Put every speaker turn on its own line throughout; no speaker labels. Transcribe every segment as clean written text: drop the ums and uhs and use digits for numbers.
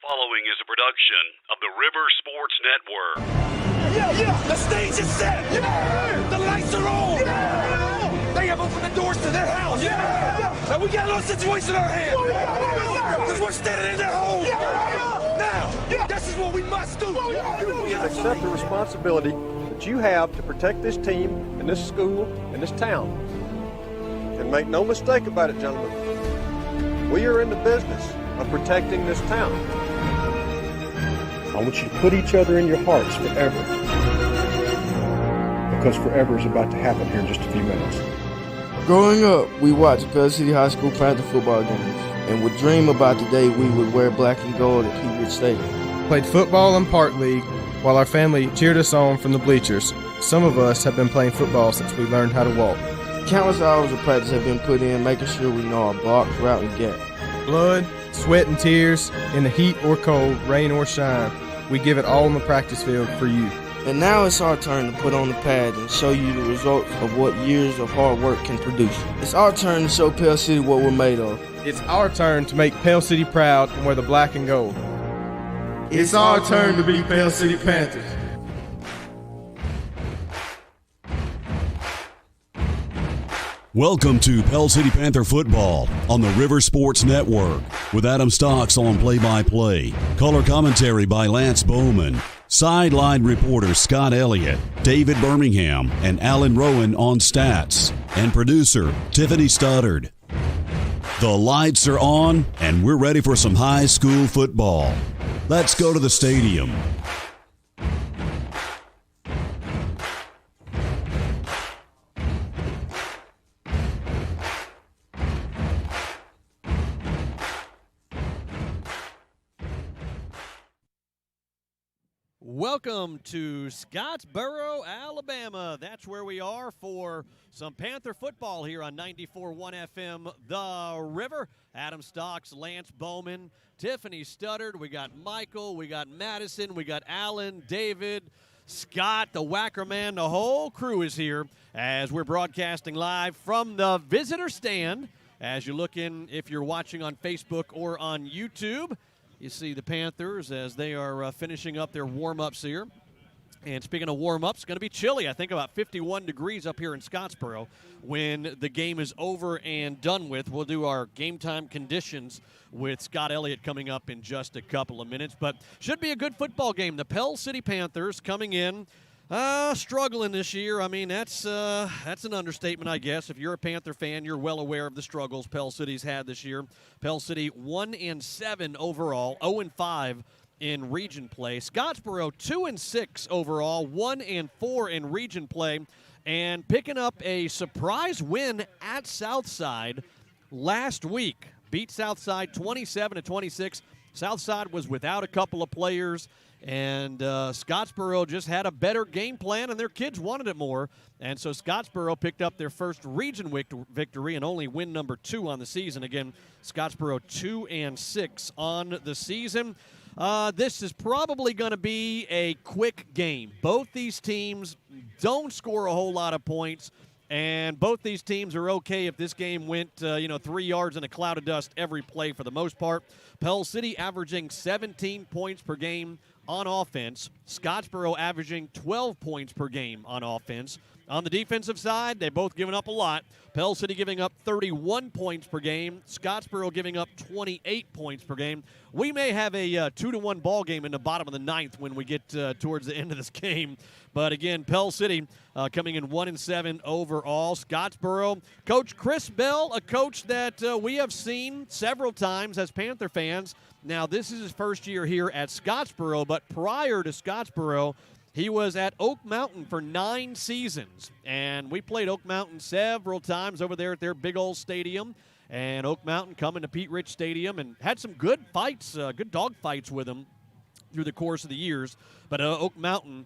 following is a production of the River Sports Network.
Yeah. The stage is set. Yeah. The lights are on. Yeah. They have opened the doors to their house. Yeah. And we got a little situation in our hands. Because we're standing in their home. Now, this is what we must do.
Accept the responsibility that you have to protect this team and this school and this town. And make no mistake about it, gentlemen. We are in the business of protecting this town. I want you to put each other in your hearts forever. Because forever is about to happen here in just a few minutes.
Growing up, we watched Pell City High School Panther football games and would dream about the day we would wear black and gold at Pea Ridge Stadium.
Played football in Park League while our family cheered us on from the bleachers. Some of us have been playing football since we learned how to walk.
Countless hours of practice have been put in making sure we know our block, route, and gap.
Blood, sweat, and tears, in the heat or cold, rain or shine, we give it all on the practice field for you.
And now it's our turn to put on the pad and show you the results of what years of hard work can produce. It's our turn to show Pell City what we're made of.
It's our turn to make Pell City proud and wear the black and gold.
It's our turn to be Pell City Panthers.
Welcome to Pell City Panther football on the River Sports Network with Adam Stocks on play-by-play, color commentary by Lance Bowman, sideline reporter Scott Elliott, David Birmingham, and Alan Rowan on stats, and producer Tiffany Studdard. The lights are on, and we're ready for some high school football. Let's go to the stadium.
Welcome to Scottsboro, Alabama. That's where we are for some Panther football here on 94.1 FM, The River. Adam Stocks, Lance Bowman, Tiffany Studdard. We got Michael, we got Madison, we got Alan, David, Scott, the Whacker Man. The whole crew is here as we're broadcasting live from the visitor stand. As you look in, if you're watching on Facebook or on YouTube, you see the Panthers as they are finishing up their warm-ups here. And speaking of warm-ups, it's going to be chilly. I think about 51 degrees up here in Scottsboro when the game is over and done with. We'll do our game time conditions with Scott Elliott coming up in just a couple of minutes. But should be a good football game. The Pell City Panthers coming in struggling this year. I mean, that's an understatement, I guess. If you're a Panther fan, you're well aware of the struggles Pell City's had this year. Pell City 1-7 overall, 0-5 in region play. Scottsboro 2-6 overall, 1-4 in region play, and picking up a surprise win at Southside last week. Beat Southside 27-26. Southside was without a couple of players. And Scottsboro just had a better game plan, and their kids wanted it more. And so Scottsboro picked up their first region victory and only win number 2 on the season. Again, Scottsboro 2-6 on the season. This is probably going to be a quick game. Both these teams don't score a whole lot of points, and both these teams are okay if this game went 3 yards in a cloud of dust every play for the most part. Pell City averaging 17 points per game on offense. Scottsboro averaging 12 points per game on offense. On the defensive side, they've both given up a lot. Pell City giving up 31 points per game. Scottsboro giving up 28 points per game. We may have a 2-1 ball game in the bottom of the ninth when we get towards the end of this game. But again, Pell City coming in 1-7 overall. Scottsboro, Coach Chris Bell, a coach that we have seen several times as Panther fans. Now, this is his first year here at Scottsboro, but prior to Scottsboro, he was at Oak Mountain for 9 seasons. And we played Oak Mountain several times over there at their big old stadium. And Oak Mountain coming to Pea Ridge Stadium and had some good fights, good dog fights with them through the course of the years. But Oak Mountain,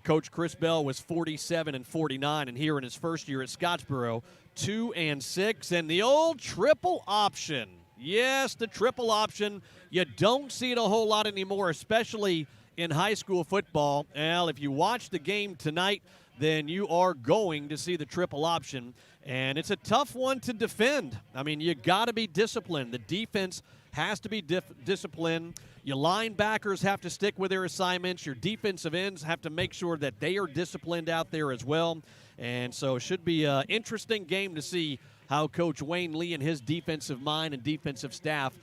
Coach Chris Bell was 47-49, and here in his first year at Scottsboro, 2-6. And the old triple option. Yes, the triple option. You don't see it a whole lot anymore, especially in high school football. Well, if you watch the game tonight, then you are going to see the triple option. And it's a tough one to defend. I mean, you got to be disciplined. The defense has to be disciplined. Your linebackers have to stick with their assignments. Your defensive ends have to make sure that they are disciplined out there as well. And so it should be an interesting game to see how Coach Wayne Lee and his defensive mind and defensive staff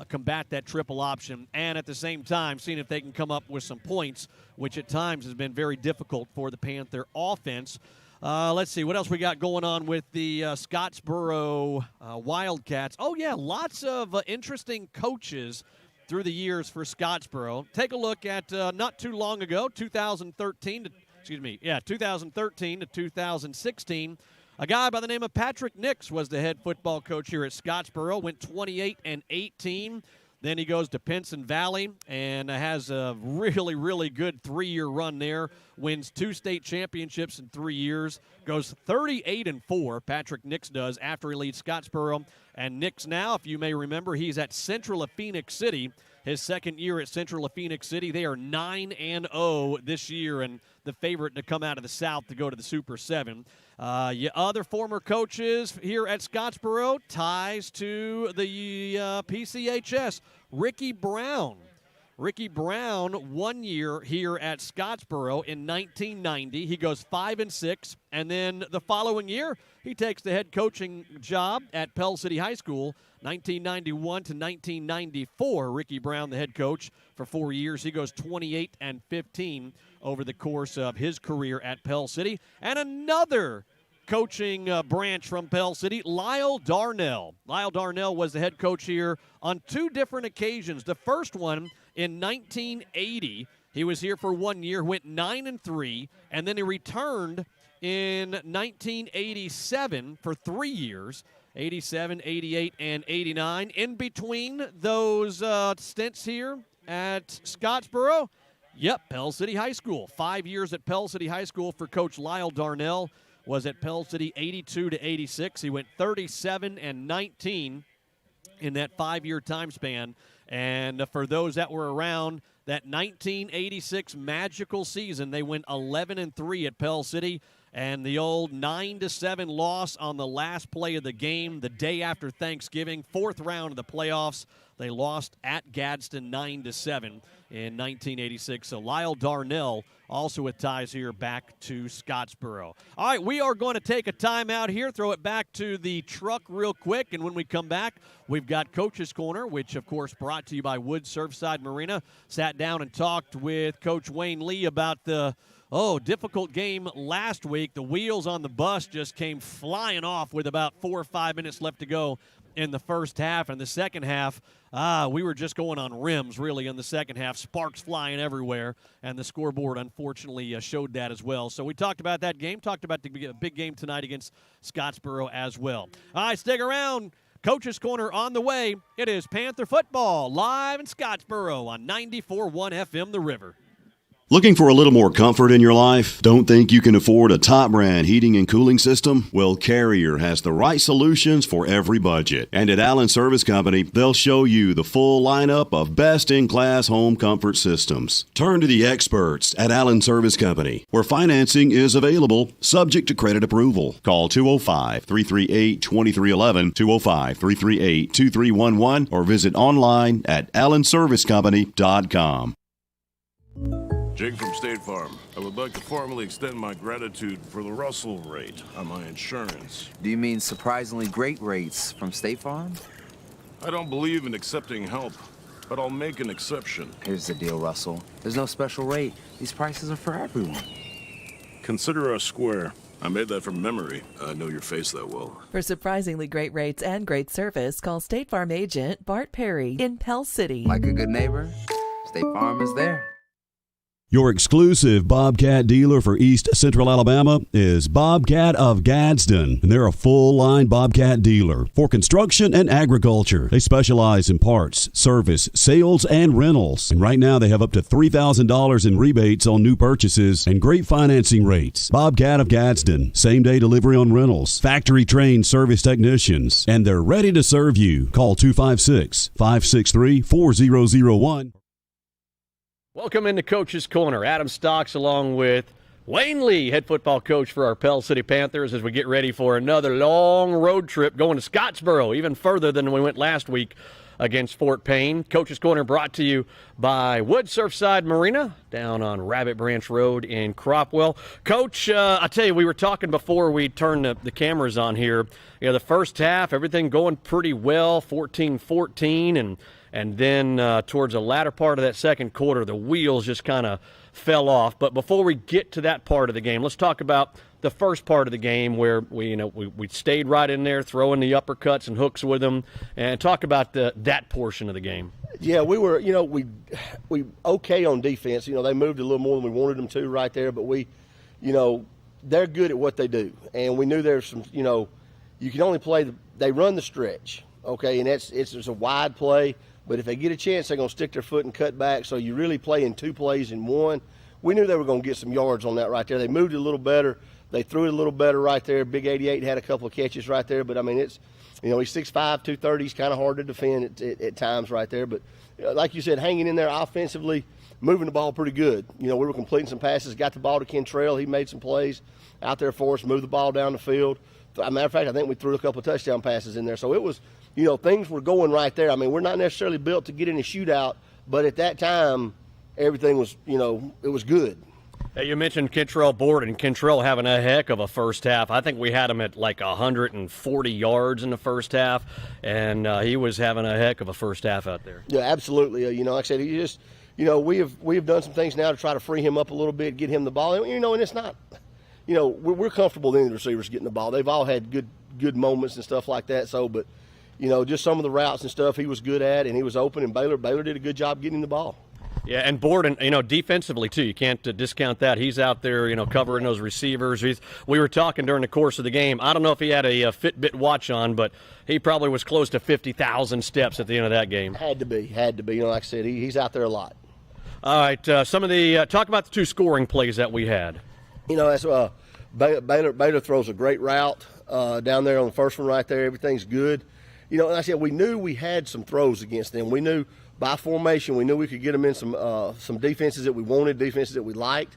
combat that triple option, and at the same time seeing if they can come up with some points, which at times has been very difficult for the Panther offense. Let's see what else we got going on with the Scottsboro Wildcats. Oh, yeah, lots of interesting coaches through the years for Scottsboro. Take a look at not too long ago, 2013 to 2016. A guy by the name of Patrick Nix was the head football coach here at Scottsboro, went 28-18. Then he goes to Pinson Valley and has a really, really good 3-year run there. Wins 2 state championships in 3 years. Goes 38-4, Patrick Nix does, after he leads Scottsboro. And Nix now, if you may remember, he's at Central of Phoenix City. His second year at Central of Phoenix City. They are 9-0 this year and the favorite to come out of the South to go to the Super 7. Your other former coaches here at Scottsboro, ties to the PCHS. Ricky Brown. Ricky Brown, 1 year here at Scottsboro in 1990. He goes 5-6, and then the following year, he takes the head coaching job at Pell City High School, 1991 to 1994. Ricky Brown, the head coach, for 4 years. He goes 28-15 over the course of his career at Pell City. And another coaching branch from Pell City, Lyle Darnell. Lyle Darnell was the head coach here on 2 different occasions. The first one in 1980. He was here for 1 year, went 9-3, and then he returned in 1987 for 3 years, 87, 88, and 89. In between those stints here at Scottsboro, Pell City High School. 5 years at Pell City High School for Coach Lyle Darnell. Was at Pell City 82 to 86. He went 37-19 in that 5-year time span. And for those that were around that 1986 magical season, they went 11-3 at Pell City. And the old 9-7 loss on the last play of the game, the day after Thanksgiving, 4th round of the playoffs. They lost at Gadsden 9-7 in 1986. So Lyle Darnell also with ties here back to Scottsboro. All right, we are going to take a timeout here, throw it back to the truck real quick, and when we come back, we've got Coach's Corner, which, of course, brought to you by Wood Surfside Marina. Sat down and talked with Coach Wayne Lee about the difficult game last week. The wheels on the bus just came flying off with about 4 or 5 minutes left to go in the first half. And the second half, we were just going on rims, really, in the second half. Sparks flying everywhere, and the scoreboard, unfortunately, showed that as well. So we talked about that game, talked about the big game tonight against Scottsboro as well. All right, stick around. Coach's Corner on the way. It is Panther football live in Scottsboro on 94.1 FM The River.
Looking for a little more comfort in your life? Don't think you can afford a top brand heating and cooling system? Well, Carrier has the right solutions for every budget. And at Allen Service Company, they'll show you the full lineup of best-in-class home comfort systems. Turn to the experts at Allen Service Company, where financing is available, subject to credit approval. Call 205-338-2311, 205-338-2311, or visit online at allenservicecompany.com.
Jake from State Farm. I would like to formally extend my gratitude for the Russell rate on my insurance.
Do you mean surprisingly great rates from State Farm?
I don't believe in accepting help, but I'll make an exception.
Here's the deal, Russell. There's no special rate. These prices are for everyone.
Consider us square. I made that from memory. I know your face that well.
For surprisingly great rates and great service, call State Farm agent Bart Perry in Pell City.
Like a good neighbor, State Farm is there.
Your exclusive Bobcat dealer for East Central Alabama is Bobcat of Gadsden, and they're a full-line Bobcat dealer for construction and agriculture. They specialize in parts, service, sales, and rentals. And right now they have up to $3,000 in rebates on new purchases and great financing rates. Bobcat of Gadsden, same-day delivery on rentals, factory-trained service technicians, and they're ready to serve you. Call 256-563-4001.
Welcome into Coach's Corner. Adam Stocks along with Wayne Lee, head football coach for our Pell City Panthers, as we get ready for another long road trip going to Scottsboro, even further than we went last week. against Fort Payne. Coach's Corner brought to you by Wood Surfside Marina down on Rabbit Branch Road in Cropwell. Coach, I tell you, we were talking before we turned the cameras on here. You know, the first half, everything going pretty well, 14-14, and then towards the latter part of that second quarter, the wheels just kind of fell off. But before we get to that part of the game, let's talk about the first part of the game where we stayed right in there, throwing the uppercuts and hooks with them, and talk about that portion of the game.
Yeah, we were, we okay on defense. They moved a little more than we wanted them to right there, but they're good at what they do. And we knew there's some, you can only play, they run the stretch, okay, and it's a wide play, but if they get a chance, they're going to stick their foot and cut back, so you really play in two plays in one. We knew they were going to get some yards on that right there. They moved it a little better. They threw it a little better right there. Big 88 had a couple of catches right there, but, it's, he's 6'5", 230. He's kind of hard to defend at times right there. But like you said, hanging in there offensively, moving the ball pretty good. We were completing some passes, got the ball to Kentrell. He made some plays out there for us, moved the ball down the field. As a matter of fact, I think we threw a couple of touchdown passes in there. So it was, things were going right there. We're not necessarily built to get in a shootout, but at that time, everything was, it was good.
Hey, you mentioned Kentrell Borden. Kentrell having a heck of a first half. I think we had him at like 140 yards in the first half, and he was having a heck of a first half out there.
Yeah, absolutely. Like I said, he just, we have done some things now to try to free him up a little bit, get him the ball. And it's not, we're comfortable with any of the receivers getting the ball. They've all had good moments and stuff like that. So, but, just some of the routes and stuff he was good at, and he was open, and Baylor did a good job getting the ball.
Yeah, and Borden, defensively, too. You can't discount that. He's out there, covering those receivers. We were talking during the course of the game. I don't know if he had a Fitbit watch on, but he probably was close to 50,000 steps at the end of that game.
Had to be. Like I said, he's out there a lot.
All right, some of the talk about the two scoring plays that we had.
That's Baylor throws a great route down there on the first one right there. Everything's good. And like I said, we knew we had some throws against them. We knew by formation, we knew we could get them in some defenses that we wanted, defenses that we liked,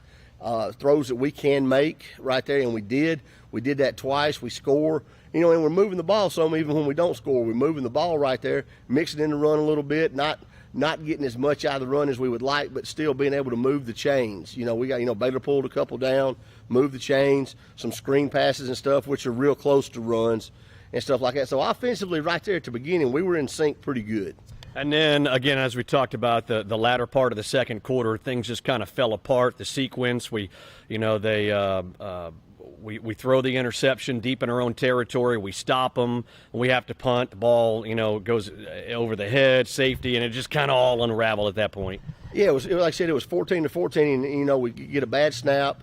throws that we can make right there, and we did. We did that twice. We score, and we're moving the ball some even when we don't score. We're moving the ball right there, mixing in the run a little bit, not getting as much out of the run as we would like, but still being able to move the chains. We got, Baylor pulled a couple down, moved the chains, some screen passes and stuff, which are real close to runs and stuff like that. So offensively right there at the beginning, we were in sync pretty good.
And then, again, as we talked about the latter part of the second quarter, things just kind of fell apart. The sequence, we throw the interception deep in our own territory. We stop them. We have to punt. The ball, goes over the head, safety, and it just kind of all unraveled at that point.
Yeah, it was like I said, it was 14-14, and we get a bad snap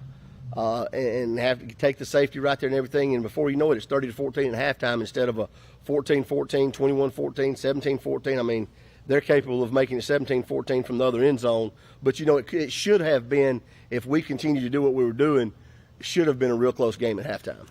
and have to take the safety right there and everything. And before you know it, it's 30-14 at halftime instead of a 14-14, 21-14, 17-14. They're capable of making it 17-14 from the other end zone. But, it should have been, if we continue to do what we were doing, it should have been a real close game at halftime.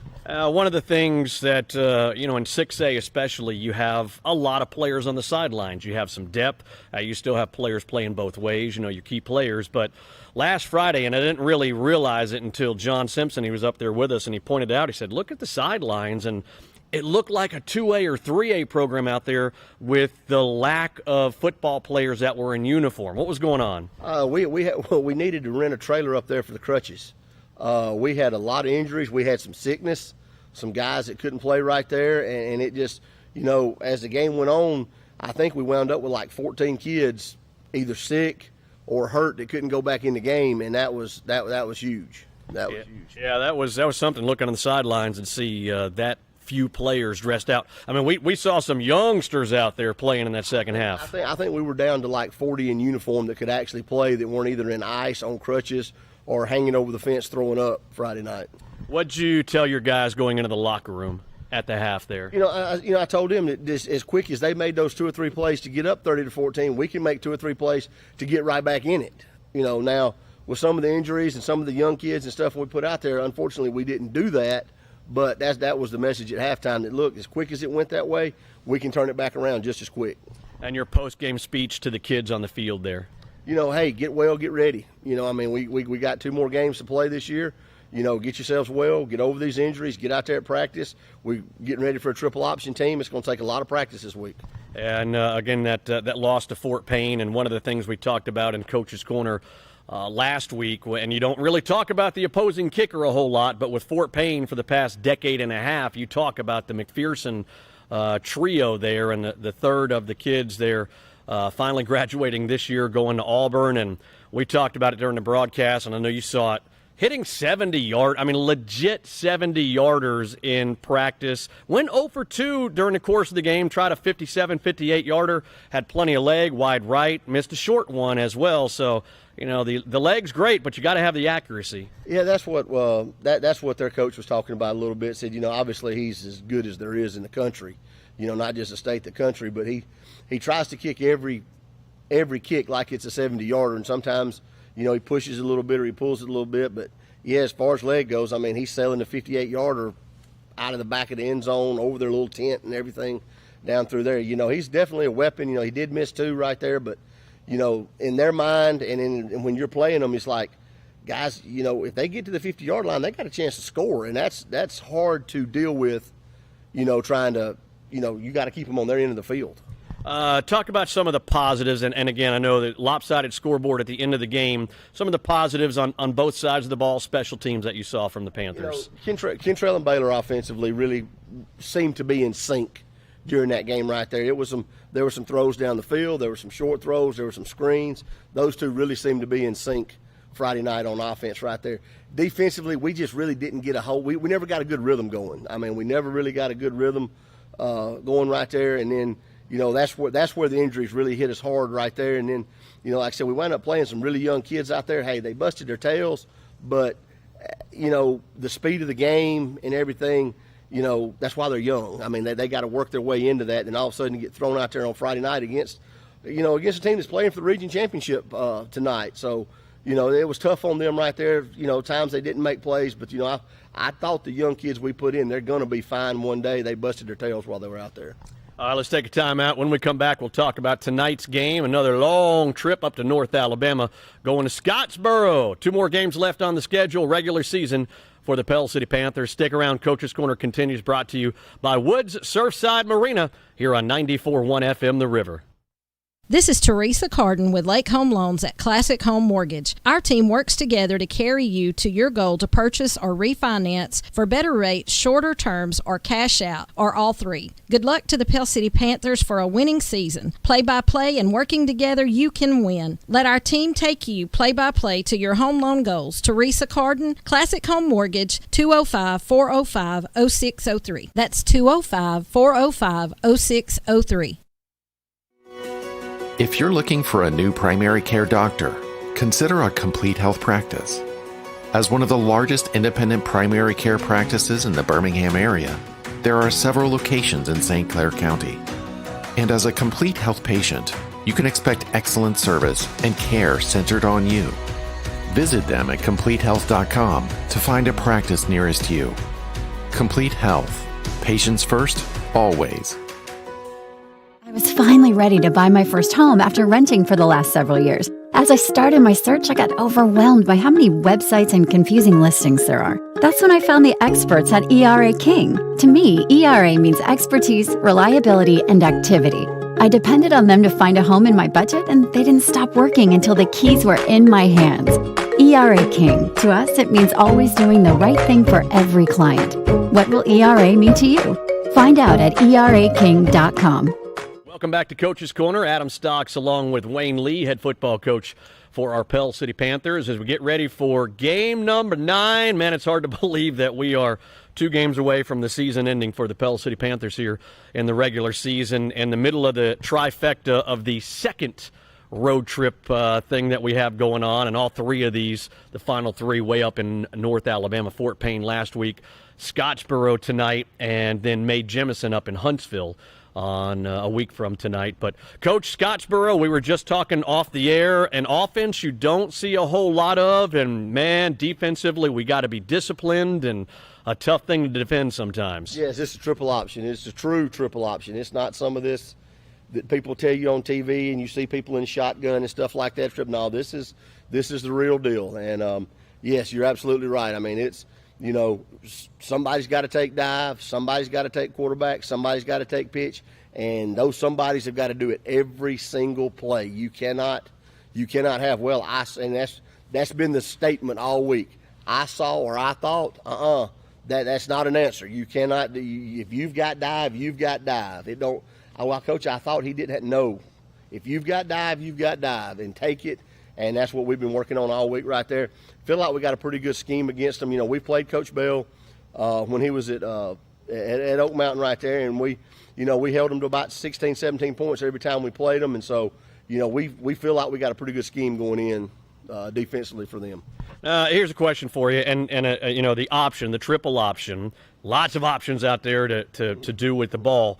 One of the things that, in 6A especially, you have a lot of players on the sidelines. You have some depth. You still have players playing both ways, your key players. But last Friday, and I didn't really realize it until John Simpson, he was up there with us, and he pointed out, he said, look at the sidelines, and it looked like a 2A or 3A program out there with the lack of football players that were in uniform. What was going on?
We needed to rent a trailer up there for the crutches. We had a lot of injuries. We had some sickness, some guys that couldn't play right there, and it just, as the game went on, I think we wound up with like 14 kids either sick or hurt that couldn't go back in the game, and that was huge. That was huge.
Yeah, that was something, looking on the sidelines and see that few players dressed out. We saw some youngsters out there playing in that second half.
I think we were down to like 40 in uniform that could actually play, that weren't either in ice, on crutches, or hanging over the fence throwing up Friday night.
What'd you tell your guys going into the locker room at the half there?
I told them that as quick as they made those 2 or 3 plays to get up 30-14, we can make 2 or 3 plays to get right back in it. Now with some of the injuries and some of the young kids and stuff we put out there, unfortunately we didn't do that. But that was the message at halftime, that, look, as quick as it went that way, we can turn it back around just as quick.
And your post-game speech to the kids on the field there?
Hey, get well, get ready. We got 2 more games to play this year. Get yourselves well, get over these injuries, get out there at practice. We're getting ready for a triple option team. It's going to take a lot of practice this week.
And again, that loss to Fort Payne, and one of the things we talked about in Coach's Corner last week, and you don't really talk about the opposing kicker a whole lot, but with Fort Payne for the past decade and a half, you talk about the McPherson trio there, and the third of the kids there finally graduating this year, going to Auburn, and we talked about it during the broadcast, and I know you saw it. Hitting 70 legit 70-yarders in practice. Went 0 for 2 during the course of the game. Tried a 57, 58-yarder. Had plenty of leg, wide right. Missed a short one as well. So, the leg's great, but you got to have the accuracy.
Yeah, that's what that's what their coach was talking about a little bit. Said, obviously he's as good as there is in the country. Not just the state, the country. But he tries to kick every kick like it's a 70-yarder, and sometimes – he pushes it a little bit or he pulls it a little bit. But, yeah, as far as leg goes, he's selling the 58-yarder out of the back of the end zone, over their little tent and everything down through there. He's definitely a weapon. He did miss 2 right there. But, in their mind and when you're playing them, it's like, guys, if they get to the 50-yard line, they got a chance to score. And that's hard to deal with, trying to, you got to keep them on their end of the field.
Talk about some of the positives, and again, I know that lopsided scoreboard at the end of the game, some of the positives on both sides of the ball, special teams that you saw from the Panthers.
Kentrell and Baylor offensively really seemed to be in sync during that game right there. There were some throws down the field, there were some short throws, there were some screens. Those two really seemed to be in sync Friday night on offense right there. Defensively, we just really didn't get we never got a good rhythm going. We never really got a good rhythm going right there, and then that's where the injuries really hit us hard right there. And then, like I said, we wound up playing some really young kids out there. Hey, they busted their tails, but, the speed of the game and everything, that's why they're young. They got to work their way into that, and all of a sudden get thrown out there on Friday night against a team that's playing for the region championship tonight. So, it was tough on them right there. Times they didn't make plays, but, I thought the young kids we put in, they're going to be fine one day. They busted their tails while they were out there.
Let's take a timeout. When we come back, we'll talk about tonight's game, another long trip up to North Alabama, going to Scottsboro. 2 more games left on the schedule, regular season for the Pell City Panthers. Stick around. Coach's Corner continues, brought to you by Woods Surfside Marina here on 94.1 FM The River.
This is Teresa Carden with Lake Home Loans at Classic Home Mortgage. Our team works together to carry you to your goal to purchase or refinance for better rates, shorter terms, or cash out, or all 3. Good luck to the Pell City Panthers for a winning season. Play-by-play and working together, you can win. Let our team take you play-by-play to your home loan goals. Teresa Carden, Classic Home Mortgage, 205-405-0603. That's 205-405-0603.
If you're looking for a new primary care doctor, consider a Complete Health practice. As one of the largest independent primary care practices in the Birmingham area, there are several locations in St. Clair County. And as a Complete Health patient, you can expect excellent service and care centered on you. Visit them at CompleteHealth.com to find a practice nearest you. Complete Health. Patients first, always.
I was finally ready to buy my first home after renting for the last several years. As I started my search, I got overwhelmed by how many websites and confusing listings there are. That's when I found the experts at ERA King. To me, ERA means expertise, reliability, and activity. I depended on them to find a home in my budget, and they didn't stop working until the keys were in my hands. ERA King. To us, it means always doing the right thing for every client. What will ERA mean to you? Find out at eraking.com.
Welcome back to Coach's Corner. Adam Stocks along with Wayne Lee, head football coach for our Pell City Panthers, as we get ready for game number 9. Man, it's hard to believe that we are 2 games away from the season ending for the Pell City Panthers here in the regular season, in the middle of the trifecta of the second road trip thing that we have going on, and all 3 of these, the final 3, way up in North Alabama. Fort Payne last week, Scottsboro tonight, and then Mae Jemison up in Huntsville on a week from tonight. But Coach, Scottsboro, we were just talking off the air, an offense you don't see a whole lot of, and man, defensively we got to be disciplined, and a tough thing to defend sometimes.
Yes, it's a triple option. It's a true triple option. It's not some of this that people tell you on TV and you see people in shotgun and stuff like that. No, this is the real deal. And yes, you're absolutely right. I mean, it's, you know, somebody's got to take dive, somebody's got to take quarterback, somebody's got to take pitch, And those somebodies have got to do it every single play. You cannot have, and that's been the statement all week. I saw or I thought, that's not an answer. You cannot, if you've got dive, you've got dive. It don't, well, Coach, I thought he didn't know. If you've got dive, you've got dive, and take it. And that's what we've been working on all week right there. Feel like we got a pretty good scheme against them. We played Coach Bell when he was at Oak Mountain right there, and we held them to about 16, 17 points every time we played them. And so, we feel like we got a pretty good scheme going in defensively for them.
Here's a question for you, and the option, the triple option. Lots of options out there to do with the ball.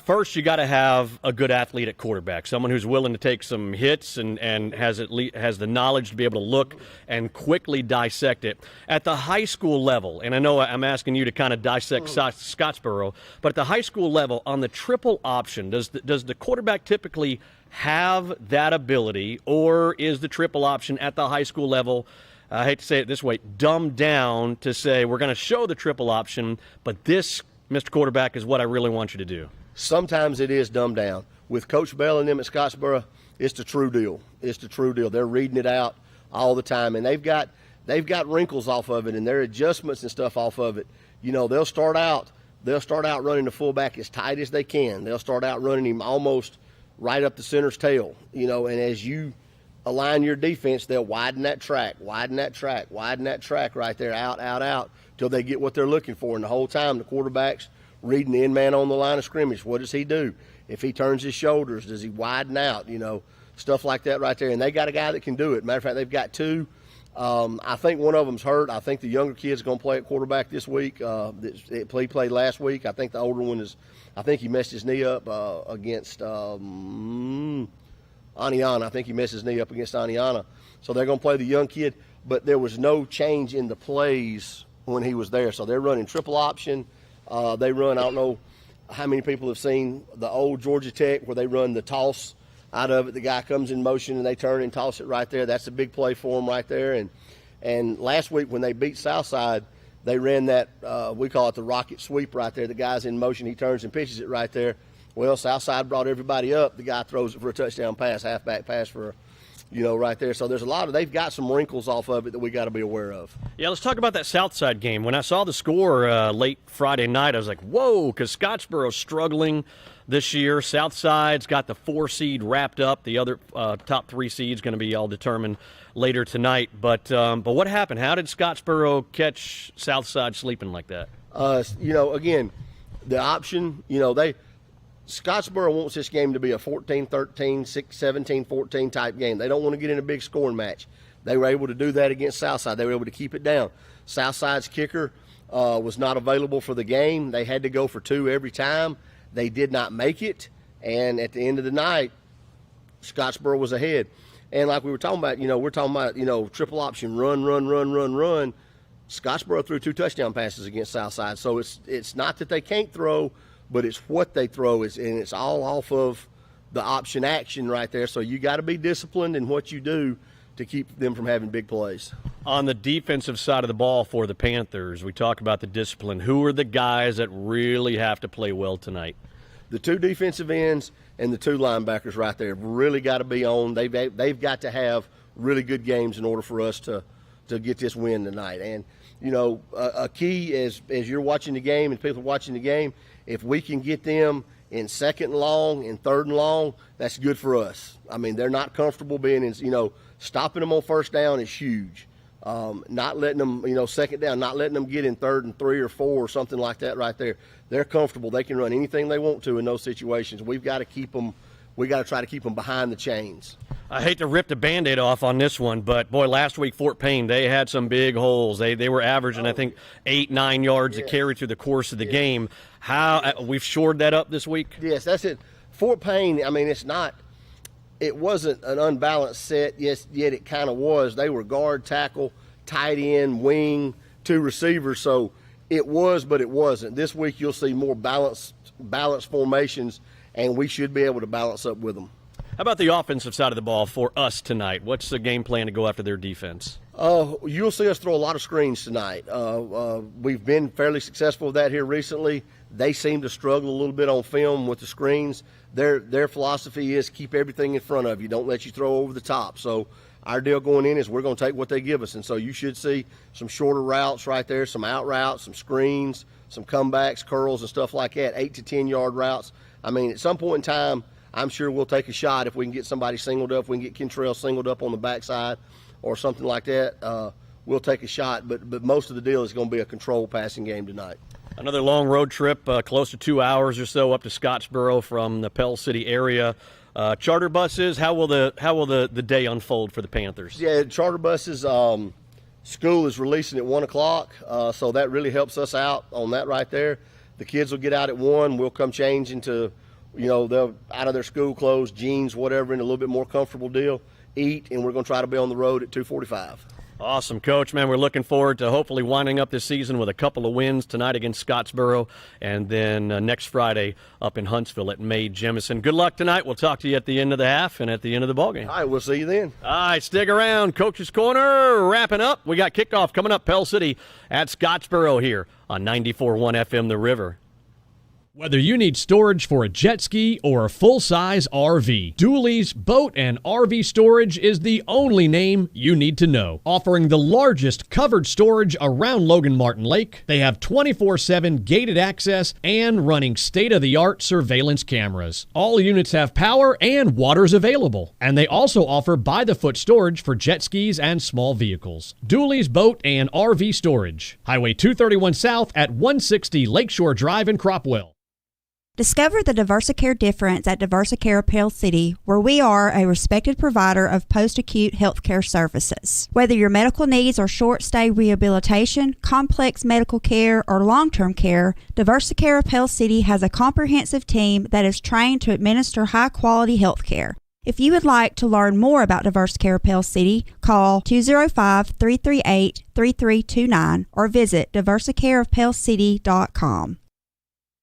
First, you got to have a good athlete at quarterback, someone who's willing to take some hits and has the knowledge to be able to look and quickly dissect it. At the high school level, and I know I'm asking you to kind of dissect Scottsboro, but at the high school level, on the triple option, does the quarterback typically have that ability, or is the triple option at the high school level, I hate to say it this way, dumbed down to say we're going to show the triple option, but this, Mr. Quarterback, is what I really want you to do?
Sometimes it is dumbed down. With Coach Bell and them at Scottsboro, it's the true deal. It's the true deal. They're reading it out all the time, and they've got wrinkles off of it and their adjustments and stuff off of it. They'll start out running the fullback as tight as they can. They'll start out running him almost right up the center's tail, and as you align your defense, they'll widen that track right there, out, till they get what they're looking for. And the whole time, the quarterback's reading the end man on the line of scrimmage. What does he do? If he turns his shoulders, does he widen out? Stuff like that right there. And they got a guy that can do it. Matter of fact, they've got two. I think one of them's hurt. I think the younger kid's going to play at quarterback this week. He played last week. I think the older one I think he messed his knee up against Aniana. I think he messed his knee up against Aniana. So they're going to play the young kid, but there was no change in the plays when he was there. So they're running triple option. They run, I don't know how many people have seen the old Georgia Tech where they run the toss out of it. The guy comes in motion and they turn and toss it right there. That's a big play for them right there. And last week when they beat Southside, they ran that, we call it the rocket sweep right there. The guy's in motion, he turns and pitches it right there. Well, Southside brought everybody up. The guy throws it for a touchdown pass, halfback pass for, right there. So there's they've got some wrinkles off of it that we got to be aware of.
Yeah, let's talk about that Southside game. When I saw the score late Friday night, I was like, whoa, because Scottsboro's struggling this year. Southside's got the 4 seed wrapped up. The other top 3 seeds going to be all determined later tonight. But what happened? How did Scottsboro catch Southside sleeping like that?
Again, the option, Scottsboro wants this game to be a 14-13, 17-14 type game. They don't want to get in a big scoring match. They were able to do that against Southside. They were able to keep it down. Southside's kicker was not available for the game. They had to go for 2 every time. They did not make it. And at the end of the night, Scottsboro was ahead. And like we were talking about, we're talking about, triple option, run. Scottsboro threw 2 touchdown passes against Southside. So it's not that they can't throw, but it's what they throw, and it's all off of the option action right there. So you got to be disciplined in what you do to keep them from having big plays.
On the defensive side of the ball for the Panthers, we talk about the discipline. Who are the guys that really have to play well tonight?
The 2 defensive ends and the 2 linebackers right there really got to be on. They've got to have really good games in order for us to get this win tonight. And, a key as you're watching the game and people are watching the game, if we can get them in 2nd and long and 3rd and long, that's good for us. I mean, they're not comfortable being in, stopping them on 1st down is huge. Not letting them, 2nd down, not letting them get in 3rd and 3 or 4 or something like that right there. They're comfortable. They can run anything they want to in those situations. We've got to keep them. We got to try to keep them behind the chains.
I hate to rip the Band-Aid off on this one, but, boy, last week Fort Payne, they had some big holes. They were averaging, I think, 8-9 yards a carry through the course of the game. How we've shored that up this week?
Yes, that's it. Fort Payne, I mean, it wasn't an unbalanced set, yet it kind of was. They were guard, tackle, tight end, wing, 2 receivers, so it was, but it wasn't. This week you'll see more balanced formations, and we should be able to balance up with them.
How about the offensive side of the ball for us tonight? What's the game plan to go after their defense?
You'll see us throw a lot of screens tonight. We've been fairly successful with that here recently. They seem to struggle a little bit on film with the screens. Their philosophy is keep everything in front of you. Don't let you throw over the top. So our deal going in is we're going to take what they give us. And so you should see some shorter routes right there, some out routes, some screens, some comebacks, curls, and stuff like that, 8 to 10-yard routes. I mean, at some point in time, I'm sure we'll take a shot if we can get somebody singled up, if we can get Kentrell singled up on the backside or something like that. We'll take a shot, but most of the deal is going to be a controlled passing game tonight.
Another long road trip, close to 2 hours or so up to Scottsboro from the Pell City area. Charter buses, how will the day unfold for the Panthers?
Yeah, charter buses, school is releasing at 1 o'clock, so that really helps us out on that right there. The kids will get out at 1. We'll come change into, they'll out of their school clothes, jeans, whatever, in a little bit more comfortable deal, eat, and we're going to try to be on the road at 2:45.
Awesome, Coach. Man, we're looking forward to hopefully winding up this season with a couple of wins tonight against Scottsboro and then next Friday up in Huntsville at May Jemison. Good luck tonight. We'll talk to you at the end of the half and at the end of the ballgame.
All right, we'll see you then.
All right, stick around. Coach's Corner wrapping up. We got kickoff coming up, Pell City at Scottsboro here on 94.1 FM The River.
Whether you need storage for a jet ski or a full-size RV, Dooley's Boat and RV Storage is the only name you need to know. Offering the largest covered storage around Logan Martin Lake, they have 24/7 gated access and running state-of-the-art surveillance cameras. All units have power and water's available, and they also offer by-the-foot storage for jet skis and small vehicles. Dooley's Boat and RV Storage, Highway 231 South at 160 Lakeshore Drive in Cropwell.
Discover the Diversicare difference at Diversicare Pell City, where we are a respected provider of post-acute healthcare services. Whether your medical needs are short-stay rehabilitation, complex medical care, or long-term care, Diversicare Pell City has a comprehensive team that is trained to administer high-quality healthcare. If you would like to learn more about Diversicare Pell City, call 205-338-3329 or visit diversicareofpellcity.com.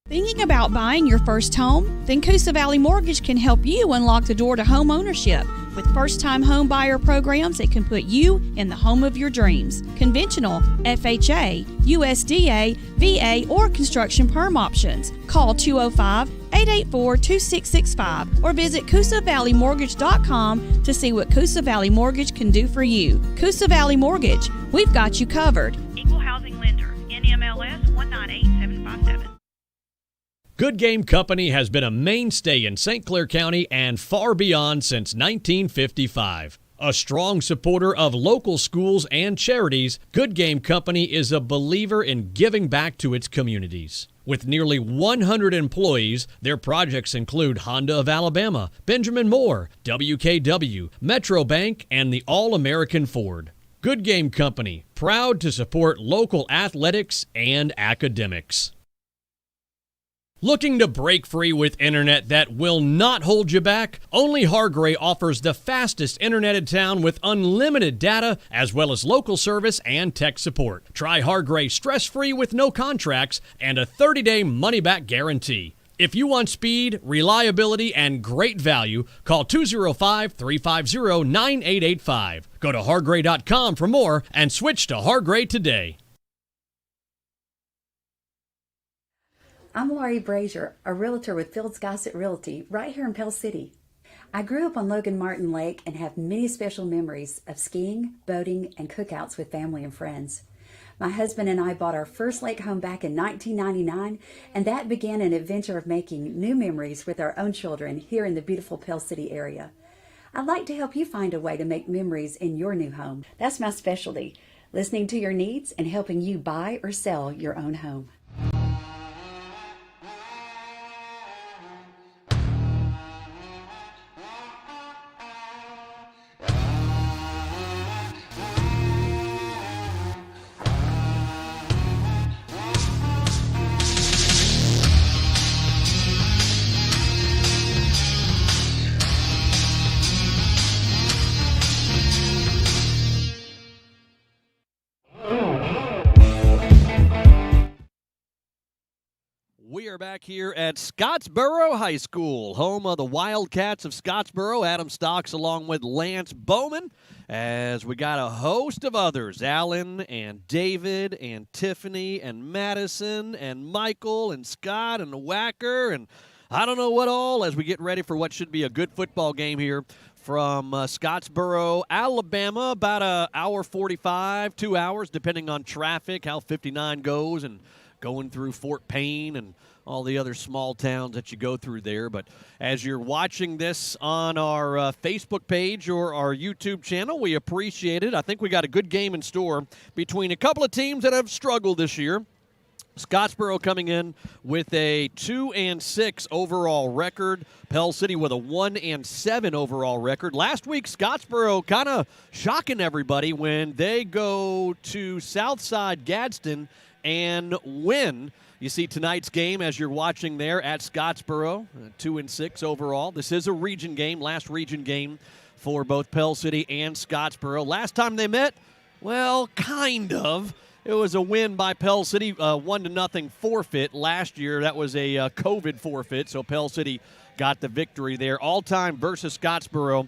Thinking about buying your first home? Then Coosa Valley Mortgage can help you unlock the door to home ownership. With first-time home buyer programs that can put you in the home of your dreams. Conventional, FHA, USDA, VA, or construction perm options. Call 205-884-2665 or visit CoosaValleyMortgage.com to see what Coosa Valley Mortgage can do for you. Coosa Valley Mortgage, we've got you covered. Equal Housing Lender, NMLS 198757.
Good Game Company has been a mainstay in St. Clair County and far beyond since 1955. A strong supporter of local schools and charities, Good Game Company is a believer in giving back to its communities. With nearly 100 employees, their projects include Honda of Alabama, Benjamin Moore, WKW, Metro Bank, and the All-American Ford. Good Game Company, proud to support local athletics and academics. Looking to break free with internet that will not hold you back? Only Hargray offers the fastest internet in town with unlimited data as well as local service and tech support. Try Hargray stress-free with no contracts and a 30-day money-back guarantee. If you want speed, reliability, and great value, call 205-350-9885. Go to hargray.com for more and switch to Hargray today.
I'm Laurie Brazier, a realtor with Fields Gossett Realty right here in Pell City. I grew up on Logan Martin Lake and have many special memories of skiing, boating, and cookouts with family and friends. My husband and I bought our first lake home back in 1999, and that began an adventure of making new memories with our own children here in the beautiful Pell City area. I'd like to help you find a way to make memories in your new home. That's my specialty, listening to your needs and helping you buy or sell your own home.
We are back here at Scottsboro High School, home of the Wildcats of Scottsboro. Adam Stocks along with Lance Bowman, as we got a host of others, Alan and David and Tiffany and Madison and Michael and Scott and Wacker and I don't know what all, as we get ready for what should be a good football game here from Scottsboro, Alabama, about an hour 45, 2 hours, depending on traffic, how 59 goes, and going through Fort Payne and all the other small towns that you go through there. But as you're watching this on our Facebook page or our YouTube channel, we appreciate it. I think we got a good game in store between a couple of teams that have struggled this year. Scottsboro coming in with a 2-6 overall record. Pell City with a 1-7 overall record. Last week, Scottsboro kind of shocking everybody when they go to Southside Gadsden and win. You see tonight's game as you're watching there at Scottsboro, 2-6 overall. This is a region game, last region game for both Pell City and Scottsboro. Last time they met, well, kind of. It was a win by Pell City, 1-0 forfeit. Last year, that was a COVID forfeit, so Pell City got the victory there. All-time versus Scottsboro,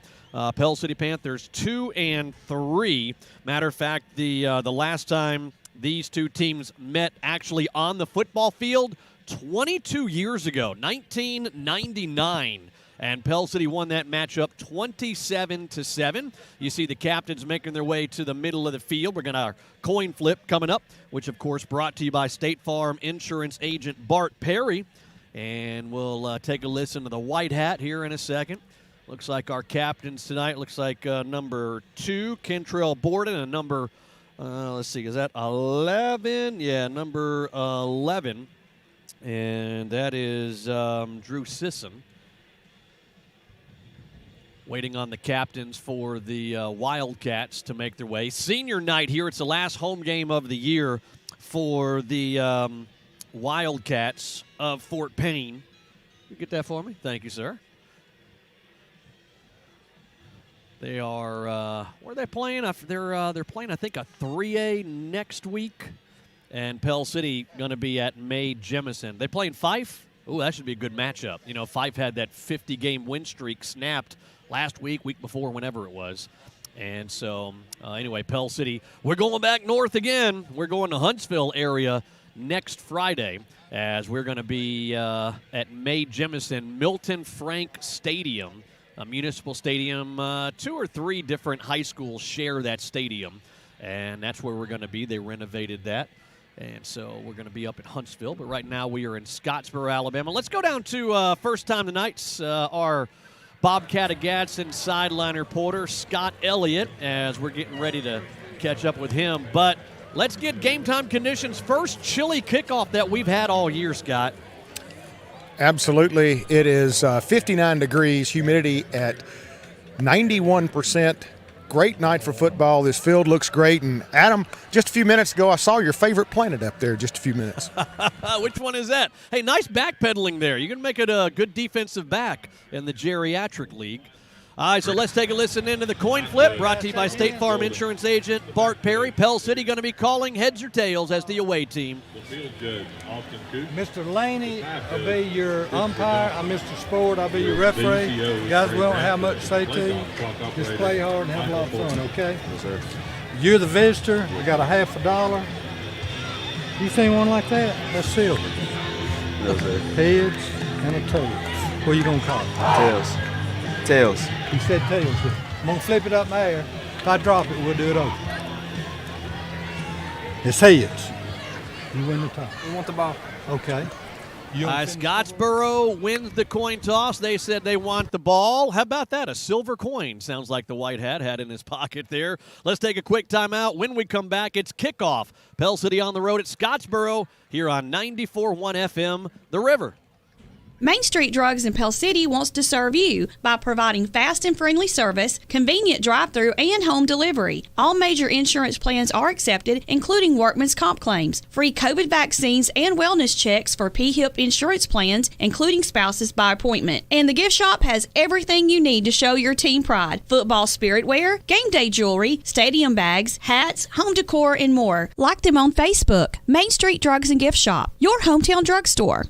Pell City Panthers 2-3. Matter of fact, the last time these two teams met actually on the football field 22 years ago, 1999. And Pell City won that matchup 27-7. You see the captains making their way to the middle of the field. We're going to have our coin flip coming up, which, of course, brought to you by State Farm Insurance Agent Bart Perry. And we'll take a listen to the white hat here in a second. Looks like our captains tonight, looks like number 2, Kentrell Borden, and number, let's see, is that 11? Yeah, number 11. And that is Drew Sisson. Waiting on the captains for the Wildcats to make their way. Senior night here. It's the last home game of the year for the Wildcats of Fort Payne. You get that for me? Thank you, sir. They are, where are they playing? They're playing, I think, a 3A next week. And Pell City going to be at May Jemison. They playing Fife? Ooh, that should be a good matchup. You know, Fife had that 50-game win streak snapped last week before, whenever it was. And so, anyway, Pell City, we're going back north again. We're going to Huntsville area next Friday as we're going to be at May Jemison Milton Frank Stadium, a municipal stadium. 2 or 3 different high schools share that stadium, and that's where we're going to be. They renovated that. And so we're going to be up at Huntsville. But right now we are in Scottsboro, Alabama. Let's go down to first time tonight's our Bobcat of Gadsden sideline reporter, Scott Elliott, as we're getting ready to catch up with him. But let's get game time conditions first. Chilly kickoff that we've had all year, Scott.
Absolutely. It is 59 degrees, humidity at 91%. Great night for football. This field looks great. And, Adam, just a few minutes ago, I saw your favorite planet up there just a few minutes.
Which one is that? Hey, nice backpedaling there. You're going to make it a good defensive back in the geriatric league. All right, so let's take a listen into the coin flip, brought to you by State Farm Insurance Agent Bart Perry. Pell City going to be calling heads or tails as the away team.
Mr. Laney, I'll be your umpire. I'm Mr. Sport. I'll be your referee. You guys, we don't have much to say to you. Just play hard and have a lot of fun, okay?
Yes, sir.
You're the visitor. We got a $50. You seen one like that? That's silver.
No, sir.
Heads and a tail. What are you going to call it?
Tails. Tails.
He said tails. I'm going to flip it up in the air. If I drop it, we'll do it over. It's heads. You win the toss.
We want the ball.
Okay.
Scottsboro wins the coin toss. They said they want the ball. How about that? A silver coin. Sounds like the white hat had in his pocket there. Let's take a quick timeout. When we come back, it's kickoff. Pell City on the road at Scottsboro here on 94.1 FM, The River.
Main Street Drugs in Pell City wants to serve you by providing fast and friendly service, convenient drive-thru, and home delivery. All major insurance plans are accepted, including workman's comp claims, free COVID vaccines, and wellness checks for PHIP insurance plans, including spouses by appointment. And the gift shop has everything you need to show your team pride: football spirit wear, game day jewelry, stadium bags, hats, home decor, and more. Like them on Facebook. Main Street Drugs and Gift Shop, your hometown drugstore.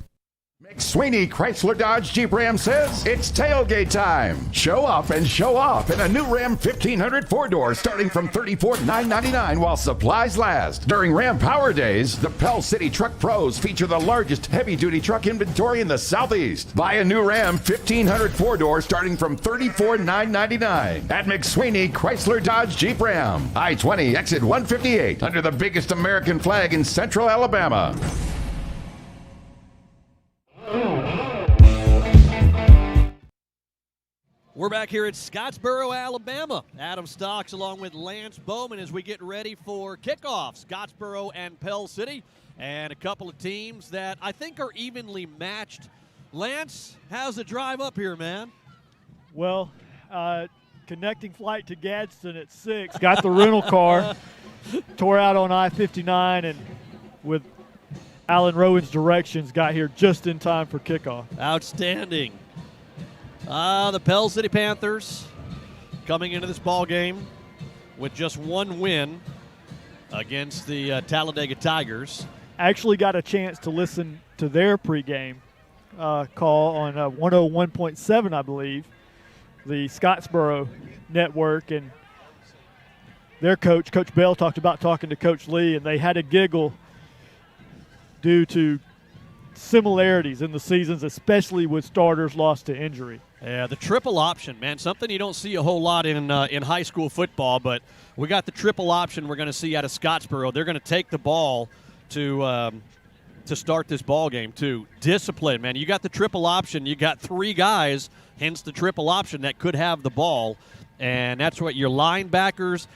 Sweeney Chrysler Dodge Jeep Ram says it's tailgate time. Show up and show off in a new Ram 1500 4-door starting from $34,999 while supplies last. During Ram Power Days, the Pell City Truck Pros feature the largest heavy-duty truck inventory in the Southeast. Buy a new Ram 1500 4-door starting from $34,999 at McSweeney Chrysler Dodge Jeep Ram. I-20 exit 158 under the biggest American flag in Central Alabama.
We're back here at Scottsboro, Alabama. Adam Stocks along with Lance Bowman as we get ready for kickoff. Scottsboro and Pell City, and a couple of teams that I think are evenly matched. Lance, how's the drive up here, man?
Well, connecting flight to Gadsden at 6. Got the rental car, tore out on I-59, and with Alan Rowan's directions, got here just in time for kickoff.
Outstanding. The Pell City Panthers coming into this ball game with just one win against the Talladega Tigers.
Actually got a chance to listen to their pregame call on 101.7, I believe, the Scottsboro network, and their coach, Coach Bell, talked about talking to Coach Lee, and they had a giggle due to similarities in the seasons, especially with starters lost to injury.
Yeah, the triple option, man, something you don't see a whole lot in high school football, but we got the triple option we're going to see out of Scottsboro. They're going to take the ball to start this ball game, too. Discipline, man. You got the triple option. You got three guys, hence the triple option, that could have the ball, and that's what your linebackers,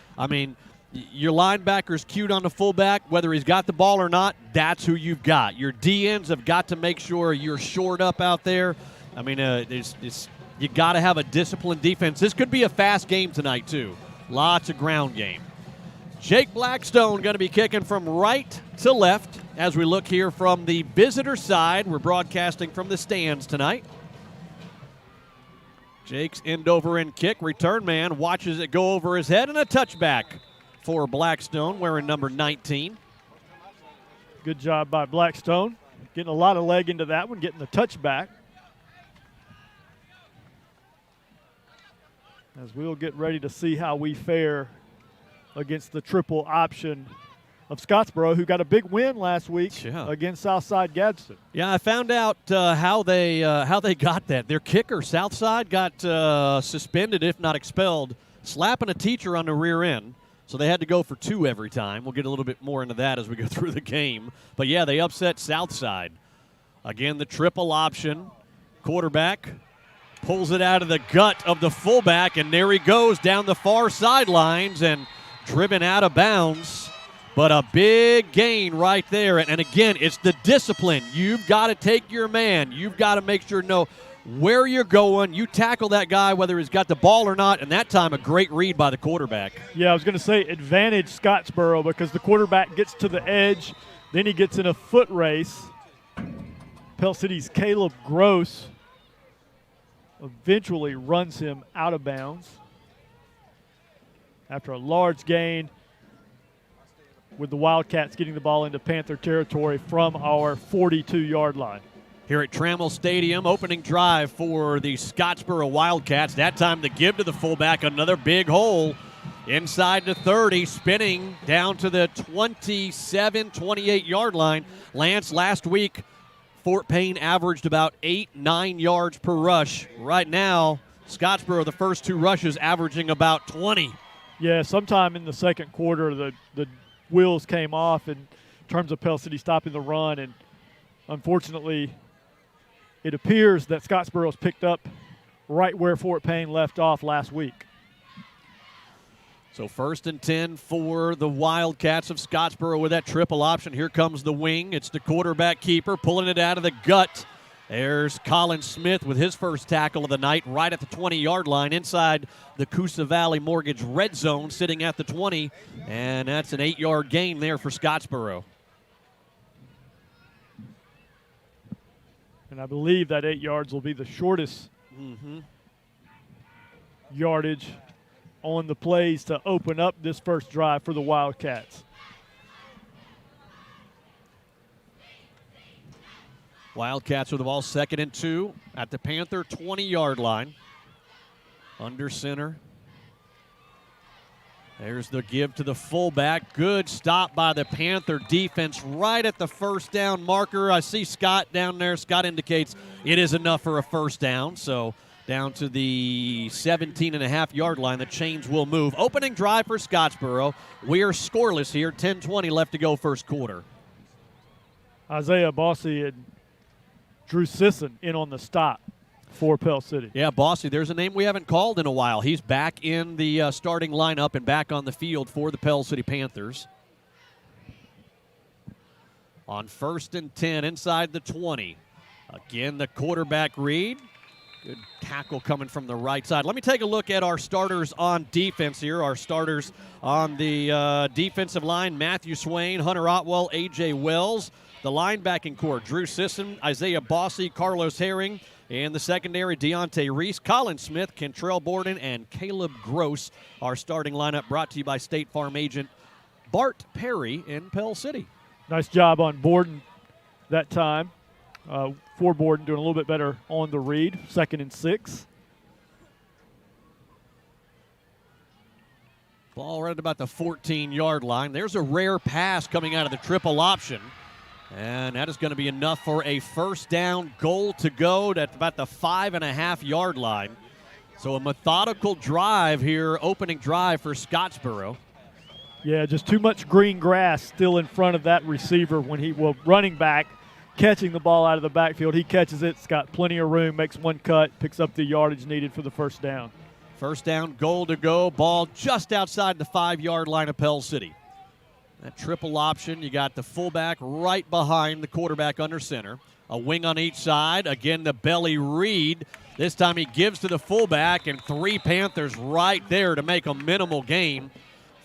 your linebackers cued on the fullback, whether he's got the ball or not, that's who you've got. Your DNs have got to make sure you're shored up out there. You got to have a disciplined defense. This could be a fast game tonight, too. Lots of ground game. Jake Blackstone going to be kicking from right to left as we look here from the visitor side. We're broadcasting from the stands tonight. Jake's end-over-end kick. Return man watches it go over his head, and a touchback for Blackstone, wearing number 19.
Good job by Blackstone. Getting a lot of leg into that one, getting the touchback. As we'll get ready to see how we fare against the triple option of Scottsboro, who got a big win last week against Southside Gadsden.
Yeah, I found out how they got that. Their kicker, Southside, got suspended, if not expelled, slapping a teacher on the rear end. So they had to go for 2 every time. We'll get a little bit more into that as we go through the game. But, yeah, they upset Southside. Again, the triple option. Quarterback pulls it out of the gut of the fullback, and there he goes down the far sidelines and driven out of bounds. But a big gain right there. And again, it's the discipline. You've got to take your man. You've got to make sure to know where you're going. You tackle that guy whether he's got the ball or not, and that time a great read by the quarterback.
Yeah, I was going to say advantage Scottsboro because the quarterback gets to the edge, then he gets in a foot race. Pell City's Caleb Gross eventually runs him out of bounds after a large gain, with the Wildcats getting the ball into Panther territory from our 42-yard line.
Here at Trammell Stadium, opening drive for the Scottsboro Wildcats. That time the give to the fullback, another big hole inside the 30, spinning down to the 27, 28-yard line. Lance, last week, Fort Payne averaged about 8-9 yards per rush. Right now, Scottsboro, the first 2 rushes, averaging about 20.
Yeah, sometime in the second quarter, the wheels came off in terms of Pell City stopping the run, and unfortunately, it appears that Scottsboro's picked up right where Fort Payne left off last week.
So 1st and 10 for the Wildcats of Scottsboro with that triple option. Here comes the wing. It's the quarterback keeper pulling it out of the gut. There's Colin Smith with his first tackle of the night right at the 20-yard line inside the Coosa Valley Mortgage red zone, sitting at the 20, and that's an 8-yard gain there for Scottsboro.
And I believe that 8 yards will be the shortest yardage on the plays to open up this first drive for the Wildcats.
Wildcats with the ball, 2nd and 2 at the Panther 20-yard line. Under center. There's the give to the fullback. Good stop by the Panther defense right at the first down marker. I see Scott down there. Scott indicates it is enough for a first down. So down to the 17.5-yard line. The chains will move. Opening drive for Scottsboro. We are scoreless here. 10:20 left to go first quarter.
Isaiah Bossy and Drew Sisson in on the stop for Pell City.
Yeah, Bossy, there's a name we haven't called in a while. He's back in the starting lineup and back on the field for the Pell City Panthers. On 1st and 10 inside the 20. Again, the quarterback read. Good tackle coming from the right side. Let me take a look at our starters on defense here. Our starters on the defensive line, Matthew Swain, Hunter Otwell, A.J. Wells. The linebacking core, Drew Sisson, Isaiah Bossy, Carlos Herring. And the secondary, Deontay Reese, Colin Smith, Kentrell Borden, and Caleb Gross. Our starting lineup brought to you by State Farm agent Bart Perry in Pell City.
Nice job on Borden that time. For Borden doing a little bit better on the read. 2nd and 6.
Ball right at about the 14-yard line. There's a rare pass coming out of the triple option. And that is going to be enough for a first down, goal to go at about the 5.5-yard line. So a methodical drive here, opening drive for Scottsboro.
Yeah, just too much green grass still in front of that receiver running back, catching the ball out of the backfield. He catches it, it's got plenty of room, makes one cut, picks up the yardage needed for the first down.
First down, goal to go, ball just outside the 5-yard line of Pell City. That triple option, you got the fullback right behind the quarterback under center. A wing on each side. Again, the belly read. This time he gives to the fullback, and 3 Panthers right there to make a minimal gain.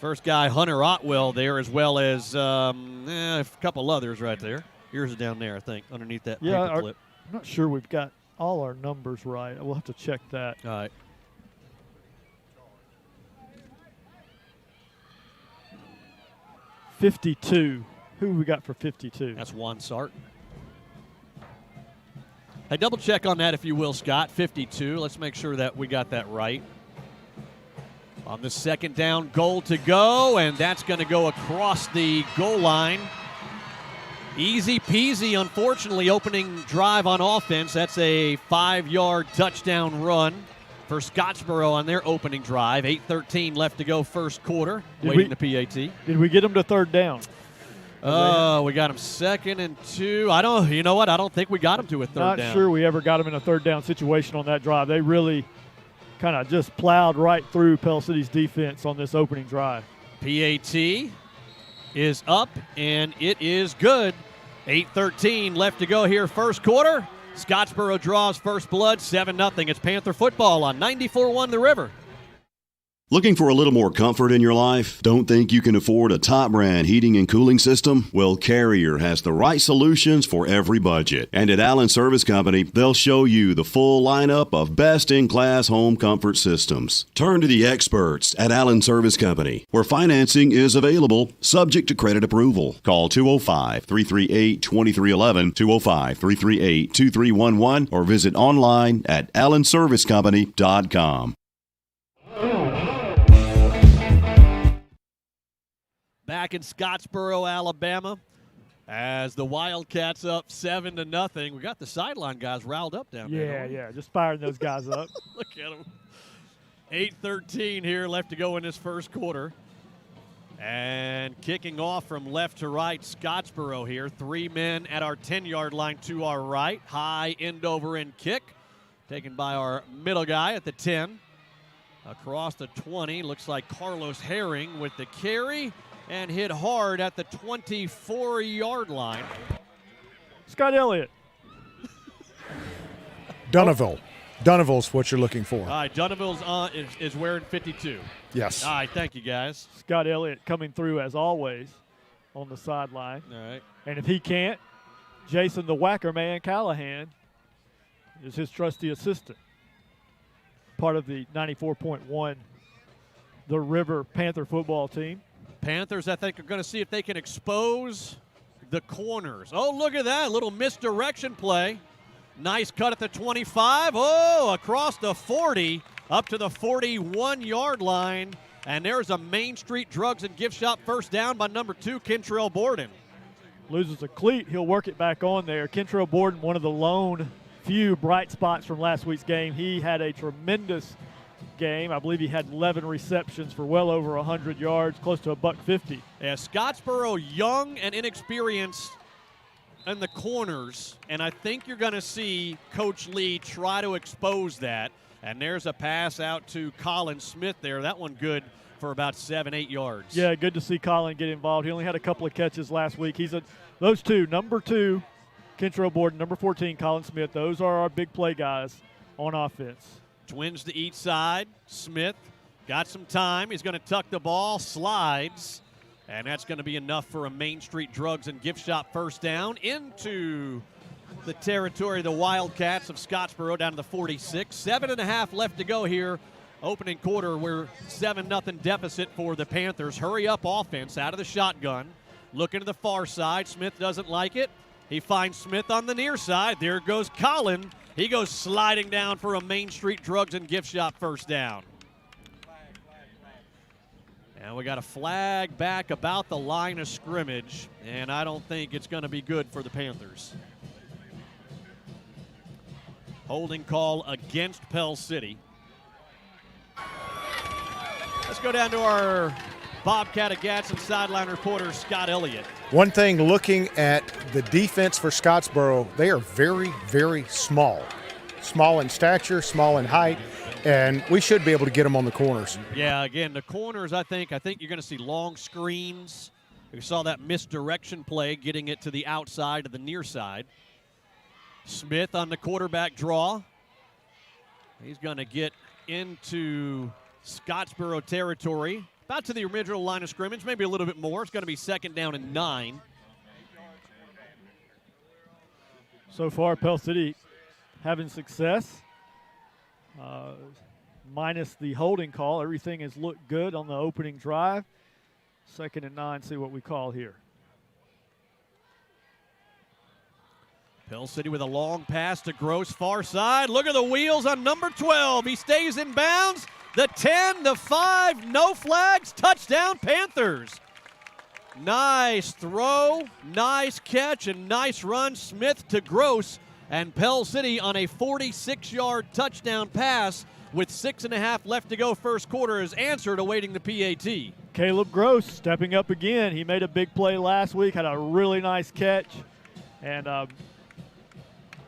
First guy, Hunter Otwell there, as well as a couple others right there. Yours is down there, I think, underneath that paper clip.
I'm not sure we've got all our numbers right. We'll have to check that.
All right.
.52. Who we got for 52?
That's Juan Sart. Hey, double check on that if you will, Scott. 52. Let's make sure that we got that right. On the second down, goal to go, and that's going to go across the goal line. Easy peasy, unfortunately, opening drive on offense. That's a 5-yard touchdown run for Scottsboro on their opening drive. 8:13 left to go first quarter. Waiting the PAT.
Did we get them to third down?
We got them 2nd and 2. You know what? I don't think we got them to a third down.
Not sure we ever got them in a third down situation on that drive. They really kind of just plowed right through Pell City's defense on this opening drive.
PAT is up, and it is good. 8:13 left to go here first quarter. Scottsboro draws first blood, 7-0. It's Panther football on 94.1 The River.
Looking for a little more comfort in your life? Don't think you can afford a top brand heating and cooling system? Well, Carrier has the right solutions for every budget. And at Allen Service Company, they'll show you the full lineup of best-in-class home comfort systems. Turn to the experts at Allen Service Company, where financing is available, subject to credit approval. Call 205-338-2311, 205-338-2311, or visit online at allenservicecompany.com.
Back in Scottsboro, Alabama, as the Wildcats up 7-0. We got the sideline guys riled up down there.
Yeah, just firing those guys up.
Look at them. 8:13 here left to go in this first quarter. And kicking off from left to right, Scottsboro here. 3 men at our 10-yard line to our right. High end over end kick taken by our middle guy at the 10. Across the 20, looks like Carlos Herring with the carry. And hit hard at the 24-yard line.
Scott Elliott.
Dunneville. Dunneville's what you're looking for.
All right, Dunneville's is wearing 52.
Yes.
All right, thank you, guys.
Scott Elliott coming through, as always, on the sideline.
All right.
And if he can't, Jason the Whacker Man Callahan is his trusty assistant. Part of the 94.1 The River Panther football team.
Panthers, I think, are going to see if they can expose the corners. Oh, look at that, little misdirection play. Nice cut at the 25. Oh, across the 40, up to the 41-yard line. And there's a Main Street Drugs and Gift Shop first down by number 2, Kentrell Borden.
Loses a cleat, he'll work it back on there. Kentrell Borden, one of the lone few bright spots from last week's game. He had a tremendous game. I believe he had 11 receptions for well over 100 yards, close to $150.
Yeah, Scottsboro young and inexperienced in the corners, and I think you're going to see Coach Lee try to expose that. And there's a pass out to Colin Smith there. That one good for about 7-8 yards.
Yeah, good to see Colin get involved. He only had a couple of catches last week. Those two, number 2, Kentrell Borden, number 14, Colin Smith, those are our big play guys on offense.
Twins to each side. Smith got some time. He's going to tuck the ball, slides, and that's going to be enough for a Main Street Drugs and Gift Shop first down into the territory of the Wildcats of Scottsboro down to the 46. 7.5 left to go here. Opening quarter, we're 7-0 deficit for the Panthers. Hurry up offense out of the shotgun. Looking to the far side. Smith doesn't like it. He finds Smith on the near side. There goes Colin. He goes sliding down for a Main Street Drugs and Gift Shop first down. And we got a flag back about the line of scrimmage, and I don't think it's going to be good for the Panthers. Holding call against Pell City. Let's go down to our Bobcat of Gadsden sideline reporter, Scott Elliott.
One thing, looking at the defense for Scottsboro, they are very, very small. Small in stature, small in height, and we should be able to get them on the corners.
Yeah, again, the corners, I think you're going to see long screens. We saw that misdirection play, getting it to the outside of the near side. Smith on the quarterback draw. He's going to get into Scottsboro territory, about to the original line of scrimmage, maybe a little bit more. It's going to be 2nd down and 9.
So far, Pell City having success. Minus the holding call, everything has looked good on the opening drive. 2nd and 9, see what we call here.
Pell City with a long pass to Gross, far side. Look at the wheels on number 12. He stays in bounds. The 10, the 5, no flags, touchdown Panthers. Nice throw, nice catch, and nice run. Smith to Gross, and Pell City on a 46-yard touchdown pass with 6.5 left to go first quarter is answered, awaiting the PAT.
Caleb Gross stepping up again. He made a big play last week, had a really nice catch, and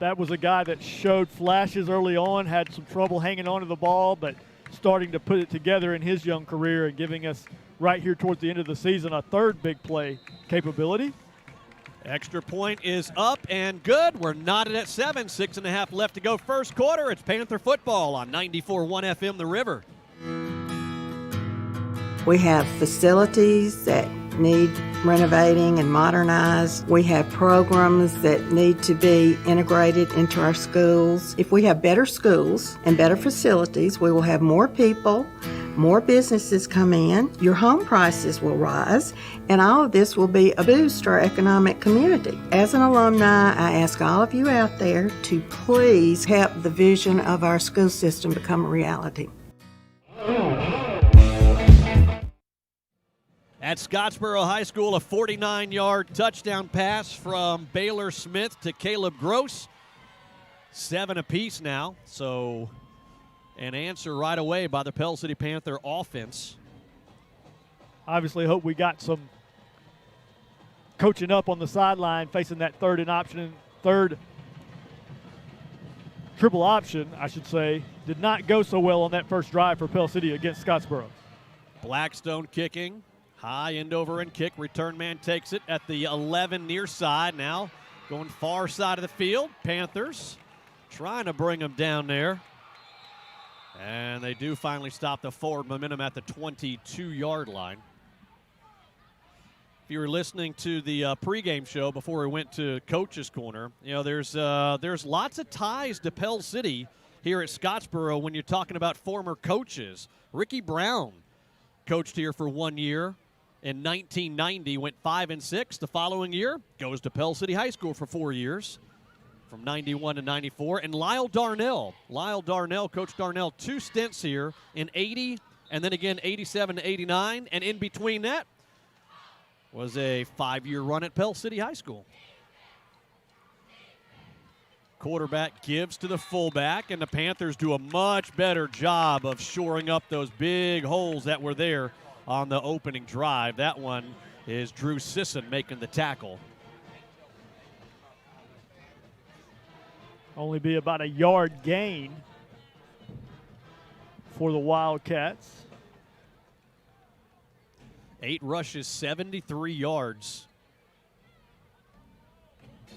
that was a guy that showed flashes early on, had some trouble hanging on to the ball, but starting to put it together in his young career and giving us right here towards the end of the season a third big play capability.
Extra point is up and good. We're knotted at 7. 6.5 left to go first quarter. It's Panther football on 94.1 FM The River.
We have facilities that need renovating and modernized. We have programs that need to be integrated into our schools. If we have better schools and better facilities, we will have more people, more businesses come in, your home prices will rise, and all of this will be a boost to our economic community. As an alumni, I ask all of you out there to please help the vision of our school system become a reality.
At Scottsboro High School, a 49-yard touchdown pass from Baylor Smith to Caleb Gross. 7 apiece now, so an answer right away by the Pell City Panther offense.
Obviously hope we got some coaching up on the sideline facing that third triple option, I should say. Did not go so well on that first drive for Pell City against Scottsboro.
Blackstone kicking. High end over and kick. Return man takes it at the 11 near side. Now going far side of the field. Panthers trying to bring them down there. And they do finally stop the forward momentum at the 22-yard line. If you were listening to the pregame show before we went to Coach's Corner, you know, there's lots of ties to Pell City here at Scottsboro when you're talking about former coaches. Ricky Brown coached here for 1 year. in 1990, went 5-6. The following year, goes to Pell City High School for 4 years, from 91 to 94. And Lyle Darnell, Coach Darnell, 2 stints here in 80 and then again 87 to 89. And in between that was a 5-year run at Pell City High School. Quarterback gives to the fullback, and the Panthers do a much better job of shoring up those big holes that were there on the opening drive. That one is Drew Sisson making the tackle.
Only be about a yard gain for the Wildcats.
8 rushes, 73 yards.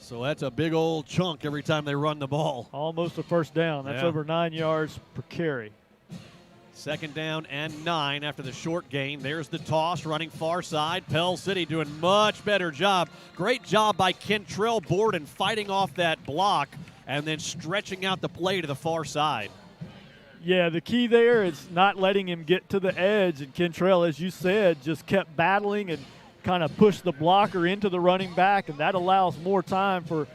So that's a big old chunk every time they run the ball.
Almost a first down. That's over 9 yards per carry.
2nd down and 9 after the short gain. There's the toss running far side. Pell City doing much better job. Great job by Kentrell Borden fighting off that block and then stretching out the play to the far side.
Yeah, the key there is not letting him get to the edge. And Kentrell, as you said, just kept battling and kind of pushed the blocker into the running back, and that allows more time for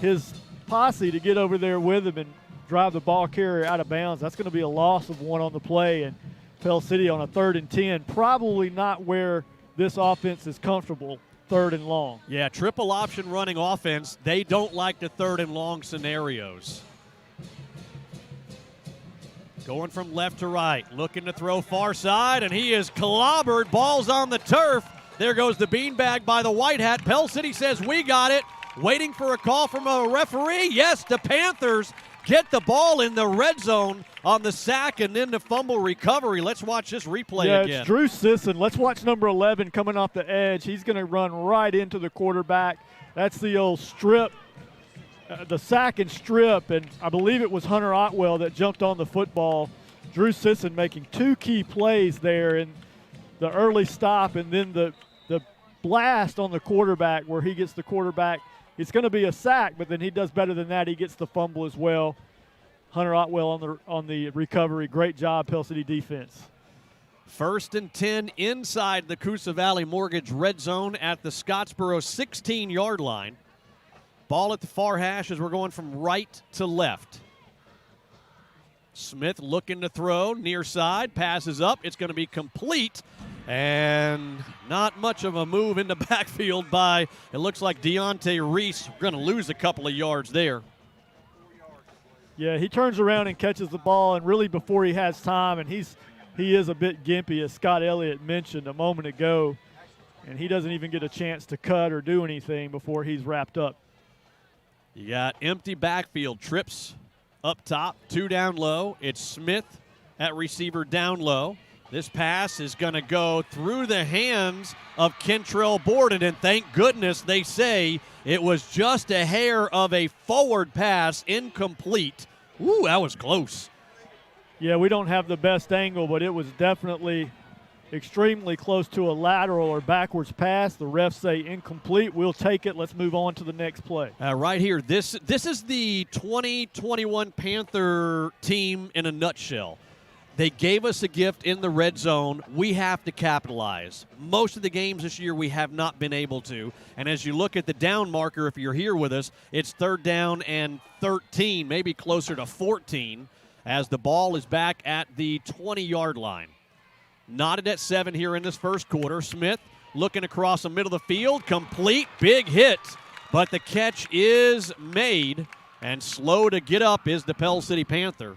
his posse to get over there with him and drive the ball carrier out of bounds. That's going to be a loss of 1 on the play, and Pell City on a 3rd and 10, probably not where this offense is comfortable, 3rd and long.
Yeah, triple option running offense. They don't like the 3rd and long scenarios. Going from left to right, looking to throw far side, and he is clobbered. Ball's on the turf. There goes the beanbag by the white hat. Pell City says, we got it. Waiting for a call from a referee. Yes, the Panthers get the ball in the red zone on the sack and then the fumble recovery. Let's watch this replay again.
Yeah, it's Drew Sisson. Let's watch number 11 coming off the edge. He's going to run right into the quarterback. That's the old strip, the sack and strip, and I believe it was Hunter Otwell that jumped on the football. Drew Sisson making 2 key plays there in the early stop and then the blast on the quarterback where he gets the quarterback. It's going to be a sack, but then he does better than that. He gets the fumble as well. Hunter Otwell on the recovery. Great job, Pell City defense.
1st and 10 inside the Coosa Valley Mortgage red zone at the Scottsboro 16-yard line. Ball at the far hash as we're going from right to left. Smith looking to throw, near side, passes up. It's going to be complete, and not much of a move in the backfield by, it looks like Deontay Reese. We're going to lose a couple of yards there.
Yeah, he turns around and catches the ball, and really before he has time, and he is a bit gimpy, as Scott Elliott mentioned a moment ago, and he doesn't even get a chance to cut or do anything before he's wrapped up.
You got empty backfield, trips up top, 2 down low. It's Smith at receiver down low. This pass is going to go through the hands of Kentrell Borden, and thank goodness they say it was just a hair of a forward pass, incomplete. Ooh, that was close.
Yeah, we don't have the best angle, but it was definitely extremely close to a lateral or backwards pass. The refs say incomplete. We'll take it. Let's move on to the next play.
Right here, this is the 2021 Panther team in a nutshell. They gave us a gift in the red zone. We have to capitalize. Most of the games this year we have not been able to. And as you look at the down marker, if you're here with us, it's 3rd down and 13, maybe closer to 14, as the ball is back at the 20-yard line. Knotted at 7 here in this first quarter. Smith looking across the middle of the field. Complete. Big hit. But the catch is made. And slow to get up is the Pell City Panther.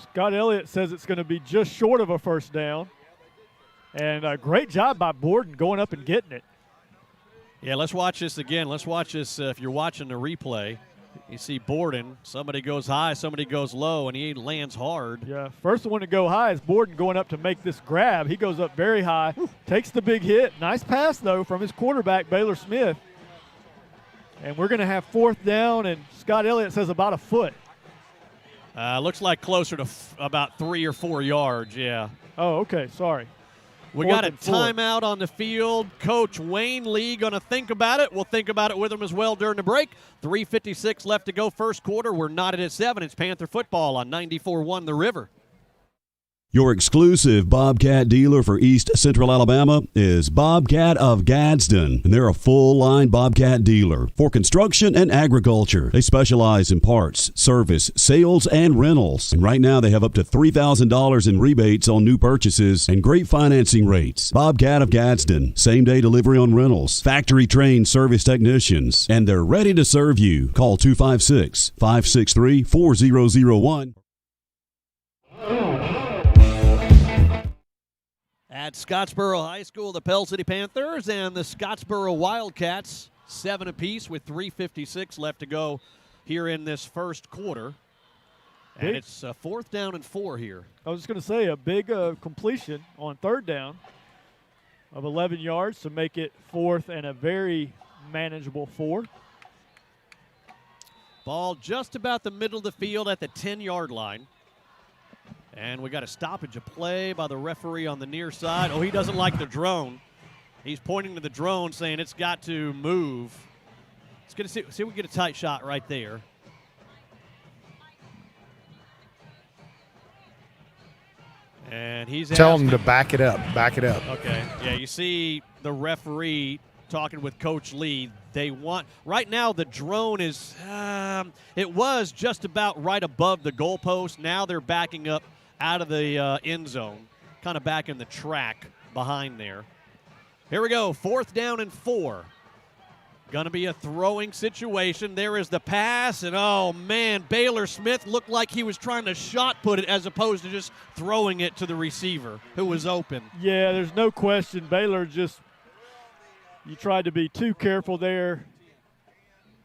Scott Elliott says it's going to be just short of a first down. And a great job by Borden going up and getting it.
Yeah, let's watch this again. Let's watch this if you're watching the replay. You see Borden, somebody goes high, somebody goes low, and he lands hard.
Yeah, first one to go high is Borden going up to make this grab. He goes up very high, takes the big hit. Nice pass, though, from his quarterback, Baylor Smith. And we're going to have 4th down, and Scott Elliott says about a foot.
Looks like closer to about 3 or 4 yards, yeah.
Oh, okay, sorry.
We got a timeout on the field. Coach Wayne Lee going to think about it. We'll think about it with him as well during the break. 3:56 left to go first quarter. We're knotted at 7. It's Panther football on 94.1 The River.
Your exclusive Bobcat dealer for East Central Alabama is Bobcat of Gadsden, and they're a full-line Bobcat dealer for construction and agriculture. They specialize in parts, service, sales, and rentals. And right now they have up to $3,000 in rebates on new purchases and great financing rates. Bobcat of Gadsden, same-day delivery on rentals, factory-trained service technicians, and they're ready to serve you. Call 256-563-4001.
At Scottsboro High School, the Pell City Panthers and the Scottsboro Wildcats, 7 apiece with 3:56 left to go here in this first quarter. And it's 4th down and 4 here.
I was just going to say a big completion on 3rd down of 11 yards to make it 4th and a very manageable 4.
Ball just about the middle of the field at the 10-yard line. And we got a stoppage of play by the referee on the near side. Oh, he doesn't like the drone. He's pointing to the drone saying it's got to move. Let's get see if we get a tight shot right there. And he's
tell him to back it up. Back it up.
Okay. Yeah, you see the referee talking with Coach Lee. They want right now the drone is it was just about right above the goalpost. Now they're backing up out of the end zone, kind of back in the track behind there. Here we go, 4th down and 4. Going to be a throwing situation. There is the pass, and oh, man, Baylor Smith looked like he was trying to shot put it as opposed to just throwing it to the receiver who was open.
Yeah, there's no question. Baylor you tried to be too careful there.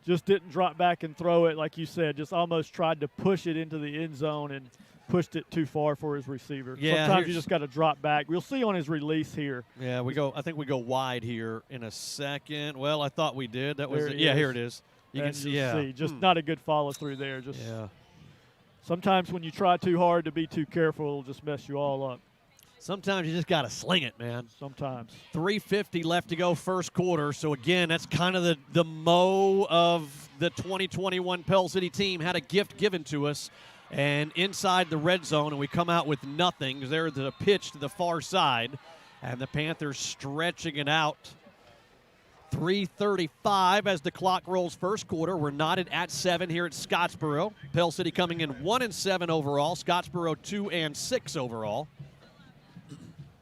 Just didn't drop back and throw it, like you said. Just almost tried to push it into the end zone and pushed it too far for his receiver.
Yeah,
sometimes you just got to drop back. We'll see on his release here.
Yeah, I think we go wide here in a second. Well, I thought we did. That was
yeah,
here it is. You can see. Yeah,
just not a good follow through there. Just sometimes when you try too hard to be too careful, it'll just mess you all up.
Sometimes you just got to sling it, man.
Sometimes.
3:50 left to go first quarter. So, again, that's kind of the mo of the 2021 Pell City team. Had a gift given to us. And inside the red zone, and we come out with nothing. There's the pitch to the far side. And the Panthers stretching it out. 3:35 as the clock rolls first quarter. We're knotted at 7 here at Scottsboro. Pell City coming in 1-7 overall. Scottsboro 2-6 overall.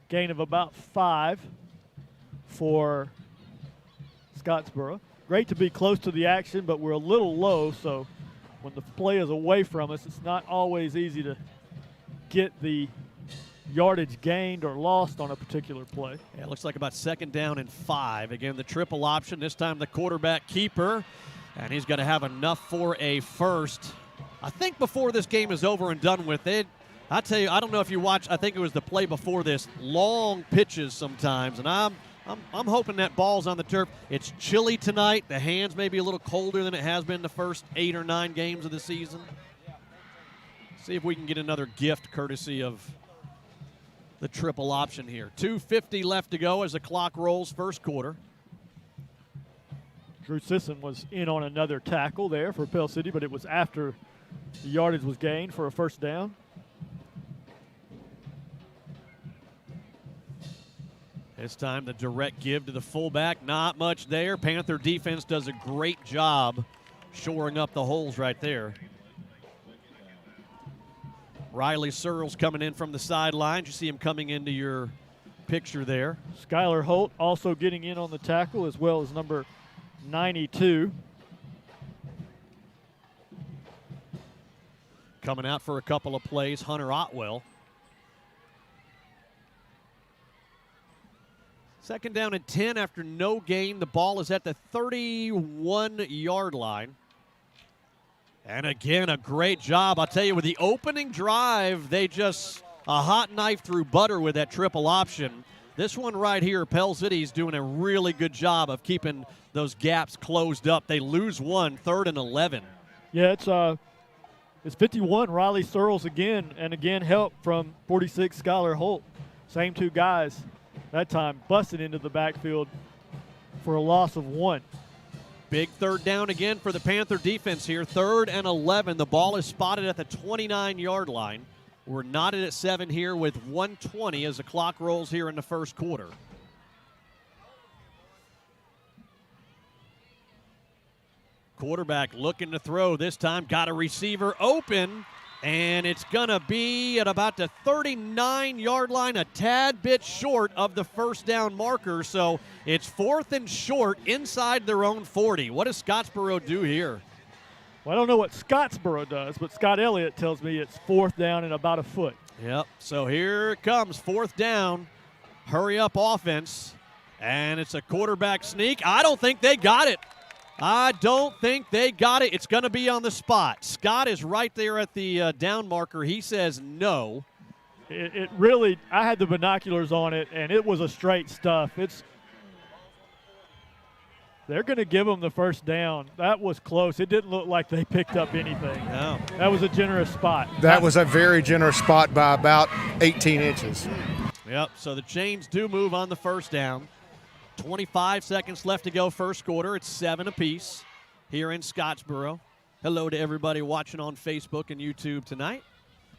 Gain of about 5 for Scottsboro. Great to be close to the action, but we're a little low, so when the play is away from us, it's not always easy to get the yardage gained or lost on a particular play.
Yeah, it looks like about 2nd down and 5. Again, the triple option, this time the quarterback keeper, and he's going to have enough for a first. I think before this game is over and done with it, I tell you, I don't know if you watch. I think it was the play before this. Long pitches sometimes, and I'm hoping that ball's on the turf. It's chilly tonight. The hands may be a little colder than it has been the first 8 or 9 games of the season. See if we can get another gift courtesy of the triple option here. 2:50 left to go as the clock rolls first quarter.
Drew Sisson was in on another tackle there for Pell City, but it was after the yardage was gained for a first down.
This time the direct give to the fullback. Not much there. Panther defense does a great job shoring up the holes right there. Riley Searles coming in from the sidelines. You see him coming into your picture there.
Skylar Holt also getting in on the tackle, as well as number 92.
Coming out for a couple of plays, Hunter Otwell. 2nd down and 10 after no gain. The ball is at the 31-yard line. And again, a great job. I'll tell you, with the opening drive, they just a hot knife through butter with that triple option. This one right here, Pell City's doing a really good job of keeping those gaps closed up. They lose one, 3rd and 11.
Yeah, it's 51, Riley Searles again, and again help from 46, Skylar Holt. Same 2 guys. That time busted into the backfield for a loss of 1.
Big 3rd down again for the Panther defense here. 3rd and 11. The ball is spotted at the 29-yard line. We're knotted at 7 here with 1:20 as the clock rolls here in the first quarter. Quarterback looking to throw this time. Got a receiver open, and it's going to be at about the 39-yard line, a tad bit short of the first down marker. So it's 4th and short inside their own 40. What does Scottsboro do here?
Well, I don't know what Scottsboro does, but Scott Elliott tells me it's 4th down and about a foot.
Yep, so here it comes, 4th down. Hurry up offense, and it's a quarterback sneak. I don't think they got it. I don't think they got it. It's going to be on the spot. Scott is right there at the down marker. He says no.
It really, I had the binoculars on it, and it was a straight stuff. They're going to give them the first down. That was close. It didn't look like they picked up anything.
No.
That was a generous spot.
That was a very generous spot by about 18 inches.
Yep, so the chains do move on the first down. 25 seconds left to go first quarter. It's 7 apiece here in Scottsboro. Hello to everybody watching on Facebook and YouTube tonight.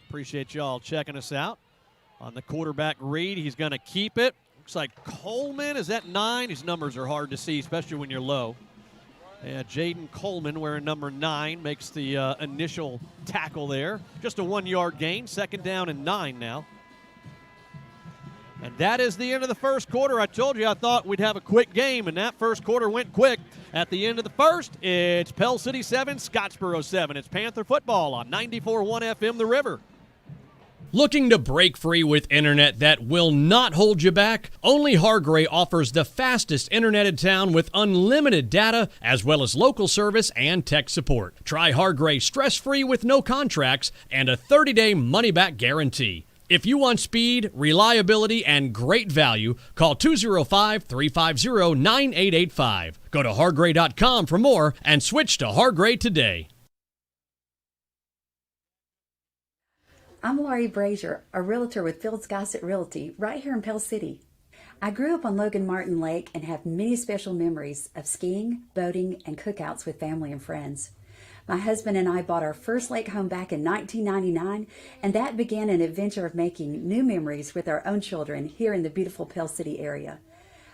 Appreciate y'all checking us out. On the quarterback read, he's going to keep it. Looks like Coleman is at 9. His numbers are hard to see, especially when you're low. Yeah, Jaden Coleman wearing number 9 makes the initial tackle there. Just a 1-yard gain. 2nd down and 9 now. And that is the end of the first quarter. I told you I thought we'd have a quick game, and that first quarter went quick. At the end of the first, it's Pell City 7, Scottsboro 7. It's Panther football on 94.1 FM The River.
Looking to break free with internet that will not hold you back? Only Hargray offers the fastest internet in town with unlimited data as well as local service and tech support. Try Hargray stress-free with no contracts and a 30-day money-back guarantee. If you want speed, reliability, and great value, call 205-350-9885. Go to hargray.com for more and switch to Hargray today.
I'm Laurie Brazier, a realtor with Fields Gossett Realty right here in Pell City. I grew up on Logan Martin Lake and have many special memories of skiing, boating, and cookouts with family and friends. My husband and I bought our first lake home back in 1999, and that began an adventure of making new memories with our own children here in the beautiful Pell City area.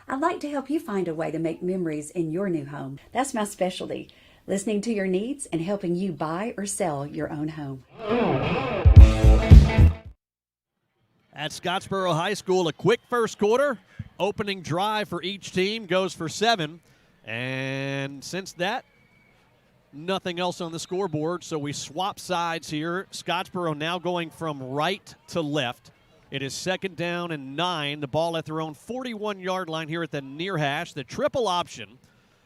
I'd like to help you find a way to make memories in your new home. That's my specialty, listening to your needs and helping you buy or sell your own home.
At Scottsboro High School, a quick first quarter. Opening drive for each team goes for 7. And since that, nothing else on the scoreboard, so we swap sides here. Scottsboro now going from right to left. It is 2nd down and 9. The ball at their own 41-yard line here at the near hash. The triple option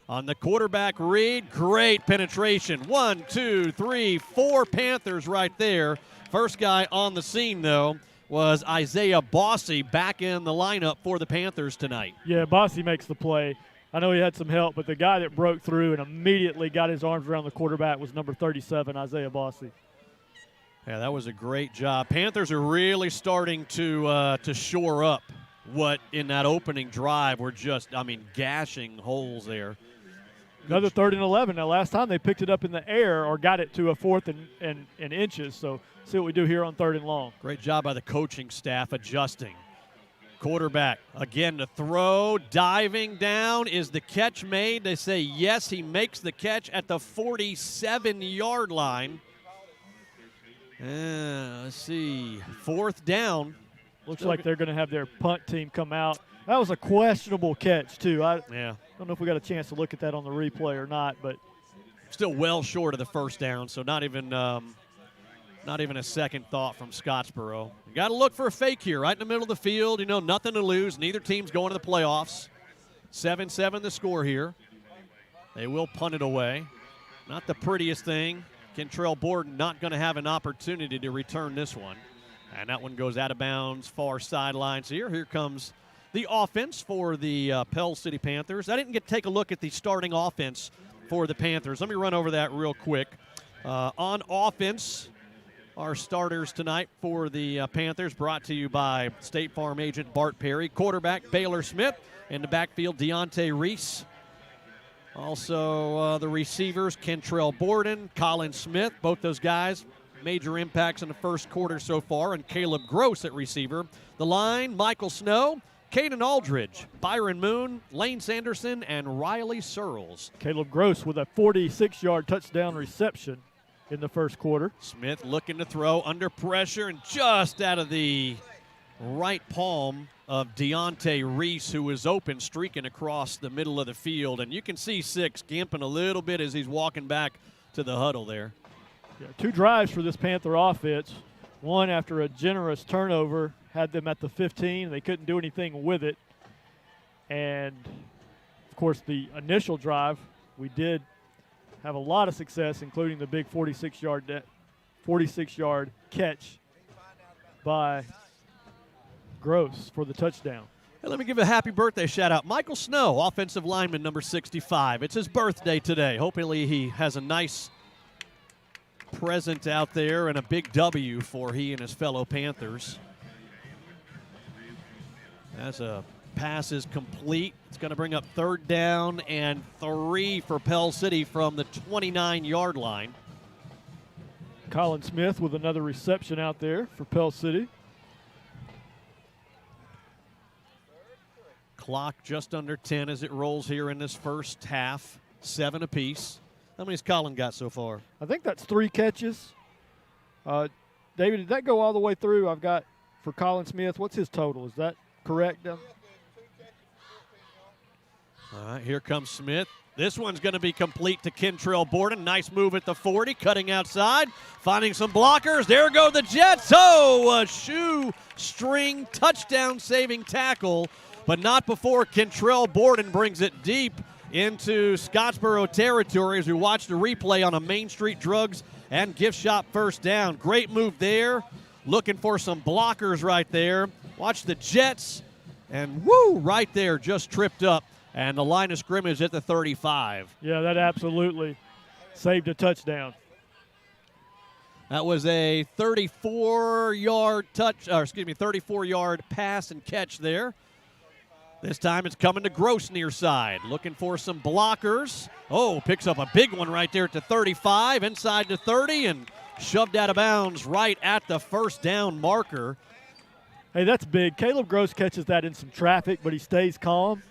on the quarterback read. Great penetration. 1, 2, 3, 4 Panthers right there. First guy on the scene, though, was Isaiah Bossy back in the lineup for the Panthers tonight.
Yeah, Bossy makes the play. I know he had some help, but the guy that broke through and immediately got his arms around the quarterback was number 37, Isaiah Bossy.
Yeah, that was a great job. Panthers are really starting to shore up what in that opening drive were just, gashing holes there.
Another 3rd and 11. Now, last time they picked it up in the air or got it to a 4th and inches. So, see what we do here on 3rd and long.
Great job by the coaching staff adjusting. Quarterback, again, to throw, diving down. Is the catch made? They say yes, he makes the catch at the 47-yard line. Let's see, 4th down.
Looks like they're going to have their punt team come out. That was a questionable catch, too. I don't know if we got a chance to look at that on the replay or not, but
still well short of the first down, so not even a second thought from Scottsboro. You got to look for a fake here, right in the middle of the field. Nothing to lose. Neither team's going to the playoffs. 7-7 the score here. They will punt it away. Not the prettiest thing. Kentrell Borden not going to have an opportunity to return this one. And that one goes out of bounds, far sidelines here. Here comes the offense for the Pell City Panthers. I didn't get to take a look at the starting offense for the Panthers. Let me run over that real quick. On offense, our starters tonight for the Panthers, brought to you by State Farm agent Bart Perry. Quarterback Baylor Smith. In the backfield, Deontay Reese. Also the receivers, Kentrell Borden, Colin Smith. Both those guys major impacts in the first quarter so far, and Caleb Gross at receiver. The line, Michael Snow, Caden Aldridge, Byron Moon, Lane Sanderson, and Riley Searles.
Caleb Gross with a 46-yard touchdown reception in the first quarter.
Smith looking to throw under pressure and just out of the right palm of Deontay Reese, who was open, streaking across the middle of the field. And you can see Six gimping a little bit as he's walking back to the huddle there.
Yeah, 2 drives for this Panther offense. One after a generous turnover, had them at the 15. They couldn't do anything with it. And, of course, the initial drive, we did have a lot of success, including the big 46-yard catch by Gross for the touchdown.
Hey, let me give a happy birthday shout-out. Michael Snow, offensive lineman, number 65. It's his birthday today. Hopefully he has a nice present out there and a big W for he and his fellow Panthers. As a pass is complete, it's going to bring up 3rd down and 3 for Pell City from the 29-yard line.
Colin Smith with another reception out there for Pell City.
Clock just under 10 as it rolls here in this first half. 7 apiece. How many's Colin got so far?
I think that's 3 catches. David, did that go all the way through? I've got for Colin Smith. What's his total? Is that correct?
All right, here comes Smith. This one's going to be complete to Kentrell Borden. Nice move at the 40, cutting outside, finding some blockers. There go the Jets. Oh, a shoestring touchdown-saving tackle, but not before Kentrell Borden brings it deep into Scottsboro territory as we watch the replay on a Main Street Drugs and Gift Shop first down. Great move there. Looking for some blockers right there. Watch the Jets, and woo, right there, just tripped up. And the line of scrimmage at the 35.
Yeah, that absolutely saved a touchdown.
That was a 34-yard pass and catch there. This time it's coming to Gross near side, looking for some blockers. Oh, picks up a big one right there at the 35, inside the 30, and shoved out of bounds right at the first down marker.
Hey, that's big. Caleb Gross catches that in some traffic, but he stays calm.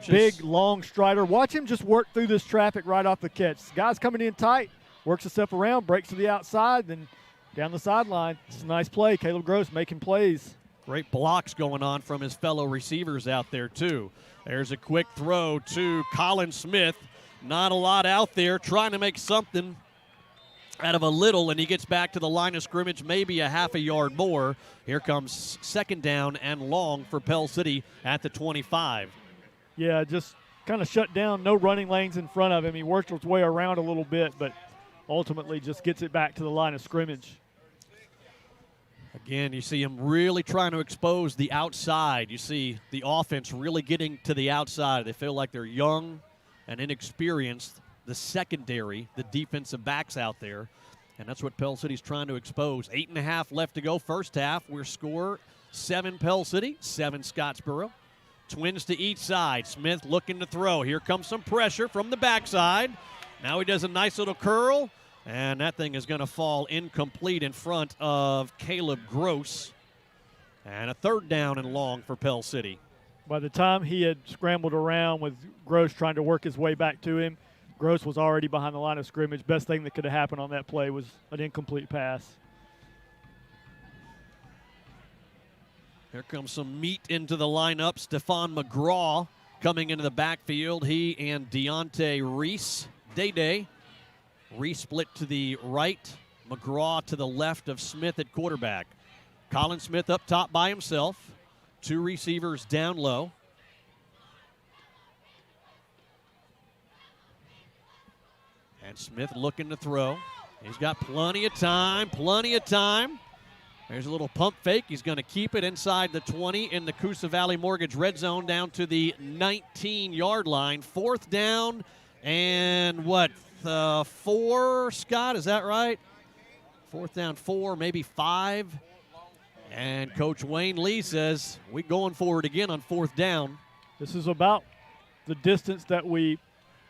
Big, long strider. Watch him just work through this traffic right off the catch. Guy's coming in tight, works himself around, breaks to the outside, then down the sideline. It's a nice play. Caleb Gross making plays.
Great blocks going on from his fellow receivers out there, too. There's a quick throw to Colin Smith. Not a lot out there, trying to make something out of a little, and he gets back to the line of scrimmage, maybe a half a yard more. Here comes 2nd down and long for Pell City at the 25.
Yeah, just kind of shut down. No running lanes in front of him. He worked his way around a little bit, but ultimately just gets it back to the line of scrimmage.
Again, you see him really trying to expose the outside. You see the offense really getting to the outside. They feel like they're young and inexperienced. The secondary, the defensive backs out there, and that's what Pell City's trying to expose. 8.5 left to go first half. We're score 7 Pell City, 7 Scottsboro. Twins to each side. Smith looking to throw. Here comes some pressure from the backside. Now he does a nice little curl, and that thing is going to fall incomplete in front of Caleb Gross. And a 3rd down and long for Pell City.
By the time he had scrambled around with Gross trying to work his way back to him, Gross was already behind the line of scrimmage. Best thing that could have happened on that play was an incomplete pass.
Here comes some meat into the lineup. Stephon McGraw coming into the backfield. He and Deontay Reese. Day. Reese split to the right. McGraw to the left of Smith at quarterback. Colin Smith up top by himself. 2 receivers down low. And Smith looking to throw. He's got plenty of time. There's a little pump fake. He's going to keep it inside the 20 in the Coosa Valley Mortgage red zone down to the 19-yard line. 4th down and 4, Scott? Is that right? 4th down 4, maybe 5. And Coach Wayne Lee says, we're going for it again on 4th down.
This is about the distance that we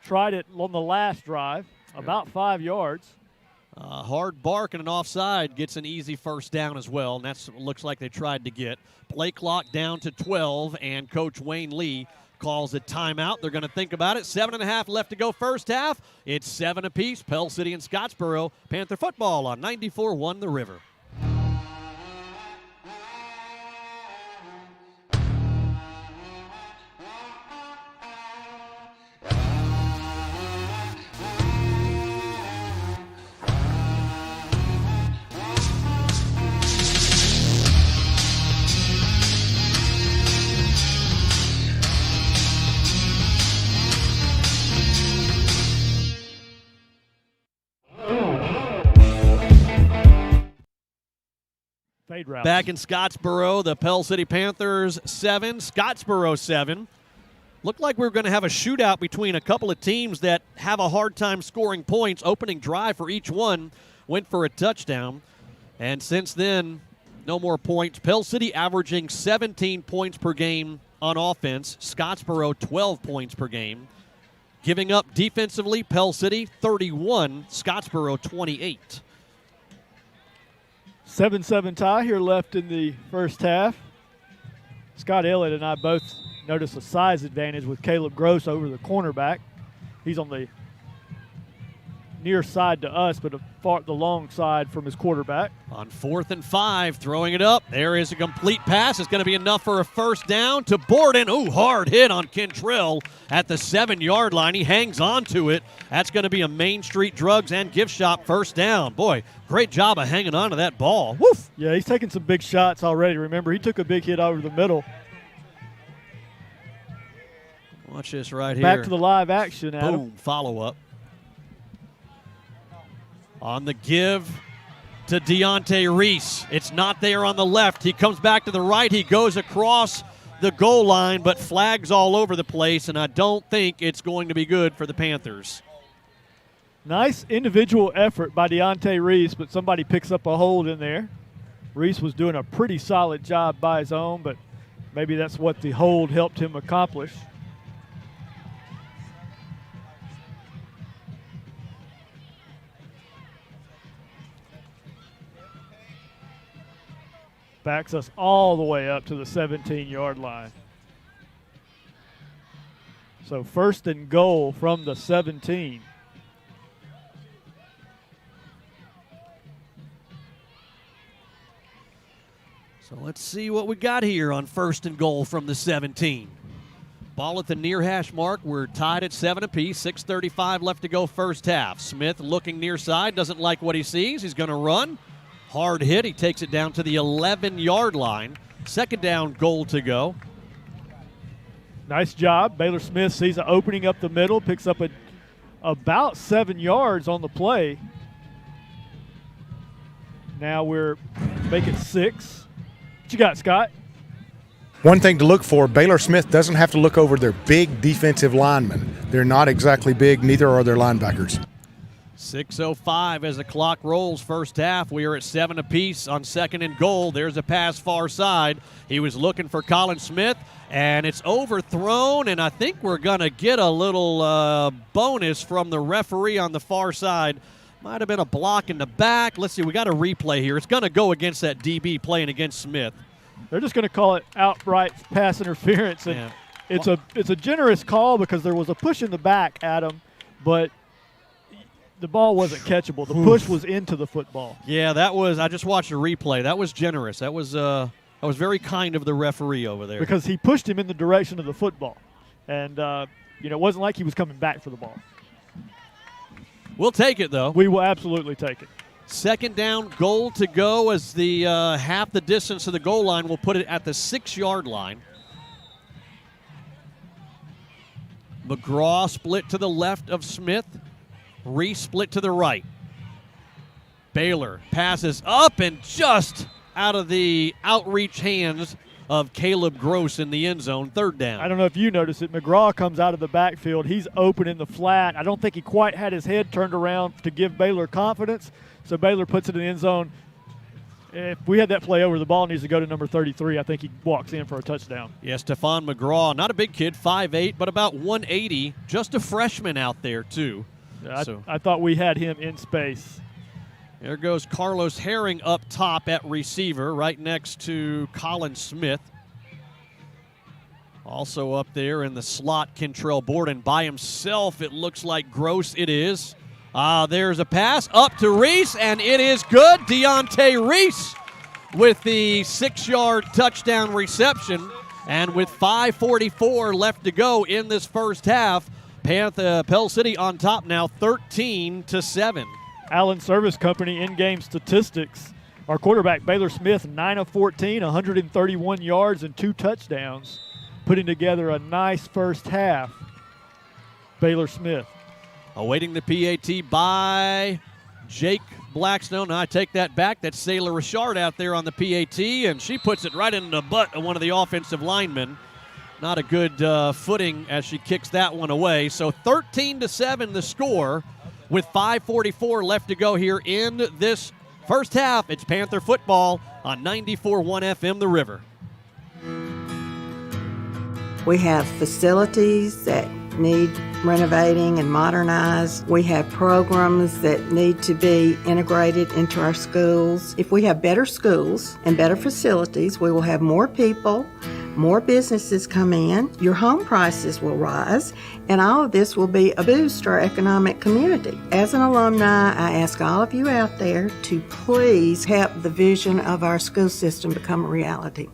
tried it on the last drive, about 5 yards.
Hard bark and an offside gets an easy first down as well, and that's what it looks like they tried to get. Play clock down to 12, and Coach Wayne Lee calls a timeout. They're going to think about it. 7.5 left to go first half. It's 7 apiece. Pell City and Scottsboro. Panther football on 94.1 The River. Back in Scottsboro, the Pell City Panthers 7, Scottsboro 7. Looked like we were going to have a shootout between a couple of teams that have a hard time scoring points. Opening drive for each one went for a touchdown. And since then, no more points. Pell City averaging 17 points per game on offense. Scottsboro 12 points per game. Giving up defensively, Pell City 31, Scottsboro 28.
7-7 tie here left in the first half. Scott Elliott and I both noticed a size advantage with Caleb Gross over the cornerback. He's on the near side to us, but the long side from his quarterback.
On 4th and 5, throwing it up. There is a complete pass. It's going to be enough for a first down to Borden. Ooh, hard hit on Kentrell at the 7-yard line. He hangs on to it. That's going to be a Main Street Drugs and Gift Shop first down. Boy, great job of hanging on to that ball. Woof!
Yeah, he's taking some big shots already. Remember, he took a big hit over the middle.
Watch this right here.
Back to the live action, Adam.
Boom, follow-up. On the give to Deontay Reese. It's not there on the left. He comes back to the right. He goes across the goal line, but flags all over the place, and I don't think it's going to be good for the Panthers.
Nice individual effort by Deontay Reese, but somebody picks up a hold in there. Reese was doing a pretty solid job by his own, but maybe that's what the hold helped him accomplish. Backs us all the way up to the 17-yard line. So 1st and goal from the 17.
So let's see what we got here on 1st and goal from the 17. Ball at the near hash mark. We're tied at 7 apiece. 6:35 left to go first half. Smith looking near side, doesn't like what he sees. He's going to run. Hard hit. He takes it down to the 11-yard line. 2nd down, goal to go.
Nice job. Baylor Smith sees an opening up the middle, picks up about 7 yards on the play. Now we're making 6. What you got, Scott?
One thing to look for, Baylor Smith doesn't have to look over their big defensive linemen. They're not exactly big, neither are their linebackers.
6:05 as the clock rolls first half. We are at 7 apiece on 2nd and goal. There's a pass far side. He was looking for Colin Smith, and it's overthrown, and I think we're going to get a little bonus from the referee on the far side. Might have been a block in the back. Let's see, we got a replay here. It's going to go against that DB playing against Smith.
They're just going to call it outright pass interference, and
Yeah.
it's a generous call because there was a push in the back, Adam, but the ball wasn't catchable. The push was into the football.
Yeah, that was. I just watched a replay. That was generous. That was very kind of the referee over there.
Because he pushed him in the direction of the football, and it wasn't like he was coming back for the ball.
We'll take it though.
We will absolutely take it.
2nd down, goal to go as the half the distance to the goal line. We'll put it at the 6-yard line. McGraw split to the left of Smith. Reese split to the right. Baylor passes up and just out of the outreach hands of Caleb Gross in the end zone. 3rd down.
I don't know if you noticed it. McGraw comes out of the backfield. He's open in the flat. I don't think he quite had his head turned around to give Baylor confidence. So Baylor puts it in the end zone. If we had that play over, the ball needs to go to number 33. I think he walks in for a touchdown.
Yeah, Stephon McGraw, not a big kid, 5'8", but about 180. Just a freshman out there, too.
I thought we had him in space.
There goes Carlos Herring up top at receiver, right next to Colin Smith. Also up there in the slot, Kentrell Borden. By himself, it looks like Gross. It is. There's a pass up to Reese, and it is good. Deontay Reese with the 6-yard touchdown reception. And with 5:44 left to go in this first half, Pell City on top now 13-7.
Allen Service Company in-game statistics. Our quarterback, Baylor Smith, 9 of 14, 131 yards and 2 touchdowns, putting together a nice first half. Baylor Smith.
Awaiting the PAT by Jake Blackstone. I take that back. That's Sailor Richard out there on the PAT, and she puts it right in the butt of one of the offensive linemen. Not a good footing as she kicks that one away. So 13-7 the score with 5:44 left to go here in this first half. It's Panther football on 94.1 FM The River.
We have facilities that need renovating and modernized. We have programs that need to be integrated into our schools. If we have better schools and better facilities, we will have more people, more businesses come in, your home prices will rise, and all of this will be a boost to our economic community. As an alumni, I ask all of you out there to please help the vision of our school system become a reality.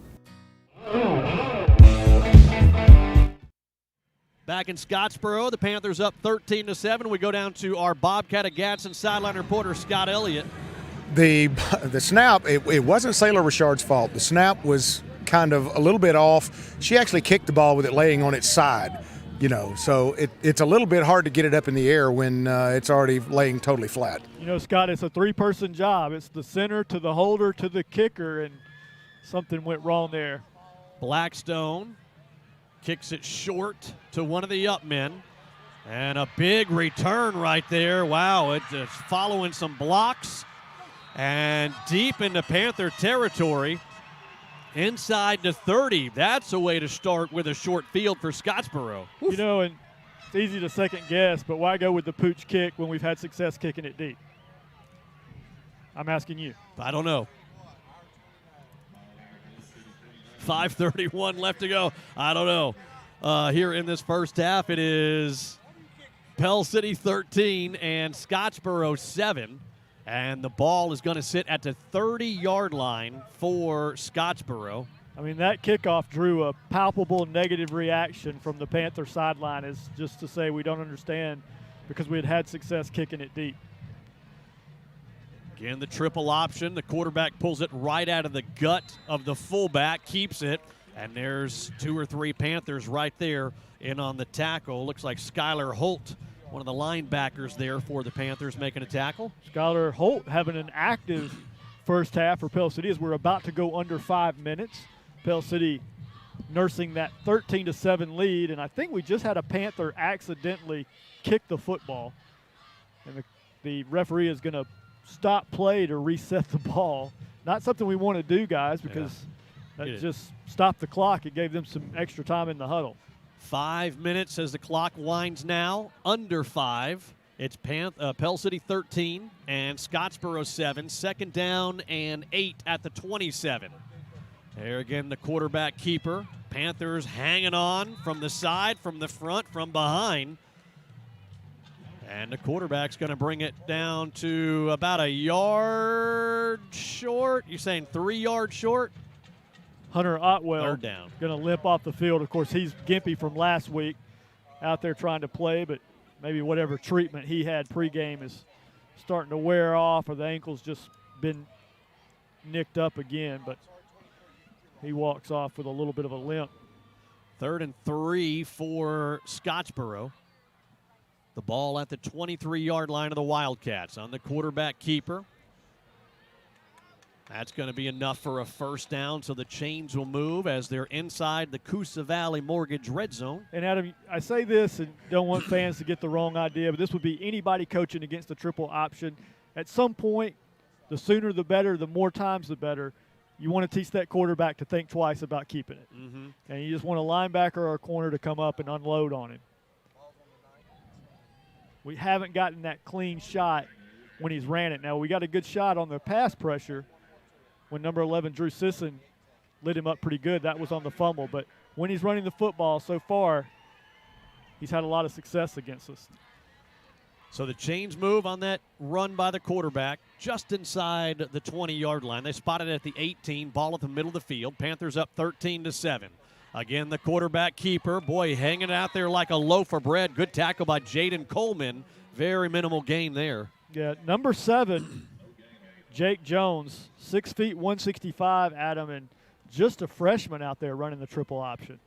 Back in Scottsboro, the Panthers up 13-7. We go down to our Bobcat of Gadsden sideline reporter, Scott Elliott.
The snap, it wasn't Sailor Richard's fault. The snap was kind of a little bit off. She actually kicked the ball with it laying on its side, so it's a little bit hard to get it up in the air when it's already laying totally flat.
Scott, it's a 3-person job. It's the center to the holder to the kicker, and something went wrong there.
Blackstone kicks it short to one of the up men. And a big return right there. Wow, it's following some blocks. And deep into Panther territory. Inside the 30. That's a way to start with a short field for Scottsboro.
Oof. And it's easy to second guess, but why go with the pooch kick when we've had success kicking it deep? I'm asking you.
I don't know. 5:31 left to go. I don't know. Here in this first half, it is Pell City 13 and Scottsboro 7. And the ball is going to sit at the 30-yard line for Scottsboro.
I mean, that kickoff drew a palpable negative reaction from the Panther sideline, is just to say we don't understand because we had success kicking it deep.
Again, the triple option. The quarterback pulls it right out of the gut of the fullback, keeps it, and there's 2 or 3 Panthers right there in on the tackle. Looks like Skylar Holt, one of the linebackers there for the Panthers, making a tackle.
Skylar Holt having an active first half for Pell City as we're about to go under 5 minutes. Pell City nursing that 13-7 lead, and I think we just had a Panther accidentally kick the football, and the referee is going to stop play to reset the ball. Not something we want to do, guys, because that just stopped the clock. It gave them some extra time in the huddle.
5 minutes as the clock winds now. Under 5. It's Pell City 13 and Scottsboro 7. Second down and 8 at the 27. There again, the quarterback keeper. Panthers hanging on from the side, from the front, from behind. And the quarterback's going to bring it down to about a yard short. You're saying 3 yards short?
Hunter Otwell
Third down.
Going to limp off the field. Of course, he's gimpy from last week, out there trying to play, but maybe whatever treatment he had pregame is starting to wear off, or the ankle's just been nicked up again, but he walks off with a little bit of a limp.
3rd and 3 for Scottsboro. The ball at the 23-yard line of the Wildcats on the quarterback keeper. That's going to be enough for a first down, so the chains will move as they're inside the Coosa Valley Mortgage red zone.
And, Adam, I say this and don't want fans to get the wrong idea, but this would be anybody coaching against the triple option. At some point, the sooner the better, the more times the better. You want to teach that quarterback to think twice about keeping it.
Mm-hmm.
And you just want a linebacker or a corner to come up and unload on him. We haven't gotten that clean shot when he's ran it. Now, we got a good shot on the pass pressure when number 11, Drew Sisson, lit him up pretty good. That was on the fumble. But when he's running the football so far, he's had a lot of success against us.
So the change move on that run by the quarterback just inside the 20-yard line. They spotted it at the 18, ball at the middle of the field. Panthers up 13-7. Again, the quarterback keeper, boy, hanging out there like a loaf of bread. Good tackle by Jaden Coleman. Very minimal gain there.
Yeah, number 7, Jake Jones, 6 feet, 165, Adam, and just a freshman out there running the triple option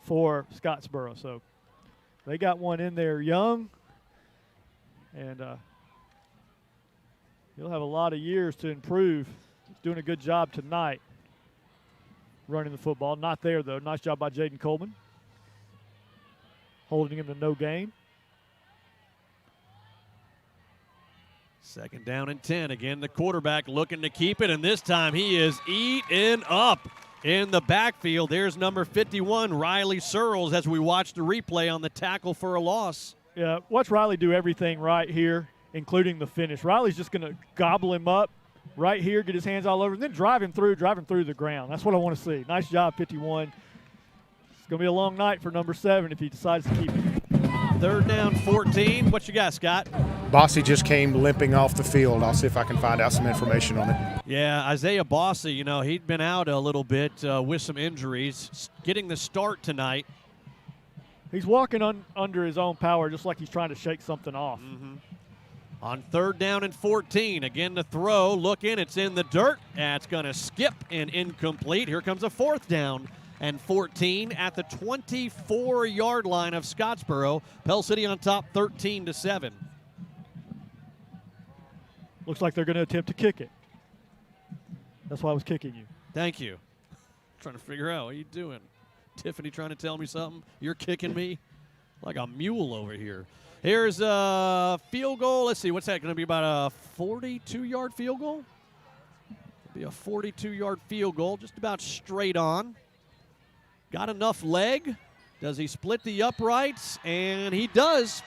for Scottsboro. So they got one in there young, and he'll have a lot of years to improve. He's doing a good job tonight running the football. Not there, though. Nice job by Jaden Coleman, holding him to no gain.
2nd down and 10. Again, the quarterback looking to keep it, and this time he is eaten up in the backfield. There's number 51, Riley Searles, as we watch the replay on the tackle for a loss.
Yeah, watch Riley do everything right here, including the finish. Riley's just going to gobble him up right here, get his hands all over, and then drive him through the ground. That's what I want to see. Nice job, 51. It's going to be a long night for number 7 if he decides to keep it.
3rd down, 14. What you got, Scott?
Bossy just came limping off the field. I'll see if I can find out some information on it.
Yeah, Isaiah Bossy, he'd been out a little bit with some injuries, getting the start tonight.
He's walking under his own power just like he's trying to shake something off.
Mm-hmm. On 3rd down and 14, again the throw, look in, it's in the dirt. That's going to skip and incomplete. Here comes a 4th down and 14 at the 24-yard line of Scottsboro. Pell City on top 13-7.
Looks like they're going to attempt to kick it. That's why I was kicking you.
Thank you. Trying to figure out what you doing. Tiffany trying to tell me something. You're kicking me like a mule over here. Here's a field goal. Let's see, what's that going to be, about a 42-yard field goal? It'll be a 42-yard field goal, just about straight on. Got enough leg. Does he split the uprights? And he does.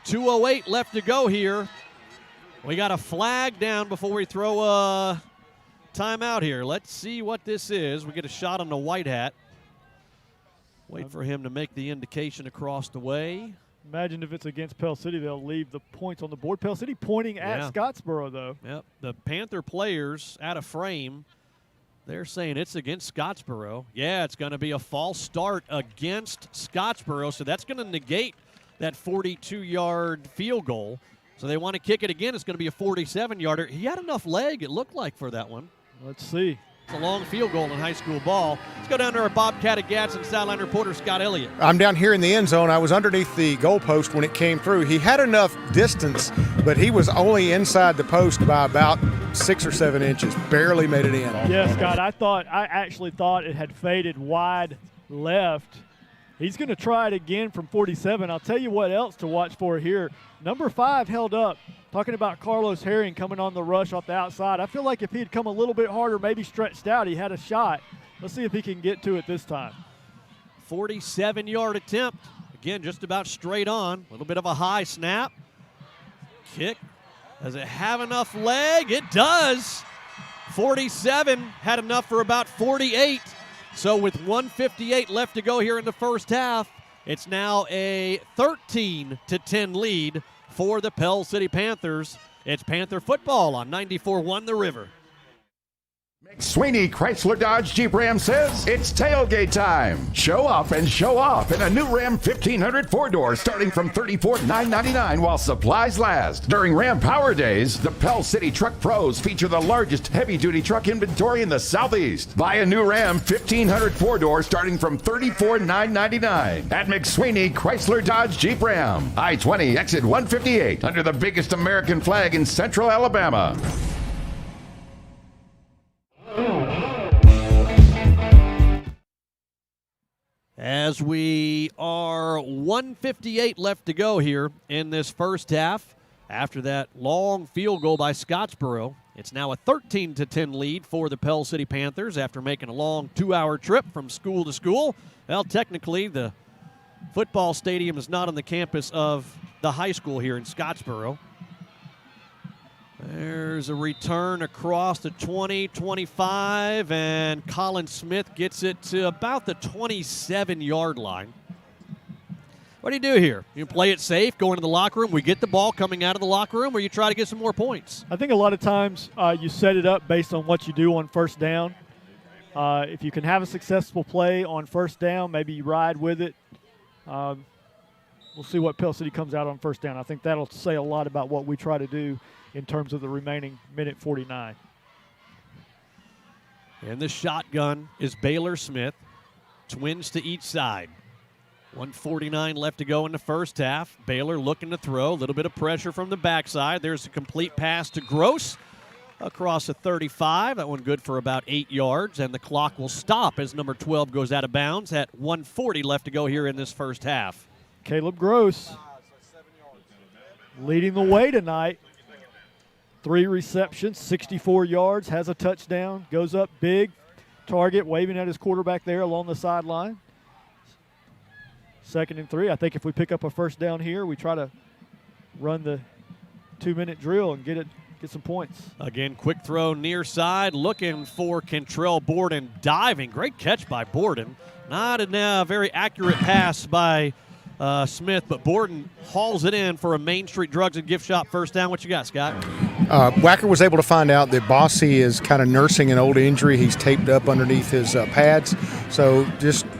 2:08 left to go here. We got a flag down before we throw a timeout here. Let's see what this is. We get a shot on the white hat. Wait for him to make the indication across the way.
Imagine if it's against Pell City, they'll leave the points on the board. Pell City pointing at Scottsboro, though.
Yep. The Panther players out of frame, they're saying it's against Scottsboro. Yeah, it's going to be a false start against Scottsboro, so that's going to negate that 42-yard field goal. So they want to kick it again. It's going to be a 47-yarder. He had enough leg, it looked like, for that one.
Let's see.
It's a long field goal in high school ball. Let's go down to our Bobcat at Gadsden sideline reporter, Scott Elliott.
I'm down here in the end zone. I was underneath the goalpost when it came through. He had enough distance, but he was only inside the post by about 6 or 7 inches. Barely made it in.
Yeah, Scott, I actually thought it had faded wide left. He's going to try it again from 47. I'll tell you what else to watch for here. Number 5 held up. Talking about Carlos Herring coming on the rush off the outside. I feel like if he had come a little bit harder, maybe stretched out, he had a shot. Let's see if he can get to it this time.
47-yard attempt. Again, just about straight on. A little bit of a high snap. Kick. Does it have enough leg? It does. 47 had enough for about 48. So with 1:58 left to go here in the first half, it's now a 13-10 lead for the Pell City Panthers. It's Panther football on 94.1 The River.
McSweeney Chrysler Dodge Jeep Ram says it's tailgate time. Show up and show off in a new Ram 1500 4-door starting from $34,999 while supplies last. During Ram Power Days, the Pell City Truck Pros feature the largest heavy-duty truck inventory in the Southeast. Buy a new Ram 1500 4-door starting from $34,999 at McSweeney Chrysler Dodge Jeep Ram. I-20 exit 158 under the biggest American flag in Central Alabama.
As we are 1:58 left to go here in this first half, after that long field goal by Scottsboro, it's now a 13-10 lead for the Pell City Panthers after making a long 2-hour trip from school to school. Well, technically, the football stadium is not on the campus of the high school here in Scottsboro. There's a return across the 20, 25, and Colin Smith gets it to about the 27-yard line. What do you do here? You play it safe, go into the locker room, we get the ball coming out of the locker room, or you try to get some more points?
I think a lot of times you set it up based on what you do on first down. If you can have a successful play on first down, maybe you ride with it. We'll see what Pell City comes out on first down. I think that'll say a lot about what we try to do in terms of the remaining minute 49.
And the shotgun is Baylor Smith. Twins to each side. 1:49 left to go in the first half. Baylor looking to throw. A little bit of pressure from the backside. There's a complete pass to Gross across the 35. That one good for about 8 yards. And the clock will stop as number 12 goes out of bounds at 1:40 left to go here in this first half.
Caleb Gross leading the way tonight. 3 receptions, 64 yards, has a touchdown, goes up big. Target waving at his quarterback there along the sideline. 2nd and 3. I think if we pick up a first down here, we try to run the 2-minute drill and get some points.
Again, quick throw near side, looking for Kentrell Borden, diving. Great catch by Borden. Not a very accurate pass by Smith, but Borden hauls it in for a Main Street Drugs and Gift Shop first down. What you got, Scott?
Wacker was able to find out that Bossy is kind of nursing an old injury. He's taped up underneath his pads, so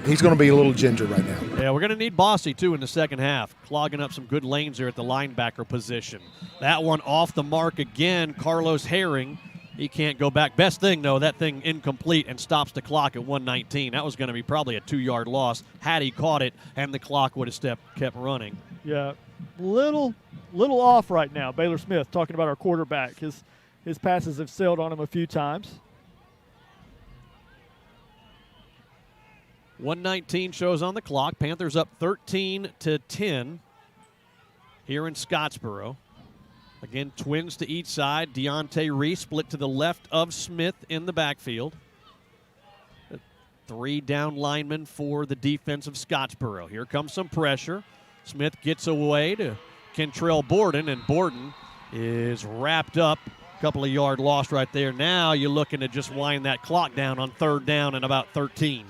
he's going to be a little ginger right now.
Yeah, we're going to need Bossy, too, in the second half, clogging up some good lanes there at the linebacker position. That one off the mark again, Carlos Herring. He can't go back. Best thing, though, that thing incomplete and stops the clock at 1:19. That was going to be probably a 2-yard loss had he caught it, and the clock would have kept running.
Yeah, little off right now. Baylor Smith talking about our quarterback. His passes have sailed on him a few times.
1:19 shows on the clock. Panthers up 13-10 here in Scottsboro. Again, twins to each side. Deontay Reese split to the left of Smith in the backfield. 3 down linemen for the defense of Scottsboro. Here comes some pressure. Smith gets away to Kentrell Borden, and Borden is wrapped up. A couple of yard loss right there. Now you're looking to just wind that clock down on 3rd down and about 13.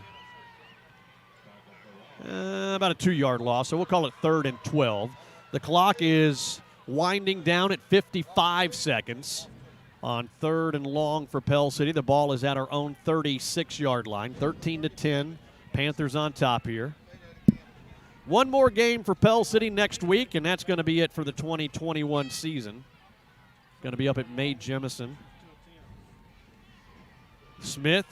About a 2-yard loss, so we'll call it 3rd and 12. The clock is winding down at 55 seconds on 3rd and long for Pell City. The ball is at our own 36-yard line. 13-10, Panthers on top here. One more game for Pell City next week, and that's going to be it for the 2021 season. Going to be up at Mae Jemison. Smith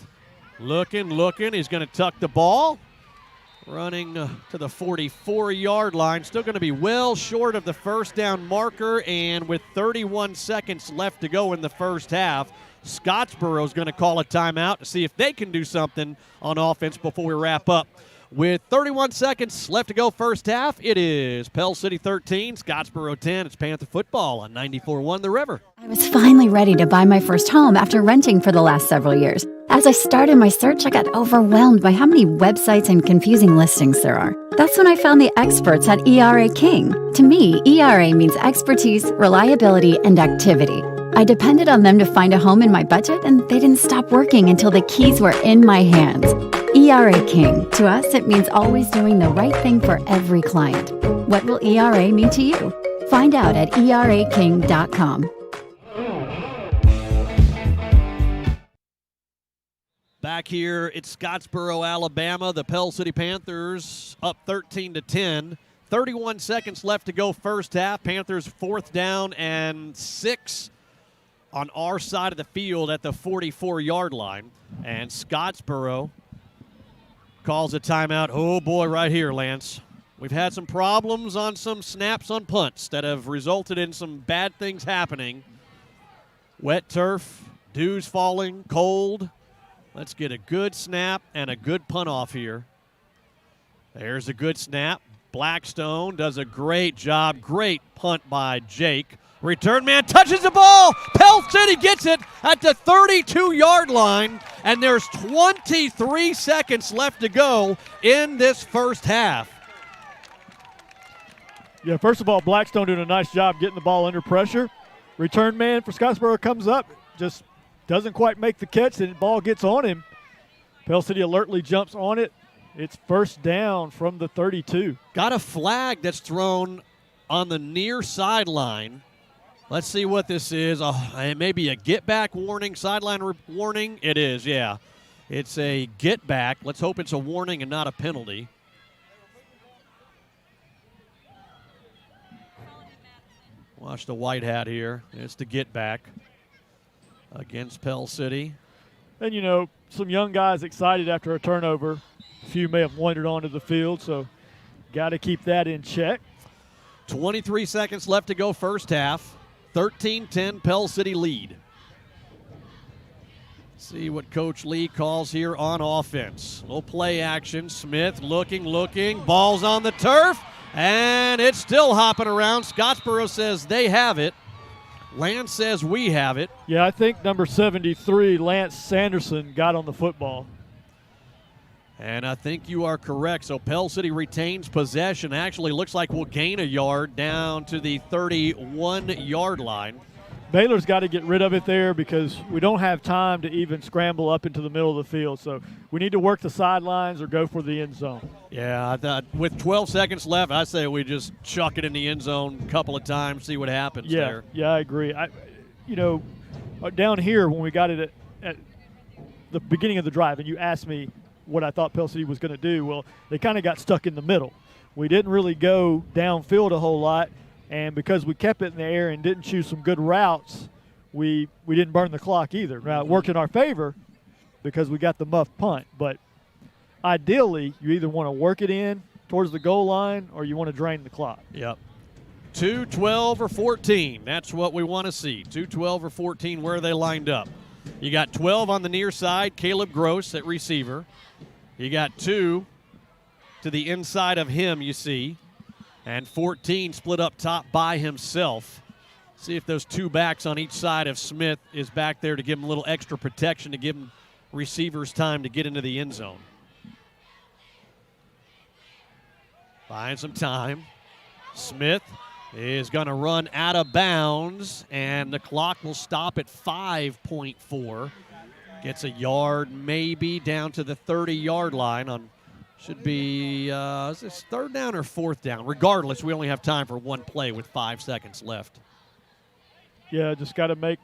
looking. He's going to tuck the ball. Running to the 44-yard line. Still going to be well short of the first down marker, and with 31 seconds left to go in the first half, Scottsboro is going to call a timeout to see if they can do something on offense before we wrap up. With 31 seconds left to go first half, it is Pell City 13, Scottsboro 10. It's Panther football on 94.1 The River.
I was finally ready to buy my first home after renting for the last several years. As I started my search, I got overwhelmed by how many websites and confusing listings there are. That's when I found the experts at ERA King. To me, ERA means expertise, reliability, and activity. I depended on them to find a home in my budget, and they didn't stop working until the keys were in my hands. ERA King. To us, it means always doing the right thing for every client. What will ERA mean to you? Find out at eraking.com.
Back here at Scottsboro, Alabama, the Pell City Panthers up 13-10. 31 seconds left to go first half. Panthers 4th down and 6 on our side of the field at the 44-yard line. And Scottsboro calls a timeout. Oh, boy, right here, Lance. We've had some problems on some snaps on punts that have resulted in some bad things happening. Wet turf, dews falling, cold. Let's get a good snap and a good punt off here. There's a good snap. Blackstone does a great job. Great punt by Jake. Return man touches the ball. Pell City gets it at the 32-yard line, and there's 23 seconds left to go in this first half.
Yeah, first of all, Blackstone doing a nice job getting the ball under pressure. return man for Scottsboro comes up, just doesn't quite make the catch, and the ball gets on him. Pell City alertly jumps on it. It's first down from the 32.
Got a flag that's thrown on the near sideline. Let's see what this is. It may be a get-back warning, sideline warning. It is, yeah. It's a get-back. Let's hope it's a warning and not a penalty. Watch the white hat here. It's the get-back against Pell City.
And, you know, some young guys excited after a turnover. A few may have wandered onto the field, so got to keep that in check.
23 seconds left to go first half. 13-10 Pell City lead. See what Coach Lee calls here on offense. Little play action. Smith looking. Ball's on the turf, and it's still hopping around. Scottsboro says they have it. Lance says we have it.
Yeah, I think number 73, Lance Sanderson, got on the football.
And I think you are correct. So Pell City retains possession. Actually looks like we'll gain a yard down to the 31-yard line.
Baylor's got to get rid of it there because we don't have time to even scramble up into the middle of the field. So we need to work the sidelines or go for the end zone.
Yeah, I thought with 12 seconds left, I say we just chuck it in the end zone a couple of times, see what happens there.
Yeah, I agree. Down here when we got it at the beginning of the drive, and you asked me what I thought Pell City was going to do, well, they kind of got stuck in the middle. We didn't really go downfield a whole lot. And because we kept it in the air and didn't choose some good routes, we didn't burn the clock either. Now, it worked in our favor because we got the muff punt. But ideally, you either want to work it in towards the goal line or you want to drain the clock.
Yep. 2, 12, or 14. That's what we want to see. 2, 12, or 14, where are they lined up? You got 12 on the near side, Caleb Gross at receiver. You got 2 to the inside of him, you see. And 14 split up top by himself. See if those 2 backs on each side of Smith is back there to give him a little extra protection, to give him receivers time to get into the end zone. Buying some time. Smith is going to run out of bounds, and the clock will stop at 5.4. Gets a yard maybe down to the 30-yard line on should be, is this third down or fourth down? Regardless, we only have time for one play with 5 seconds left.
Yeah, just got to make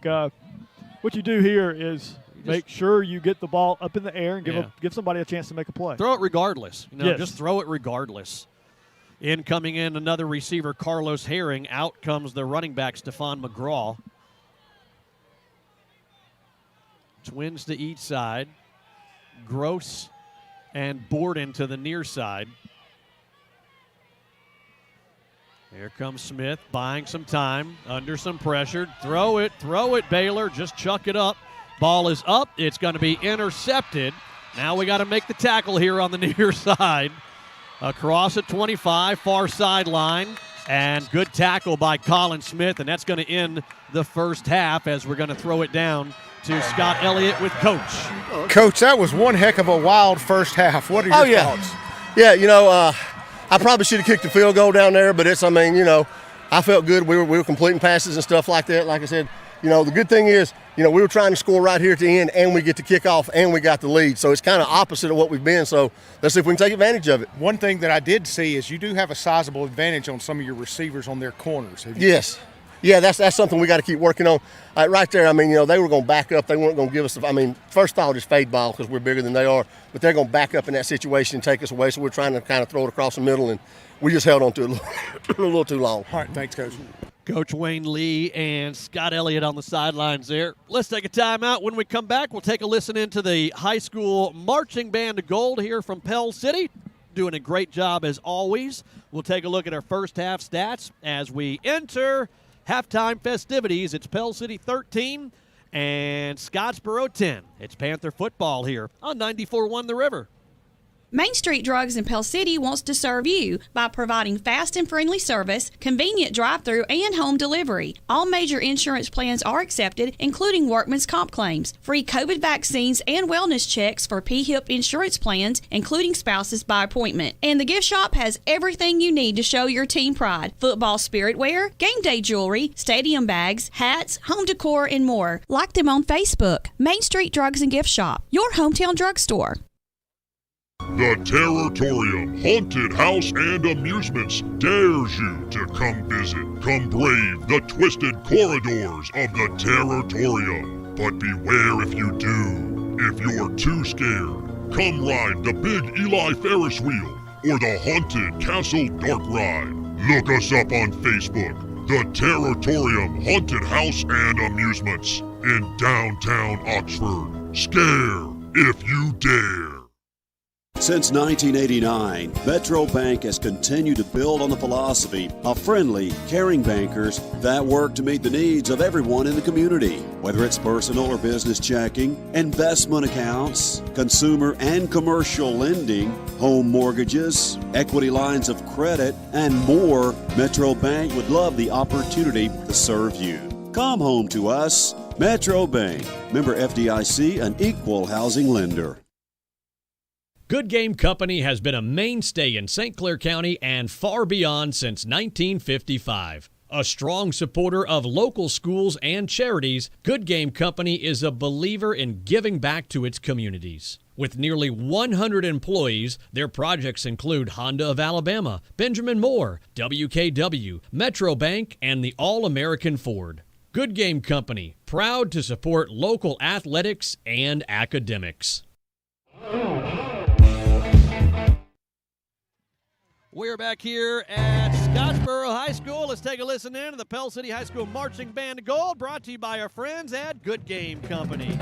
what you do here is make sure you get the ball up in the air and give somebody a chance to make a play.
Throw it regardless.
Yes.
Just throw it regardless. Coming in, another receiver, Carlos Herring. Out comes the running back, Stephon McGraw. Twins to each side. Gross and Borden to the near side. Here comes Smith, buying some time, under some pressure. Throw it, Baylor. Just chuck it up. Ball is up. It's going to be intercepted. Now we got to make the tackle here on the near side. Across at 25, far sideline. And good tackle by Colin Smith, and that's going to end the first half as we're going to throw it down to Scott Elliott with Coach.
Coach, that was one heck of a wild first half. What are your thoughts?
Yeah, I probably should have kicked the field goal down there, but I felt good. We were completing passes and stuff like that. Like I said, the good thing is, we were trying to score right here at the end, and we get to kick off, and we got the lead. So it's kind of opposite of what we've been. So let's see if we can take advantage of it.
One thing that I did see is you do have a sizable advantage on some of your receivers on their corners.
Yes. Yeah, that's something we got to keep working on. Right there, they were going to back up. They weren't going to give us first thought is fade ball because we're bigger than they are. But they're going to back up in that situation and take us away. So we're trying to kind of throw it across the middle, and we just held on to it a little too long.
All right, thanks, Coach.
Coach Wayne Lee and Scott Elliott on the sidelines there. Let's take a timeout. When we come back, we'll take a listen into the high school marching band of gold here from Pell City. Doing a great job as always. We'll take a look at our first half stats as we enter halftime festivities. It's Pell City 13 and Scottsboro 10. It's Panther football here on 94.1 The River.
Main Street Drugs in Pell City wants to serve you by providing fast and friendly service, convenient drive-through, and home delivery. All major insurance plans are accepted, including workman's comp claims, free COVID vaccines, and wellness checks for PHIP insurance plans, including spouses by appointment. And the gift shop has everything you need to show your team pride: football spirit wear, game day jewelry, stadium bags, hats, home decor, and more. Like them on Facebook. Main Street Drugs and Gift Shop, your hometown drugstore.
The Territorium Haunted House and Amusements dares you to come visit. Come brave the twisted corridors of the Territorium. But beware if you do. If you're too scared, come ride the Big Eli Ferris wheel or the Haunted Castle Dark Ride. Look us up on Facebook. The Territorium Haunted House and Amusements in downtown Oxford. Scare if you dare.
Since 1989, Metro Bank has continued to build on the philosophy of friendly, caring bankers that work to meet the needs of everyone in the community. Whether it's personal or business checking, investment accounts, consumer and commercial lending, home mortgages, equity lines of credit, and more, Metro Bank would love the opportunity to serve you. Come home to us. Metro Bank, member FDIC, an equal housing lender.
Good Game Company has been a mainstay in St. Clair County and far beyond since 1955. A strong supporter of local schools and charities, Good Game Company is a believer in giving back to its communities. With nearly 100 employees, their projects include Honda of Alabama, Benjamin Moore, WKW, Metro Bank, and the All-American Ford. Good Game Company, proud to support local athletics and academics.
We're back here at Scottsboro High School. Let's take a listen in to the Pell City High School Marching Band of Gold, brought to you by our friends at Good Game Company.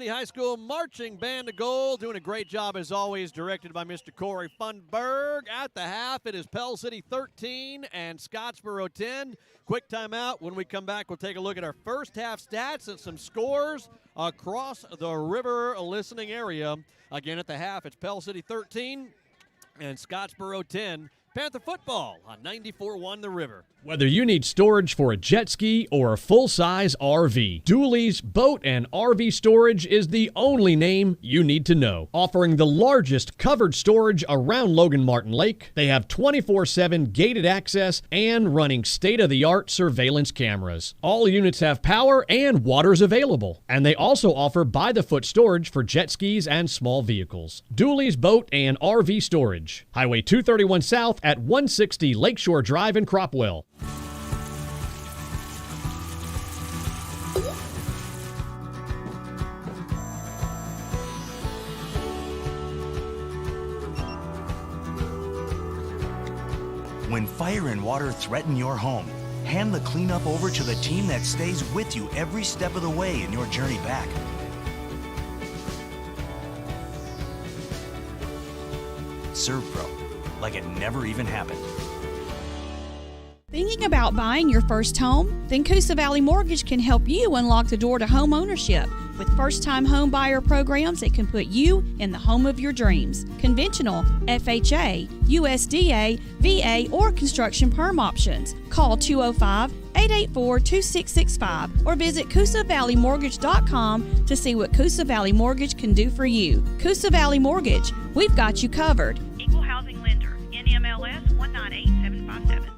City High School Marching Band of Gold, doing a great job as always, directed by Mr. Corey Funberg. At the half, it is Pell City 13 and Scottsboro 10. Quick timeout. When we come back, we'll take a look at our first half stats and some scores across the river listening area. Again, at the half, it's Pell City 13 and Scottsboro 10. Panther football on 94.1 The River.
Whether you need storage for a jet ski or a full-size RV, Dooley's Boat and RV Storage is the only name you need to know. Offering the largest covered storage around Logan Martin Lake, they have 24/7 gated access and running state-of-the-art surveillance cameras. All units have power and water's available, and they also offer by-the-foot storage for jet skis and small vehicles. Dooley's Boat and RV Storage, Highway 231 South at 160 Lakeshore Drive in Cropwell.
When fire and water threaten your home, hand the cleanup over to the team that stays with you every step of the way in your journey back. ServPro, like it never even happened.
Thinking about buying your first home? Then Coosa Valley Mortgage can help you unlock the door to home ownership. With first-time home buyer programs that can put you in the home of your dreams. Conventional, FHA, USDA, VA, or construction perm options. Call 205-884-2665 or visit CoosaValleyMortgage.com to see what Coosa Valley Mortgage can do for you. Coosa Valley Mortgage, we've got you covered.
Equal housing lender, NMLS 198757.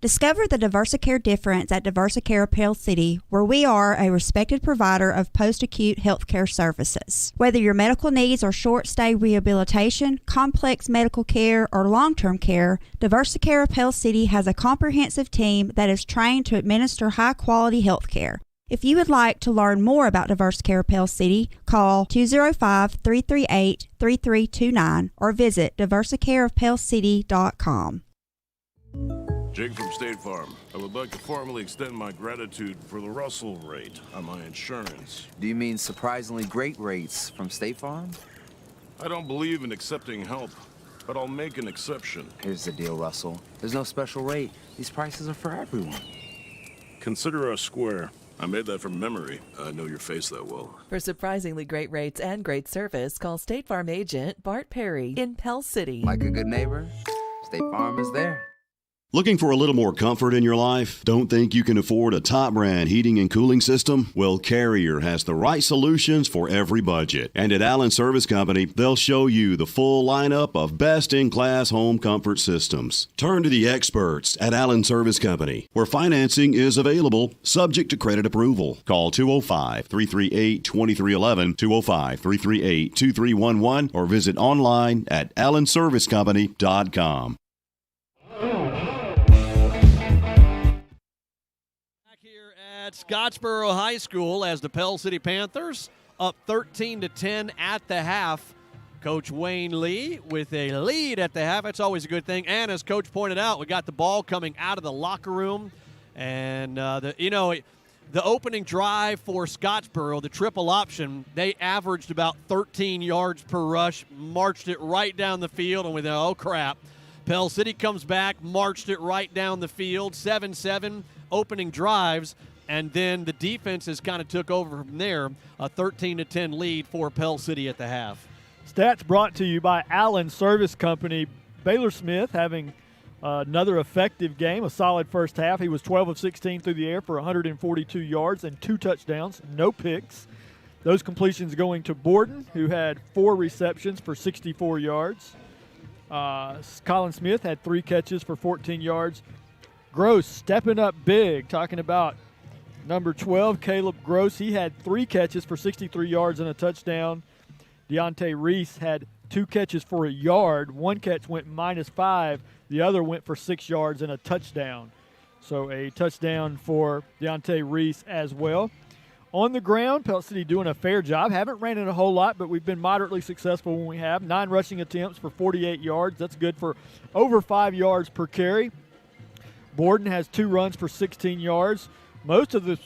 Discover the Diversicare difference at Diversicare Pell City, where we are a respected provider of post-acute healthcare services. Whether your medical needs are short-stay rehabilitation, complex medical care, or long-term care, Diversicare Pell City has a comprehensive team that is trained to administer high-quality healthcare. If you would like to learn more about Diversicare Pell City, call 205-338-3329 or visit diversicareofpellcity.com.
Jake from State Farm. I would like to formally extend my gratitude for the Russell rate on my insurance.
Do you mean surprisingly great rates from State Farm?
I don't believe in accepting help, but I'll make an exception.
Here's the deal, Russell. There's no special rate. These prices are for everyone.
Consider us square. I made that from memory. I know your face that well.
For surprisingly great rates and great service, call State Farm agent Bart Perry in Pell City.
Like a good neighbor, State Farm is there.
Looking for a little more comfort in your life? Don't think you can afford a top brand heating and cooling system? Well, Carrier has the right solutions for every budget. And at Allen Service Company, they'll show you the full lineup of best-in-class home comfort systems. Turn to the experts at Allen Service Company, where financing is available, subject to credit approval. Call 205-338-2311, 205-338-2311, or visit online at allenservicecompany.com.
At Scottsboro High School as the Pell City Panthers up 13-10 at the half. Coach Wayne Lee with a lead at the half. That's always a good thing. And as Coach pointed out, we got the ball coming out of the locker room. And, the opening drive for Scottsboro, the triple option, they averaged about 13 yards per rush, marched it right down the field, and we thought, oh, crap. Pell City comes back, marched it right down the field, 7-7 opening drives. And then the defense has kind of took over from there, a 13-10 lead for Pell City at the half.
Stats brought to you by Allen Service Company. Baylor Smith having another effective game, a solid first half. He was 12 of 16 through the air for 142 yards and 2 touchdowns, no picks. Those completions going to Borden, who had 4 receptions for 64 yards. Colin Smith had 3 catches for 14 yards. Gross stepping up big, talking about number 12, Caleb Gross. He had 3 catches for 63 yards and a touchdown. Deontay Reese had 2 catches for a yard. 1 catch went -5. The other went for 6 yards and a touchdown. So a touchdown for Deontay Reese as well. On the ground, Pell City doing a fair job. Haven't ran it a whole lot, but we've been moderately successful when we have. 9 rushing attempts for 48 yards. That's good for over 5 yards per carry. Borden has 2 runs for 16 yards. Most of the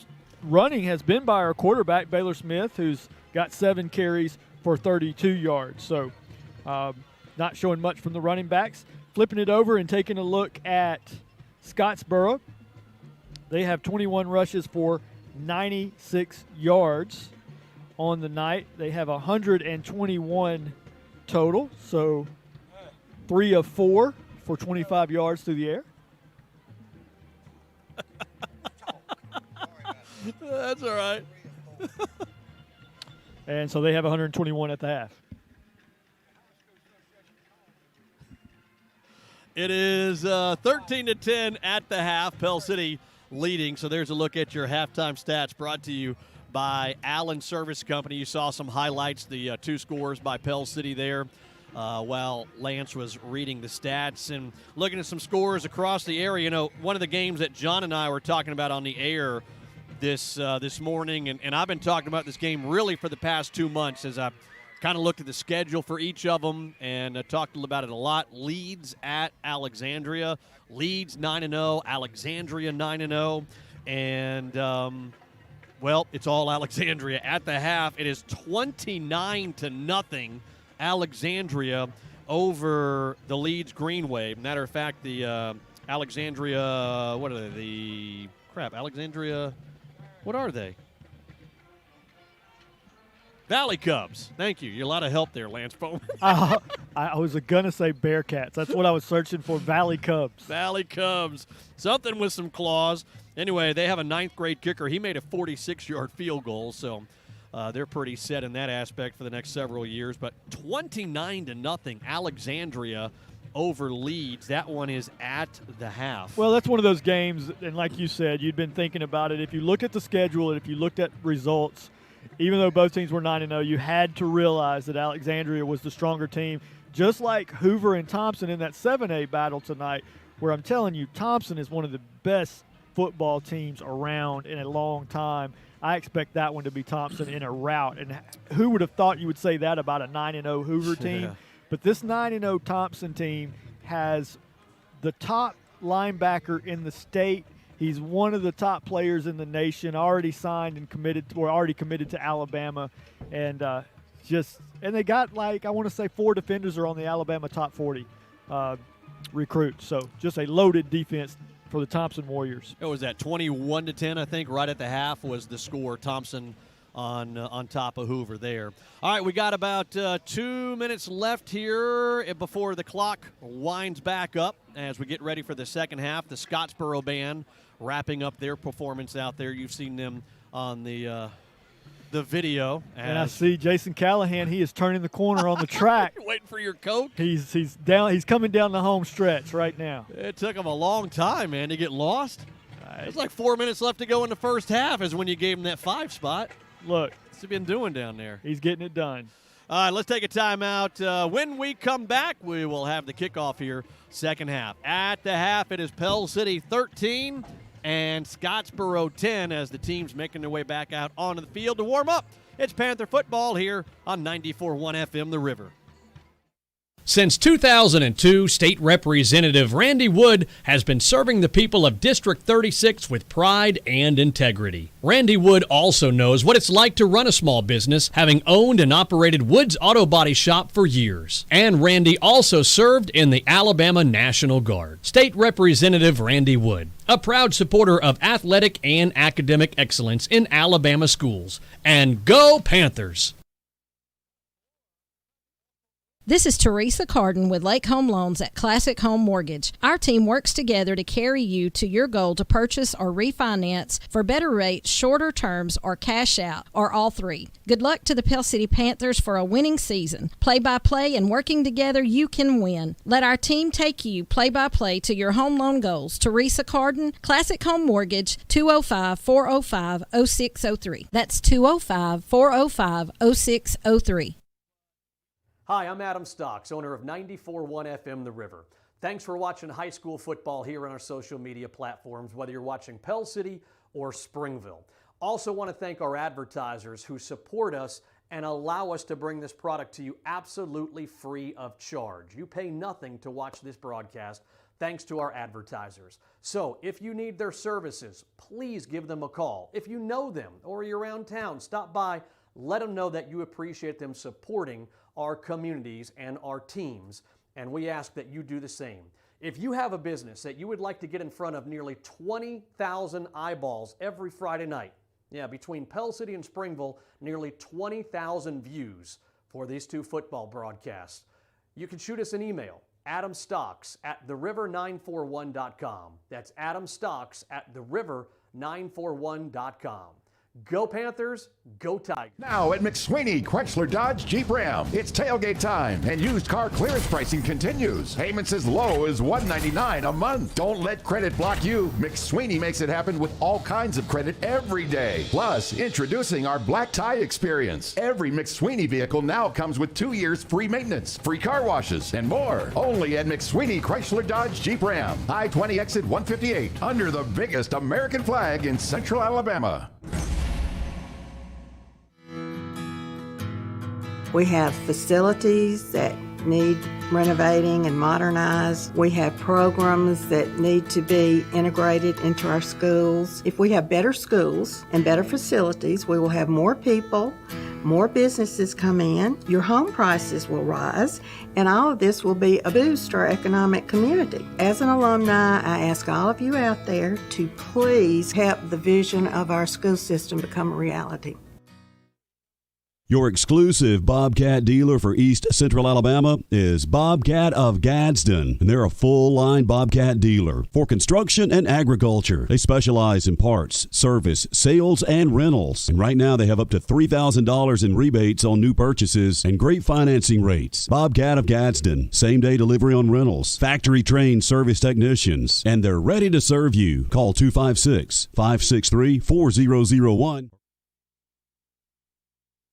running has been by our quarterback, Baylor Smith, who's got 7 carries for 32 yards. So not showing much from the running backs. Flipping it over and taking a look at Scottsboro. They have 21 rushes for 96 yards on the night. They have 121 total, so 3 of 4 for 25 yards through the air.
That's all right.
And so they have 121 at the half.
It is 13-10 at the half. Pell City leading. So there's a look at your halftime stats brought to you by Allen Service Company. You saw some highlights, the 2 scores by Pell City there while Lance was reading the stats and looking at some scores across the area. You know, one of the games that John and I were talking about on the air this morning, and I've been talking about this game really for the past 2 months as I kind of looked at the schedule for each of them and talked about it a lot. Leeds at Alexandria. Leeds 9-0, Alexandria 9-0. And, well, it's all Alexandria. At the half, it is 29-0 Alexandria over the Leeds Greenway. Matter of fact, the Alexandria, what are they? Alexandria, what are they? Valley Cubs. Thank you. You're a lot of help there, Lance Bowman.
I was going to say Bearcats. That's what I was searching for, Valley Cubs.
Valley Cubs. Something with some claws. Anyway, they have a 9th grade kicker. He made a 46-yard field goal, so they're pretty set in that aspect for the next several years. But 29-0 Alexandria over Leeds. That one is at the half.
Well, that's one of those games, and like you said, you'd been thinking about it. If you look at the schedule and if you looked at results, even though both teams were 9-0, you had to realize that Alexandria was the stronger team, just like Hoover and Thompson in that 7A battle tonight, where I'm telling you, Thompson is one of the best football teams around in a long time. I expect that one to be Thompson in a rout. And who would have thought you would say that about a 9-0 Hoover team?
Yeah.
But this 9-0 Thompson team has the top linebacker in the state. He's one of the top players in the nation, already signed and committed to Alabama. And they got, like, I want to say 4 defenders are on the Alabama top 40 recruits. So just a loaded defense for the Thompson Warriors.
What was that, 21-10, I think, right at the half was the score. Thompson on top of Hoover there. All right, we got about 2 minutes left here before the clock winds back up as we get ready for the second half. The Scottsboro band wrapping up their performance out there. You've seen them on the video.
And I see Jason Callahan. He is turning the corner on the track.
Waiting for your coach.
He's down. He's coming down the home stretch right now.
It took him a long time, man, to get lost. It's like 4 minutes left to go in the first half is when you gave him that 5 spot.
Look.
What's he been doing down there?
He's getting it done.
All right, let's take a timeout. When we come back, we will have the kickoff here, second half. At the half, it is Pell City 13 and Scottsboro 10 as the teams making their way back out onto the field to warm up. It's Panther football here on 94.1 FM The River.
Since 2002, State Representative Randy Wood has been serving the people of District 36 with pride and integrity. Randy Wood also knows what it's like to run a small business, having owned and operated Wood's Auto Body Shop for years. And Randy also served in the Alabama National Guard. State Representative Randy Wood, a proud supporter of athletic and academic excellence in Alabama schools. And go Panthers!
This is Teresa Carden with Lake Home Loans at Classic Home Mortgage. Our team works together to carry you to your goal to purchase or refinance for better rates, shorter terms, or cash out, or all three. Good luck to the Pell City Panthers for a winning season. Play-by-play and working together, you can win. Let our team take you play-by-play to your home loan goals. Teresa Carden, Classic Home Mortgage, 205-405-0603. That's 205-405-0603.
Hi, I'm Adam Stocks, owner of 94.1 FM The River. Thanks for watching high school football here on our social media platforms, whether you're watching Pell City or Springville. Also want to thank our advertisers who support us and allow us to bring this product to you absolutely free of charge. You pay nothing to watch this broadcast. thanks to our advertisers. So if you need their services, please give them a call. If you know them or you're around town, stop by, let them know that you appreciate them supporting our communities and our teams, and we ask that you do the same. If you have a business that you would like to get in front of nearly 20,000 eyeballs every Friday night, between Pell City and Springville, nearly 20,000 views for these two football broadcasts, you can shoot us an email, adamstocks@theriver941.com. That's adamstocks@theriver941.com. Go Panthers, go Tigers.
Now at McSweeney Chrysler Dodge Jeep Ram, it's tailgate time and used car clearance pricing continues. Payments as low as $199 a month. Don't let credit block you. McSweeney makes it happen with all kinds of credit every day. Plus, introducing our black tie experience. Every McSweeney vehicle now comes with 2 years free maintenance, free car washes, and more. Only at McSweeney Chrysler Dodge Jeep Ram. I-20 exit 158, under the biggest American flag in Central Alabama.
We have facilities that need renovating and modernized. We have programs that need to be integrated into our schools. If we have better schools and better facilities, we will have more people, more businesses come in, your home prices will rise, and all of this will be a boost to our economic community. As an alumni, I ask all of you out there to please help the vision of our school system become a reality.
Your exclusive Bobcat dealer for East Central Alabama is Bobcat of Gadsden, and they're a full-line Bobcat dealer for construction and agriculture. They specialize in parts, service, sales, and rentals. And right now they have up to $3,000 in rebates on new purchases and great financing rates. Bobcat of Gadsden, same-day delivery on rentals, factory-trained service technicians, and they're ready to serve you. Call 256-563-4001.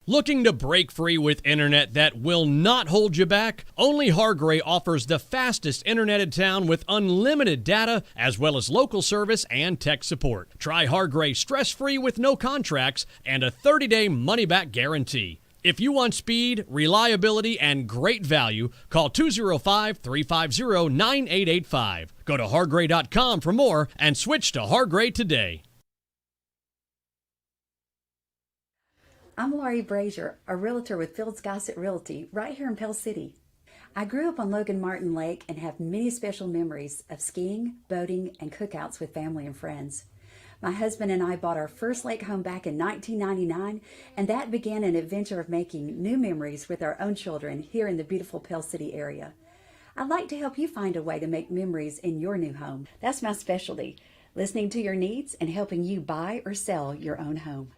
Looking to break free with internet that will not hold you back? Only Hargray offers the fastest internet in town with unlimited data, as well as local service and tech support. Try Hargray stress-free with no contracts and a 30-day money-back guarantee. If you want speed, reliability, and great value, call 205-350-9885. Go to hargray.com for more and switch to Hargray today.
I'm Laurie Brazier, a realtor with Fields Gossett Realty right here in Pell City. I grew up on Logan Martin Lake and have many special memories of skiing, boating, and cookouts with family and friends. My husband and I bought our first lake home back in 1999, and that began an adventure of making new memories with our own children here in the beautiful Pell City area. I'd like to help you find a way to make memories in your new home. That's my specialty, listening to your needs and helping you buy or sell your own home.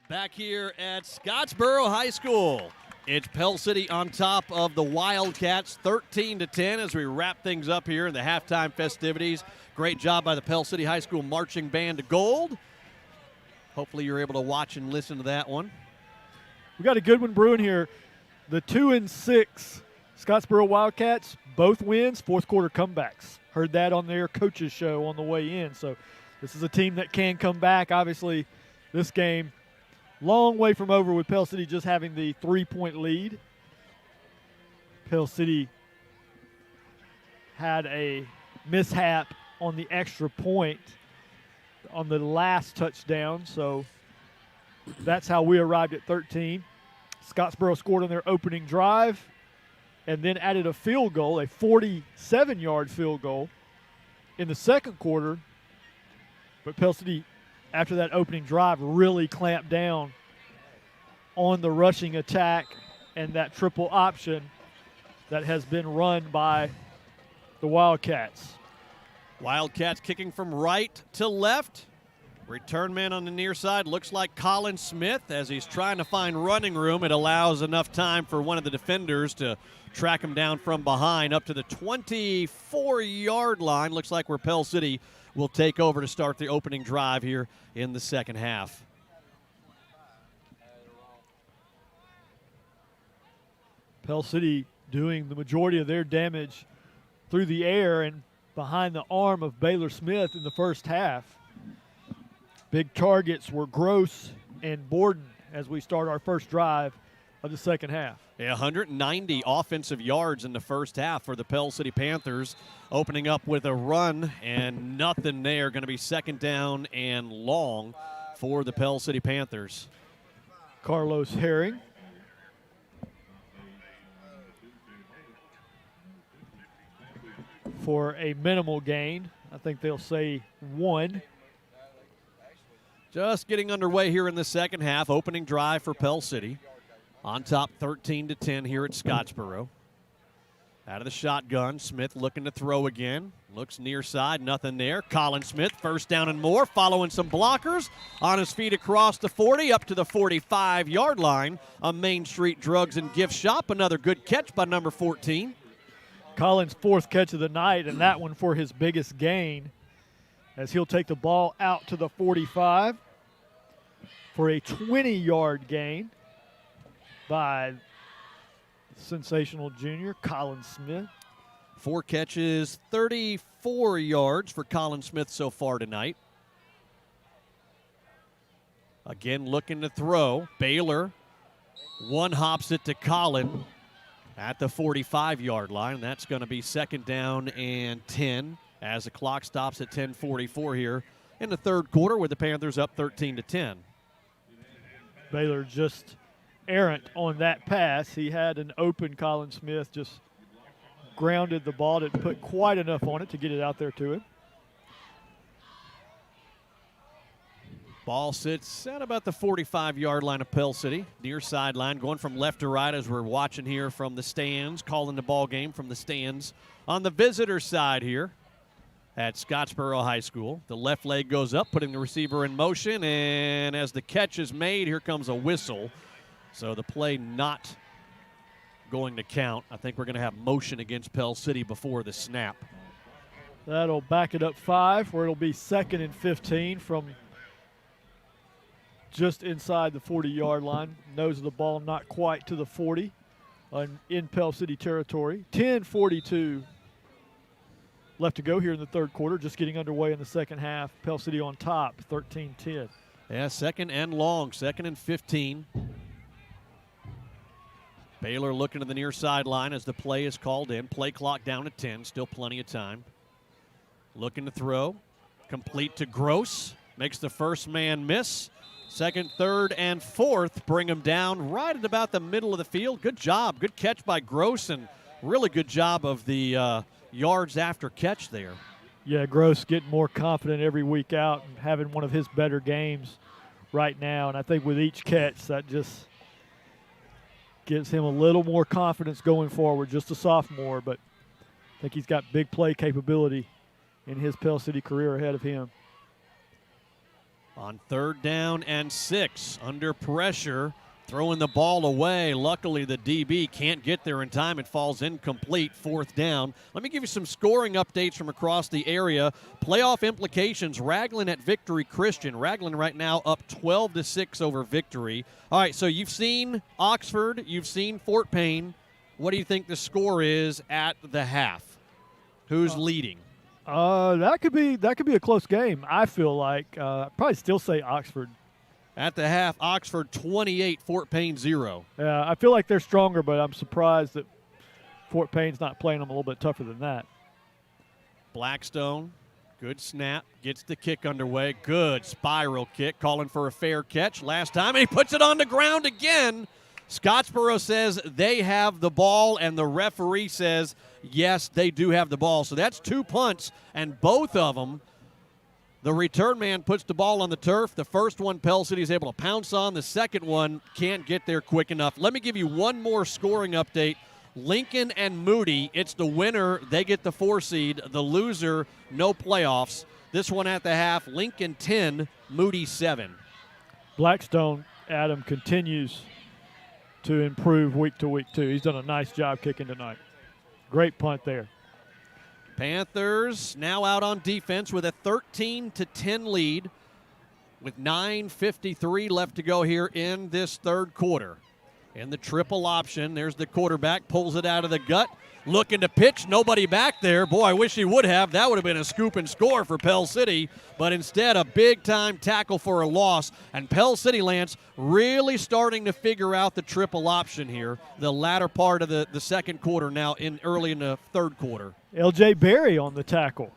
Back here at Scottsboro High School, it's Pell City on top of the Wildcats, 13-10 as we wrap things up here in the halftime festivities. Great job by the Pell City High School Marching Band of Gold. Hopefully you're able to watch and listen to that one.
We got a good one brewing here. The 2-6 Scottsboro Wildcats, both wins, fourth quarter comebacks. Heard that on their coaches show on the way in. So this is a team that can come back. Obviously, this game, long way from over with Pell City just having the 3-point lead. Pell City had a mishap on the extra point on the last touchdown, so that's how we arrived at 13. Scottsboro scored on their opening drive and then added a field goal, a 47-yard field goal in the second quarter. But Pell City, after that opening drive, really clamped down on the rushing attack and that triple option that has been run by the Wildcats.
Wildcats kicking from right to left. Return man on the near side looks like Colin Smith as he's trying to find running room. It allows enough time for one of the defenders to track him down from behind up to the 24-yard line. Looks like where Pell City will take over to start the opening drive here in the second half.
Pell City doing the majority of their damage through the air and behind the arm of Baylor Smith in the first half. Big targets were Gross and Borden as we start our first drive of the second half.
Yeah, 190 offensive yards in the first half for the Pell City Panthers, opening up with a run and nothing there. Going to be second down and long for the Pell City Panthers.
Carlos Herring. For a minimal gain. I think they'll say 1.
Just getting underway here in the second half. Opening drive for Pell City. On top 13-10 here at Scottsboro. Out of the shotgun, Smith looking to throw again. Looks near side, nothing there. Colin Smith, first down and more, following some blockers. On his feet across the 40, up to the 45-yard line. A Main Street Drugs and Gift Shop. Another good catch by number 14.
Colin's 4th catch of the night, and that one for his biggest gain, as he'll take the ball out to the 45 for a 20-yard gain by sensational junior Colin Smith.
4 catches, 34 yards for Colin Smith so far tonight. Again, looking to throw. Baylor one hops it to Colin at the 45-yard line. That's going to be second down and 10 as the clock stops at 10:44 here in the third quarter with the Panthers up 13-10.
Baylor just errant on that pass. He had an open Colin Smith, just grounded the ball, didn't put quite enough on it to get it out there to him.
Ball sits at about the 45-yard line of Pell City, near sideline, going from left to right as we're watching here from the stands, calling the ball game from the stands on the visitor side here at Scottsboro High School. The left leg goes up, putting the receiver in motion, and as the catch is made, here comes a whistle. So the play not going to count. I think we're going to have motion against Pell City before the snap.
That'll back it up 5, where it'll be 2nd and 15 from just inside the 40-yard line. Nose of the ball not quite to the 40 in Pell City territory. 10:42 left to go here in the third quarter, just getting underway in the second half. Pell City on top, 13-10.
Yeah, second and long, 2nd and 15. Baylor looking to the near sideline as the play is called in. Play clock down to 10, still plenty of time. Looking to throw, complete to Gross. Makes the first man miss. Second, third, and fourth bring him down right at about the middle of the field. Good job, good catch by Gross, and really good job of the yards after catch there.
Yeah, Gross getting more confident every week out and having one of his better games right now. And I think with each catch, that just gives him a little more confidence going forward. Just a sophomore, but I think he's got big play capability in his Pell City career ahead of him.
On 3rd down and 6, under pressure, throwing the ball away. Luckily, the DB can't get there in time. It falls incomplete, 4th down. Let me give you some scoring updates from across the area. Playoff implications, Raglan at Victory Christian. Raglan right now up 12-6 over Victory. All right, so you've seen Oxford, you've seen Fort Payne. What do you think the score is at the half? Who's leading?
That could be a close game. I feel like I'd probably still say Oxford.
At the half, Oxford 28, Fort Payne 0.
Yeah, I feel like they're stronger, but I'm surprised that Fort Payne's not playing them a little bit tougher than that.
Blackstone, good snap, gets the kick underway. Good spiral kick, calling for a fair catch last time, and he puts it on the ground again. Scottsboro says they have the ball, and the referee says, yes, they do have the ball. So that's 2 punts, and both of them, the return man puts the ball on the turf. The first one, Pell City is able to pounce on. The second one can't get there quick enough. Let me give you one more scoring update. Lincoln and Moody, it's the winner. They get the 4 seed. The loser, no playoffs. This one at the half, Lincoln 10, Moody 7.
Blackstone, Adam, continues to improve week to week, too. He's done a nice job kicking tonight. Great punt there.
Panthers now out on defense with a 13-10 lead with 9:53 left to go here in this third quarter. in the triple option. There's the quarterback, pulls it out of the gut, looking to pitch. Nobody back there. Boy, I wish he would have. That would have been a scoop and score for Pell City. But instead, a big-time tackle for a loss. And Pell City, Lance, really starting to figure out the triple option here, the latter part of the second quarter now, early in the third quarter.
L.J. Berry on the tackle.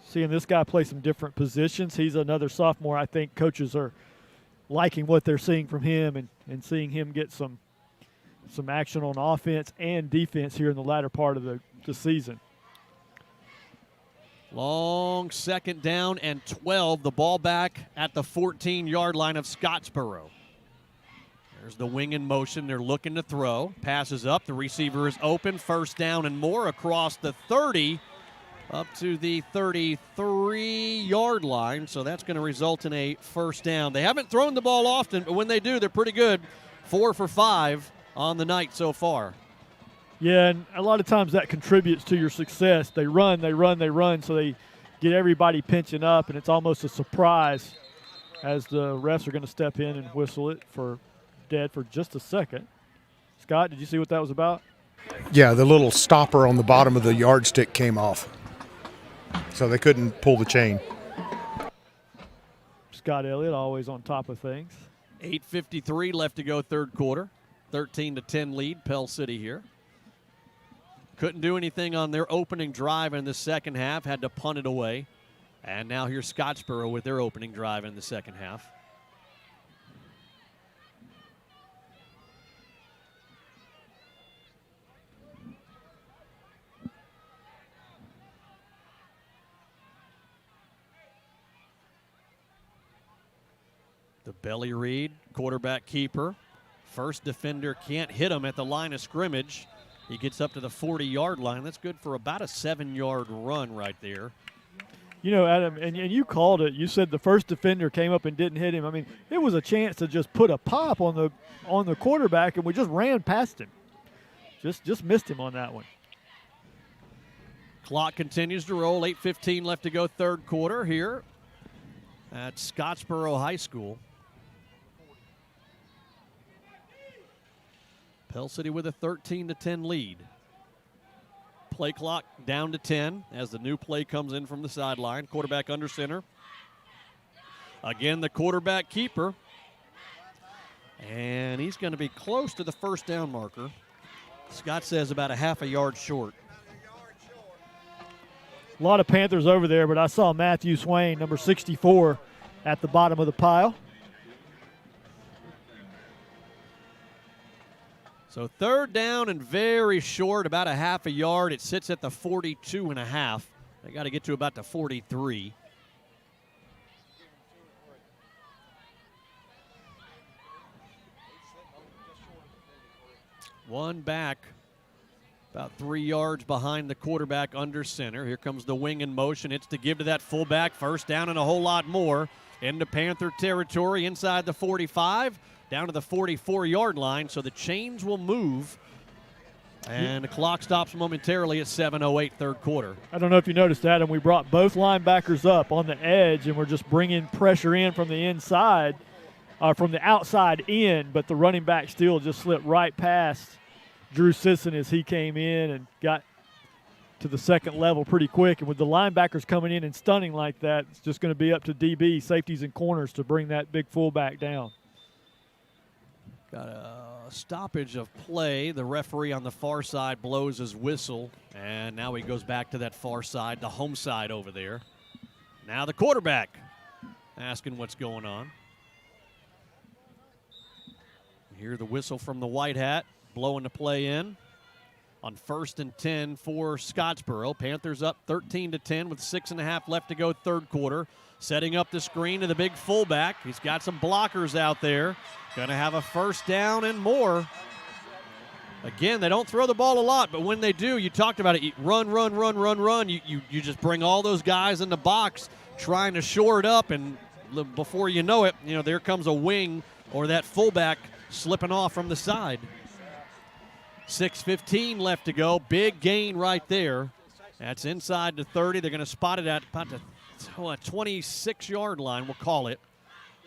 Seeing this guy play some different positions. He's another sophomore. I think coaches are liking what they're seeing from him and seeing him get some action on offense and defense here in the latter part of the season.
Long second down and 12. The ball back at the 14-yard line of Scottsboro. There's the wing in motion. They're looking to throw. Passes up. The receiver is open. First down and more across the 30 up to the 33-yard line. So that's going to result in a first down. They haven't thrown the ball often, but when they do, they're pretty good. 4 for 5 on the night so far.
Yeah, and a lot of times that contributes to your success. They run, so they get everybody pinching up, and it's almost a surprise as the refs are going to step in and whistle it for dead for just a second. Scott, did you see what that was about?
Yeah, the little stopper on the bottom of the yardstick came off, so they couldn't pull the chain.
Scott Elliott always on top of things.
8:53 left to go third quarter. 13-10 lead, Pell City here. Couldn't do anything on their opening drive in the second half, had to punt it away. And now here's Scottsboro with their opening drive in the second half. The belly read, quarterback keeper. First defender can't hit him at the line of scrimmage. He gets up to the 40-yard line. That's good for about a 7-yard run right there.
You know, Adam, and you called it. You said the first defender came up and didn't hit him. I mean, it was a chance to just put a pop on the quarterback, and we just ran past him. Just missed him on that one.
Clock continues to roll. 8:15 left to go third quarter here at Scottsboro High School. Pell City with a 13-10 lead. Play clock down to 10 as the new play comes in from the sideline. Quarterback under center. Again, the quarterback keeper. And he's going to be close to the first down marker. Scott says about a half a yard short.
A lot of Panthers over there, but I saw Matthew Swain, number 64, at the bottom of the pile.
So third down and very short, about a half a yard. It sits at the 42.5. They got to get to about the 43. One back, about 3 yards behind the quarterback under center. Here comes the wing in motion. It's to give to that fullback. First down and a whole lot more. Into Panther territory inside the 45. Down to the 44-yard line, so the chains will move. And the clock stops momentarily at 7:08 third quarter.
I don't know if you noticed, Adam, we brought both linebackers up on the edge, and we're just bringing pressure in from the inside, from the outside in, but the running back still just slipped right past Drew Sisson as he came in and got to the second level pretty quick. And with the linebackers coming in and stunning like that, it's just going to be up to DB, safeties, and corners to bring that big fullback down.
Got a stoppage of play. The referee on the far side blows his whistle, and now he goes back to that far side, the home side over there. Now the quarterback asking what's going on. You hear the whistle from the white hat, blowing the play in on 1st and 10 for Scottsboro. Panthers up 13-10 with 6.5 left to go third quarter. Setting up the screen to the big fullback. He's got some blockers out there. Going to have a first down and more. Again, they don't throw the ball a lot, but when they do, you talked about it, you run. You just bring all those guys in the box trying to shore it up, and before you know it, there comes a wing or that fullback slipping off from the side. 6:15 left to go. Big gain right there. That's inside the 30. They're going to spot it at about the 26-yard line, we'll call it.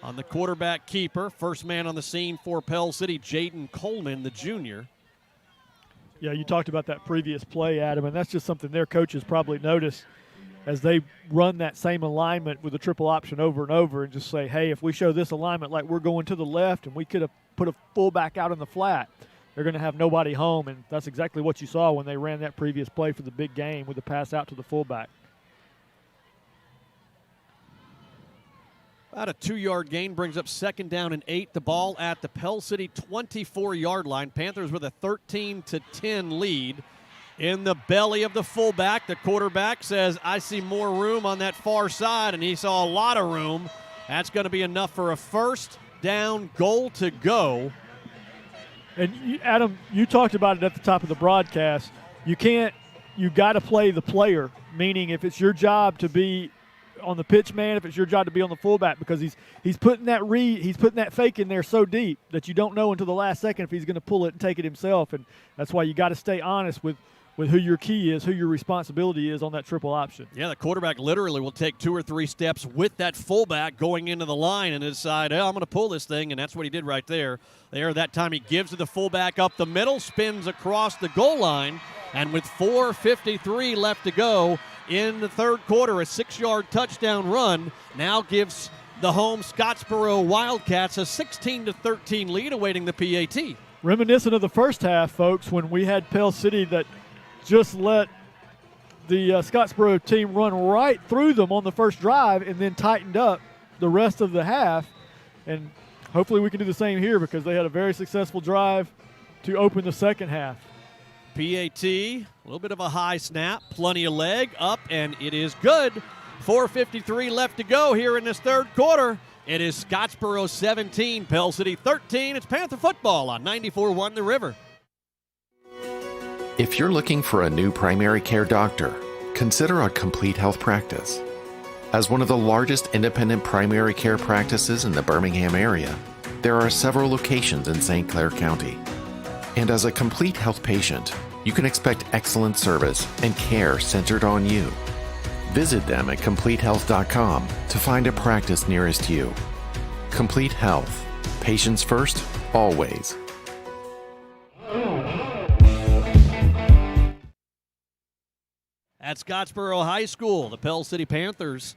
on the quarterback keeper. First man on the scene for Pell City, Jaden Coleman, the junior.
Yeah, you talked about that previous play, Adam, and that's just something their coaches probably notice as they run that same alignment with the triple option over and over and just say, hey, if we show this alignment like we're going to the left and we could have put a fullback out in the flat, they're going to have nobody home, and that's exactly what you saw when they ran that previous play for the big game with the pass out to the fullback.
About a 2-yard gain brings up 2nd down and 8. The ball at the Pell City 24-yard line. Panthers with a 13-10 lead. In the belly of the fullback, the quarterback says, I see more room on that far side, and he saw a lot of room. That's going to be enough for a first down goal to go.
And Adam, you talked about it at the top of the broadcast. You got to play the player, meaning if it's your job to be on the pitch man, if it's your job to be on the fullback, because he's putting that fake in there so deep that you don't know until the last second if he's going to pull it and take it himself. And that's why you got to stay honest with who your key is, who your responsibility is on that triple option.
Yeah, the quarterback literally will take 2 or 3 steps with that fullback going into the line and decide, I'm going to pull this thing, and that's what he did right there. That time he gives to the fullback up the middle, spins across the goal line, and with 4:53 left to go in the third quarter, a 6-yard touchdown run now gives the home Scottsboro Wildcats a 16-13 lead awaiting the PAT.
Reminiscent of the first half, folks, when we had Pell City that just let the Scottsboro team run right through them on the first drive and then tightened up the rest of the half. And hopefully we can do the same here because they had a very successful drive to open the second half.
PAT, a little bit of a high snap, plenty of leg, up, and it is good. 4:53 left to go here in this third quarter. It is Scottsboro 17, Pell City 13. It's Panther football on 94.1 The River.
If you're looking for a new primary care doctor, consider a Complete Health practice. As one of the largest independent primary care practices in the Birmingham area, there are several locations in St. Clair County. And as a Complete Health patient, you can expect excellent service and care centered on you. Visit them at CompleteHealth.com to find a practice nearest you. Complete Health. Patients first, always.
At Scottsboro High School, the Pell City Panthers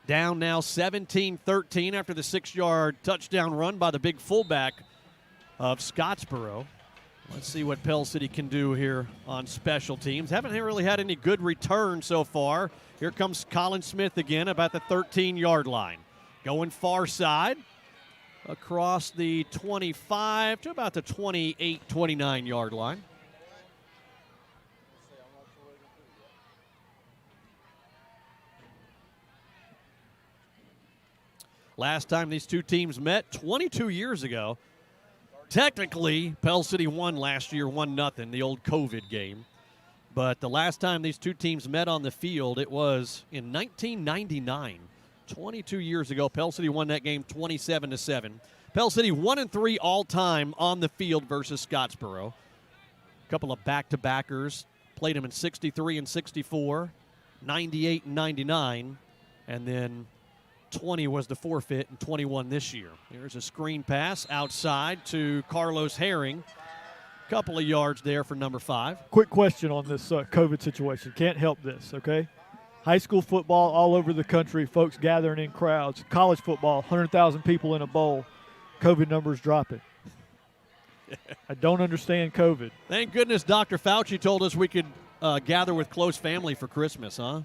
down now 17-13 after the 6-yard touchdown run by the big fullback of Scottsboro. Let's see what Pell City can do here on special teams. Haven't really had any good returns so far. Here comes Colin Smith again about the 13-yard line. Going far side across the 25 to about the 28, 29-yard line. Last time these two teams met, 22 years ago. Technically, Pell City won last year, 1-0, the old COVID game. But the last time these two teams met on the field, it was in 1999. 22 years ago, Pell City won that game 27-7. Pell City 1-3 all-time on the field versus Scottsboro. A couple of back-to-backers. Played them in 63 and 64, 98 and 99, and then 20 was the forfeit and 21 this year. There's a screen pass outside to Carlos Herring. Couple of yards there for number 5.
Quick question on this COVID situation. Can't help this, okay? High school football all over the country, folks gathering in crowds. College football, 100,000 people in a bowl. COVID numbers dropping. I don't understand COVID.
Thank goodness Dr. Fauci told us we could gather with close family for Christmas, huh?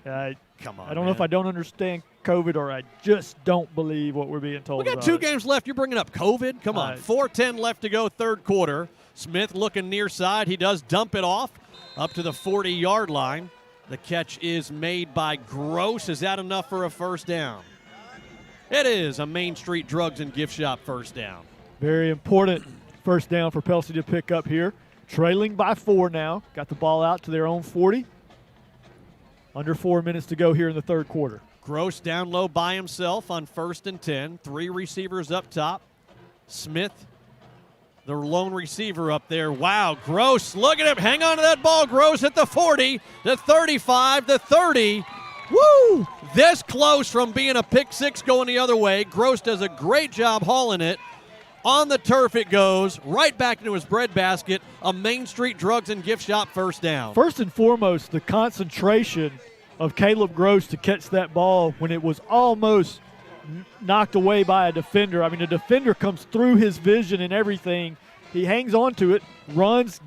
Come on, I don't know if I don't understand COVID or I just don't believe what we're being told.
We got 2 games left. You're bringing up COVID? Come on. 4:10 left to go, third quarter. Smith looking near side. He does dump it off up to the 40-yard line. The catch is made by Gross. Is that enough for a first down? It is a Main Street Drugs and Gift Shop first down.
Very important first down for Pell City to pick up here. Trailing by 4 now. Got the ball out to their own 40. Under 4 minutes to go here in the third quarter.
Gross down low by himself on 1st and 10. 3 receivers up top. Smith, the lone receiver up there. Wow, Gross, look at him. Hang on to that ball, Gross, at the 40, the 35, the 30, Woo! This close from being a pick six going the other way. Gross does a great job hauling it. On the turf it goes, right back into his breadbasket. A Main Street Drugs and Gift Shop first down.
First and foremost, the concentration of Caleb Gross to catch that ball when it was almost knocked away by a defender. I mean, the defender comes through his vision and everything. He hangs on to it, runs,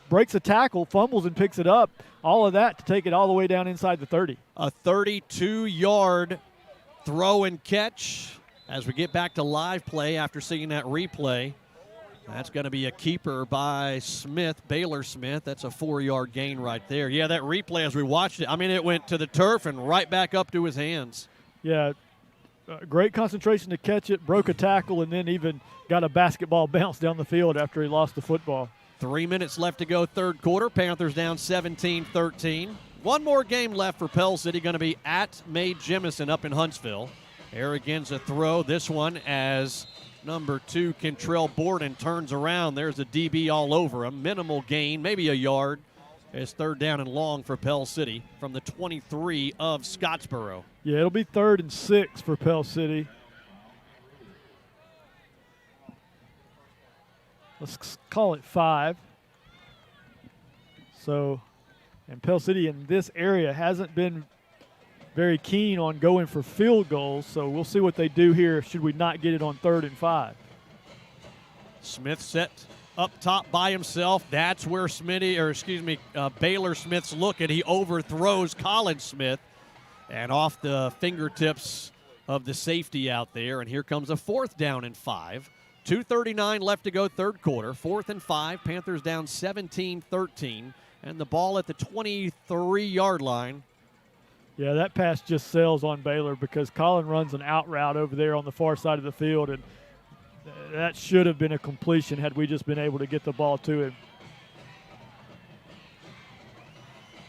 breaks a tackle, fumbles, and picks it up. All of that to take it all the way down inside the 30.
A 32-yard throw and catch as we get back to live play after seeing that replay. That's going to be a keeper by Smith, Baylor Smith. That's a 4-yard gain right there. Yeah, that replay as we watched it, I mean, it went to the turf and right back up to his hands.
Yeah, great concentration to catch it, broke a tackle, and then even got a basketball bounce down the field after he lost the football.
3 minutes left to go third quarter. Panthers down 17-13. One more game left for Pell City, going to be at Mae Jemison up in Huntsville. There again's a throw. This one as number 2, Kentrell Borden turns around. There's a DB all over him. Minimal gain, maybe a yard. It's third down and long for Pell City from the 23 of Scottsboro.
Yeah, it'll be 3rd and 6 for Pell City. Let's call it 5. So, and Pell City in this area hasn't been very keen on going for field goals, so we'll see what they do here should we not get it on 3rd and 5.
Smith set up top by himself. That's where Baylor Smith's looking. He overthrows Colin Smith and off the fingertips of the safety out there. And here comes a 4th down and 5. 2:39 left to go third quarter. 4th and 5. Panthers down 17-13. And the ball at the 23-yard line.
Yeah, that pass just sails on Baylor because Colin runs an out route over there on the far side of the field, and that should have been a completion had we just been able to get the ball to him.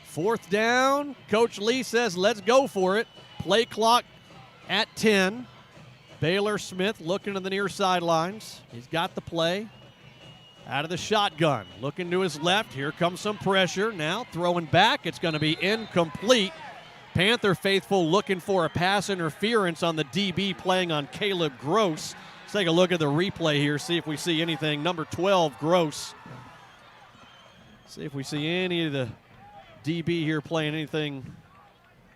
4th down. Coach Lee says, let's go for it. Play clock at 10. Baylor Smith looking to the near sidelines. He's got the play. Out of the shotgun. Looking to his left. Here comes some pressure. Now throwing back. It's going to be incomplete. Panther faithful looking for a pass interference on the DB playing on Caleb Gross. Let's take a look at the replay here, see if we see anything. Number 12, Gross. See if we see any of the DB here playing anything.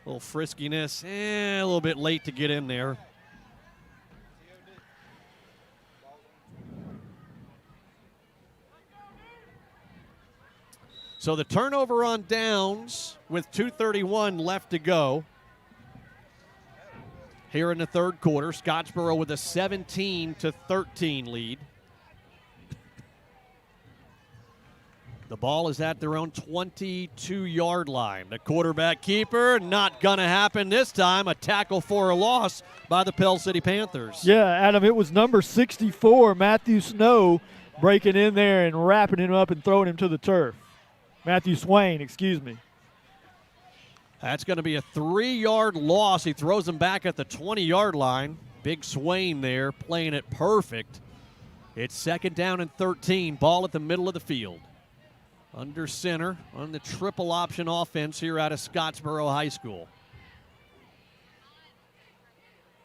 A little friskiness. A little bit late to get in there. So the turnover on downs with 2:31 left to go. Here in the third quarter, Scottsboro with a 17-13 lead. The ball is at their own 22-yard line. The quarterback keeper, not going to happen this time. A tackle for a loss by the Pell City Panthers.
Yeah, Adam, it was number 64, Matthew Snow, breaking in there and wrapping him up and throwing him to the turf. Matthew Swain, excuse me.
That's going to be a 3-yard loss. He throws him back at the 20-yard line. Big Swain there playing it perfect. It's 2nd down and 13. Ball at the middle of the field. Under center on the triple option offense here out of Scottsboro High School.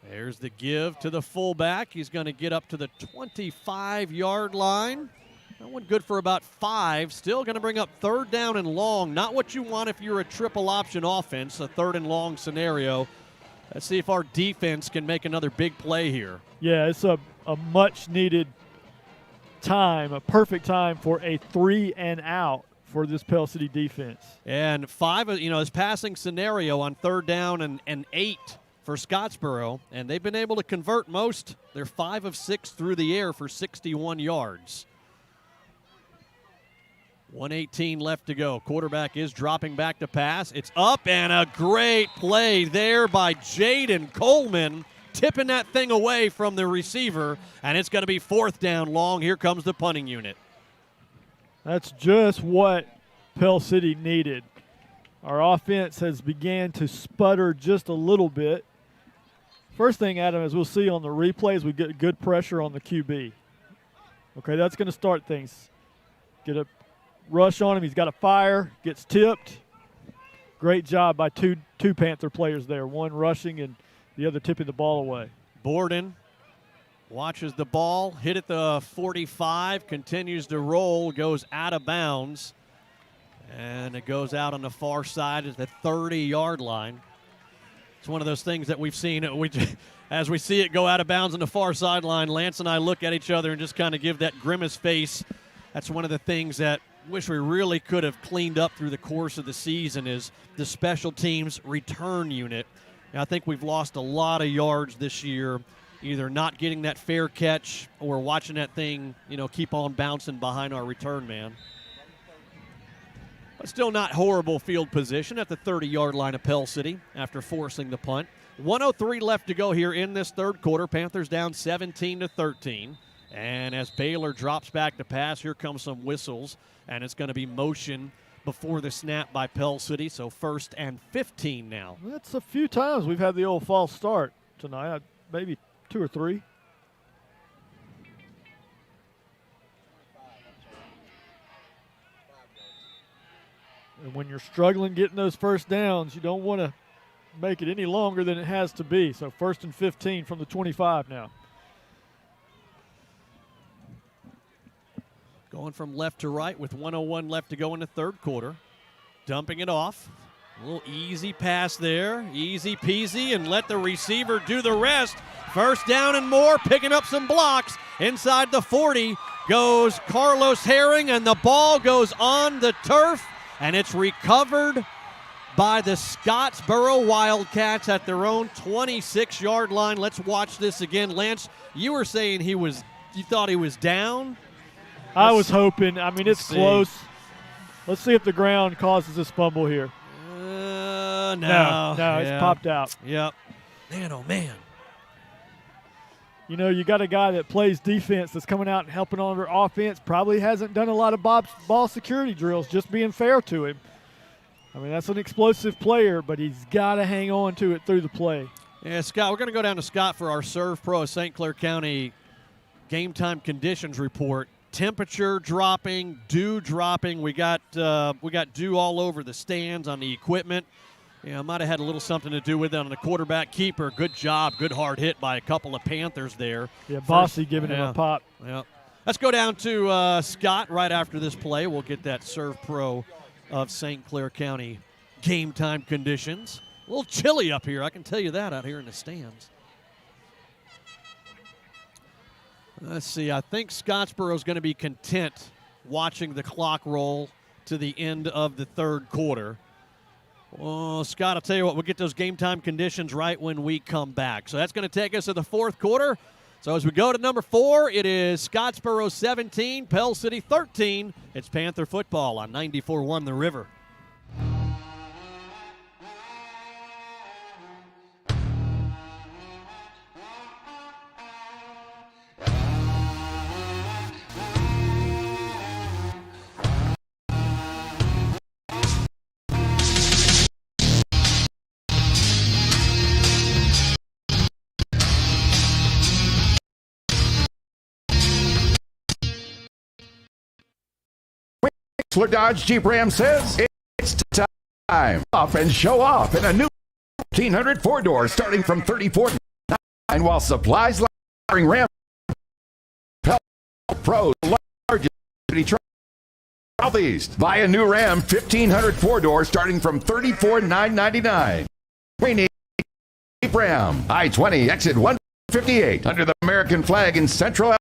There's the give to the fullback. He's going to get up to the 25-yard line. That one good for about 5. Still going to bring up 3rd down and long. Not what you want if you're a triple option offense, a 3rd and long scenario. Let's see if our defense can make another big play here.
Yeah, it's a much-needed time, a perfect time for a 3 and out for this Pell City defense.
And 5, his passing scenario on 3rd down and 8 for Scottsboro, and they've been able to convert most. They're 5 of 6 through the air for 61 yards. 1:18 left to go. Quarterback is dropping back to pass. It's up, and a great play there by Jaden Coleman, tipping that thing away from the receiver, and it's going to be 4th down long. Here comes the punting unit.
That's just what Pell City needed. Our offense has began to sputter just a little bit. First thing, Adam, as we'll see on the replays, we get good pressure on the QB. Okay, that's going to start things. Get a rush on him. He's got a fire, gets tipped. Great job by two Panther players there, one rushing and the other tipping the ball away.
Borden watches the ball, hit at the 45, continues to roll, goes out of bounds, and it goes out on the far side at the 30-yard line. It's one of those things that we've seen. As we see it go out of bounds on the far sideline, Lance and I look at each other and just kind of give that grimace face. That's one of the things that wish we really could have cleaned up through the course of the season is the special teams return unit. And I think we've lost a lot of yards this year, either not getting that fair catch or watching that thing, keep on bouncing behind our return man. But still not horrible field position at the 30-yard line of Pell City after forcing the punt. 1:03 left to go here in this third quarter. Panthers down 17-13. And as Baylor drops back to pass, here comes some whistles, and it's going to be motion before the snap by Pell City, so 1st and 15 now.
That's a few times we've had the old false start tonight, maybe 2 or 3. And when you're struggling getting those first downs, you don't want to make it any longer than it has to be. So 1st and 15 from the 25 now.
Going from left to right with 1:01 left to go in the third quarter. Dumping it off. A little easy pass there. Easy peasy, and let the receiver do the rest. First down and more, picking up some blocks. Inside the 40 goes Carlos Herring, and the ball goes on the turf, and it's recovered by the Scottsboro Wildcats at their own 26-yard line. Let's watch this again. Lance, you were saying you thought he was down?
I was hoping. I mean, it's close. Let's see if the ground causes this fumble here.
No,
it's popped out.
Yep. Man, oh, man.
You got a guy that plays defense that's coming out and helping on their offense. Probably hasn't done a lot of ball security drills, just being fair to him. I mean, that's an explosive player, but he's got to hang on to it through the play.
Yeah, Scott, we're going to go down to Scott for our Serve Pro St. Clair County game time conditions report. Temperature dropping, dew dropping. We got dew all over the stands on the equipment. Might have had a little something to do with it on the quarterback keeper. Good job, good hard hit by a couple of Panthers there.
Yeah, Bossy giving him a pop.
Yeah. Let's go down to Scott right after this play. We'll get that Serve Pro of St. Clair County game time conditions. A little chilly up here, I can tell you that, out here in the stands. Let's see, I think Scottsboro is going to be content watching the clock roll to the end of the third quarter. Well, Scott, I'll tell you what, we'll get those game time conditions right when we come back. So that's going to take us to the fourth quarter. So as we go to number 4, it is Scottsboro 17, Pell City 13. It's Panther football on 94.1 The River.
Whistler Dodge Jeep Ram says it's time. Off and show off in a new 1500 4-door starting from $34.99 while supplies last. Ram Pell Pro, largest truck Southeast. Buy a new Ram 1500 4-door starting from $34,999. We need Jeep Ram I-20 exit 158 under the American flag in Central.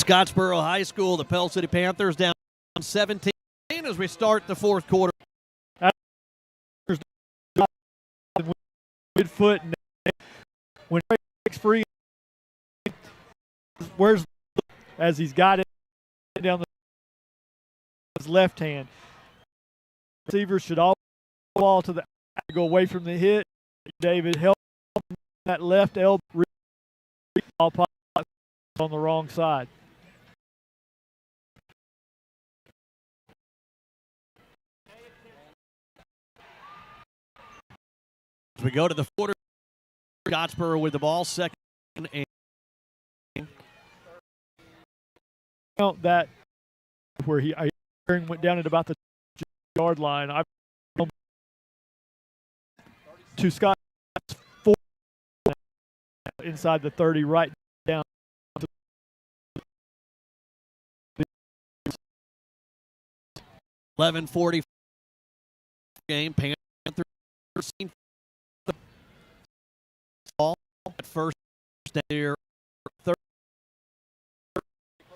Scottsboro High School, the Pell City Panthers down 17 as we start the fourth quarter.
Good foot. When he breaks free, where's as he's got it down his left hand. Receivers should all ball to the go away from the hit. David help that left elbow all on the wrong side.
As we go to the quarter, Scottsboro with the ball, second and
count that where he went down at about the yard line. I to Scott 4 inside the 30, right down.
11:40 game. Panthers 13 ball at first there. Third.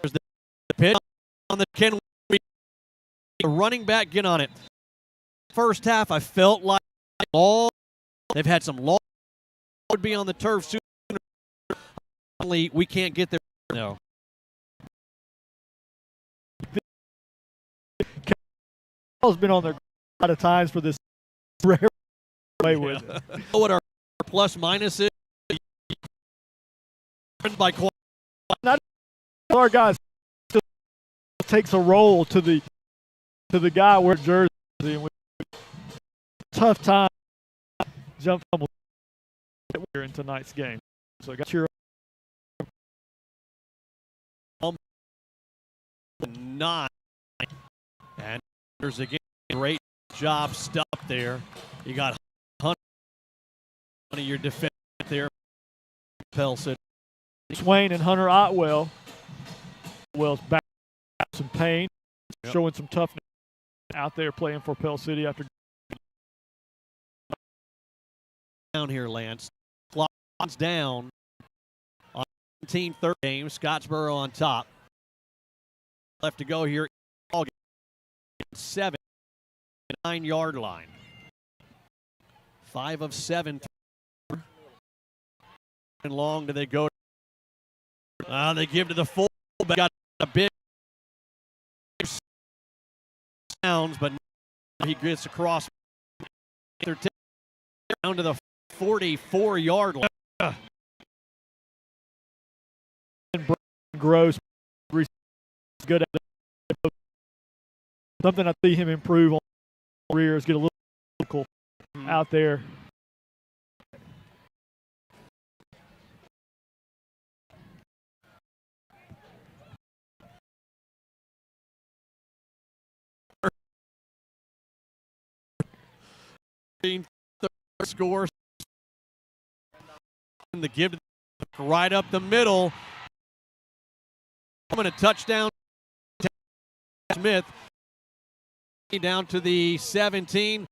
There's the pitch on the Ken. The running back get on it. First half, I felt like all they've had some long would be on the turf sooner. Only we can't get there. No.
Has been on there a lot of times for this rare way with it.
What our plus minus is by
not our guys still takes a roll to the guy wearing jersey and we tough time jump from here in tonight's game. So I got your
9 and there's again great job stuff there. You got Hunter, one of your defenders there. Pell said
Swain and Hunter Otwell. Otwell's back some pain, showing some toughness out there playing for Pell City after
down here, Lance. Clock's down on 17-30 game. Scottsboro on top. Left to go here. 7 9-yard line. 5 of 7. And long do they go? They give to the full. Got a big sounds, but he gets across. They're down to the 44-yard line.
Gross, good at it. Something I see him improve on careers, get a little physical out there.
Scores and the give right up the middle. I'm going to touchdown. Smith down to the 17.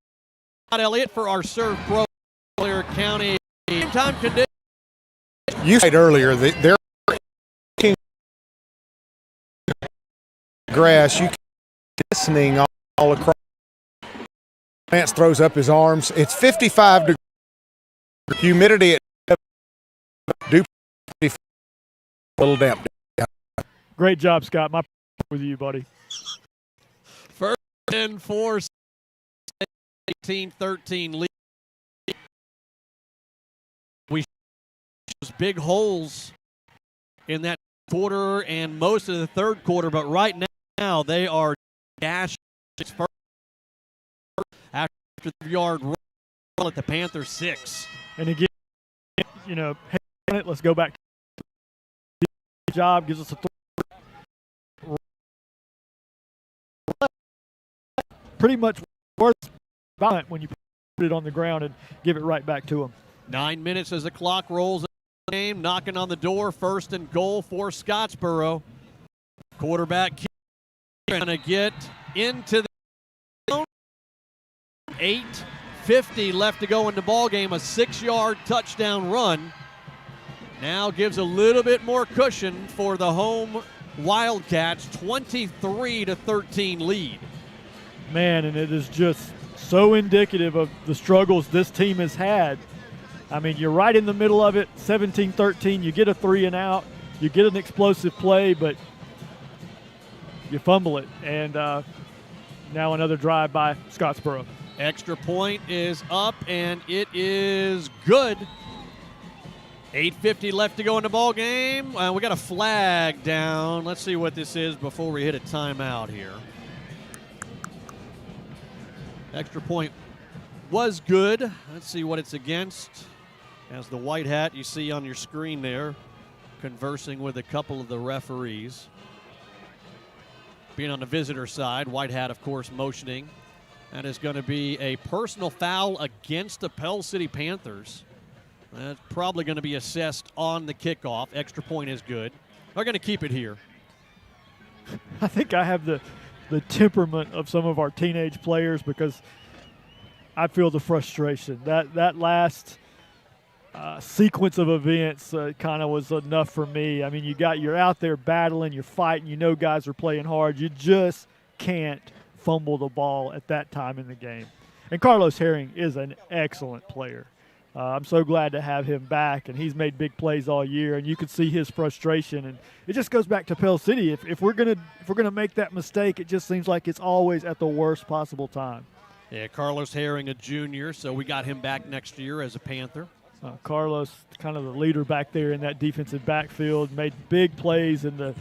Elliott for our serve pro Clear County. Time condition.
You said earlier that they're grass. You listening all across. Lance throws up his arms. It's 55 degrees. Humidity at a little damp.
Great job, Scott. My with you, buddy.
First and 4, 18-13 lead. We those big holes in that quarter and most of the third quarter, but right now they are dashed first after the yard run at the Panthers 6.
And again, you know, hey, let's go back. Job gives us a pretty much worth about when you put it on the ground and give it right back to them.
9 minutes as the clock rolls in the game, knocking on the door, 1st and goal for Scottsboro. Quarterback going to get into the zone. 8:50 left to go in the ball game. A 6-yard touchdown run. Now gives a little bit more cushion for the home Wildcats. 23-13 lead.
Man, and it is just so indicative of the struggles this team has had. I mean, you're right in the middle of it, 17-13. You get a 3 and out. You get an explosive play, but you fumble it. And now another drive by Scottsboro.
Extra point is up, and it is good. 8:50 left to go in the ball game. We got a flag down. Let's see what this is before we hit a timeout here. Extra point was good. Let's see what it's against. As the white hat you see on your screen there, conversing with a couple of the referees. being on the visitor side. White hat, of course, motioning. That is going to be a personal foul against the Pell City Panthers. That's probably going to be assessed on the kickoff. Extra point is good. They're going to keep it here.
I think I have the temperament of some of our teenage players because I feel the frustration. That last sequence of events kind of was enough for me. I mean, you're out there battling, you're fighting, you know guys are playing hard. You just can't fumble the ball at that time in the game. And Carlos Herring is an excellent player. I'm so glad to have him back, and he's made big plays all year, and you can see his frustration. And it just goes back to Pell City. If we're gonna make that mistake, it just seems like it's always at the worst possible time.
Yeah, Carlos Herring, a junior, so we got him back next year as a Panther.
Carlos, kind of the leader back there in that defensive backfield, made big plays in the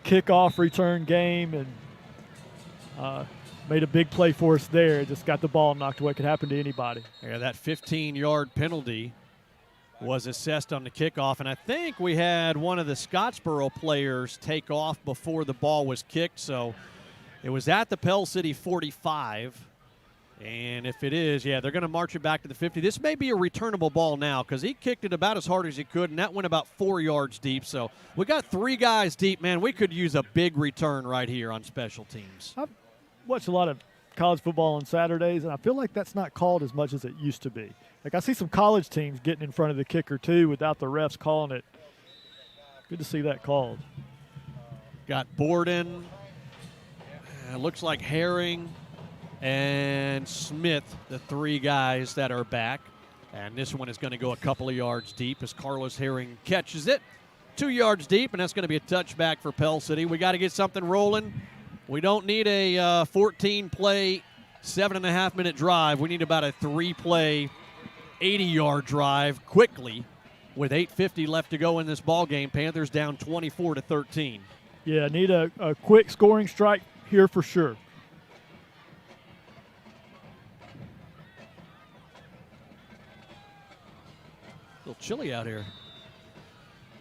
kickoff return game, and made a big play for us there. Just got the ball knocked away. Could happen to anybody.
Yeah, that 15-yard penalty was assessed on the kickoff, and I think we had one of the Scottsboro players take off before the ball was kicked, so it was at the Pell City 45. And if it is, yeah, they're going to march it back to the 50. This may be a returnable ball now because he kicked it about as hard as he could, and that went about 4 yards deep. So we got 3 guys deep. Man, we could use a big return right here on special teams.
I've watched a lot of college football on Saturdays, and I feel like that's not called as much as it used to be. Like I see some college teams getting in front of the kicker, too, without the refs calling it. Good to see that called.
Got Borden. Looks like Herring and Smith, the 3 guys that are back. And this one is going to go a couple of yards deep as Carlos Herring catches it. 2 yards deep, and that's going to be a touchback for Pell City. We got to get something rolling. We don't need a 14-play, 7.5-minute drive. We need about a 3-play, 80-yard drive quickly with 8:50 left to go in this ball game. Panthers down 24-13.
Yeah, need a quick scoring strike here for sure.
A little chilly out here.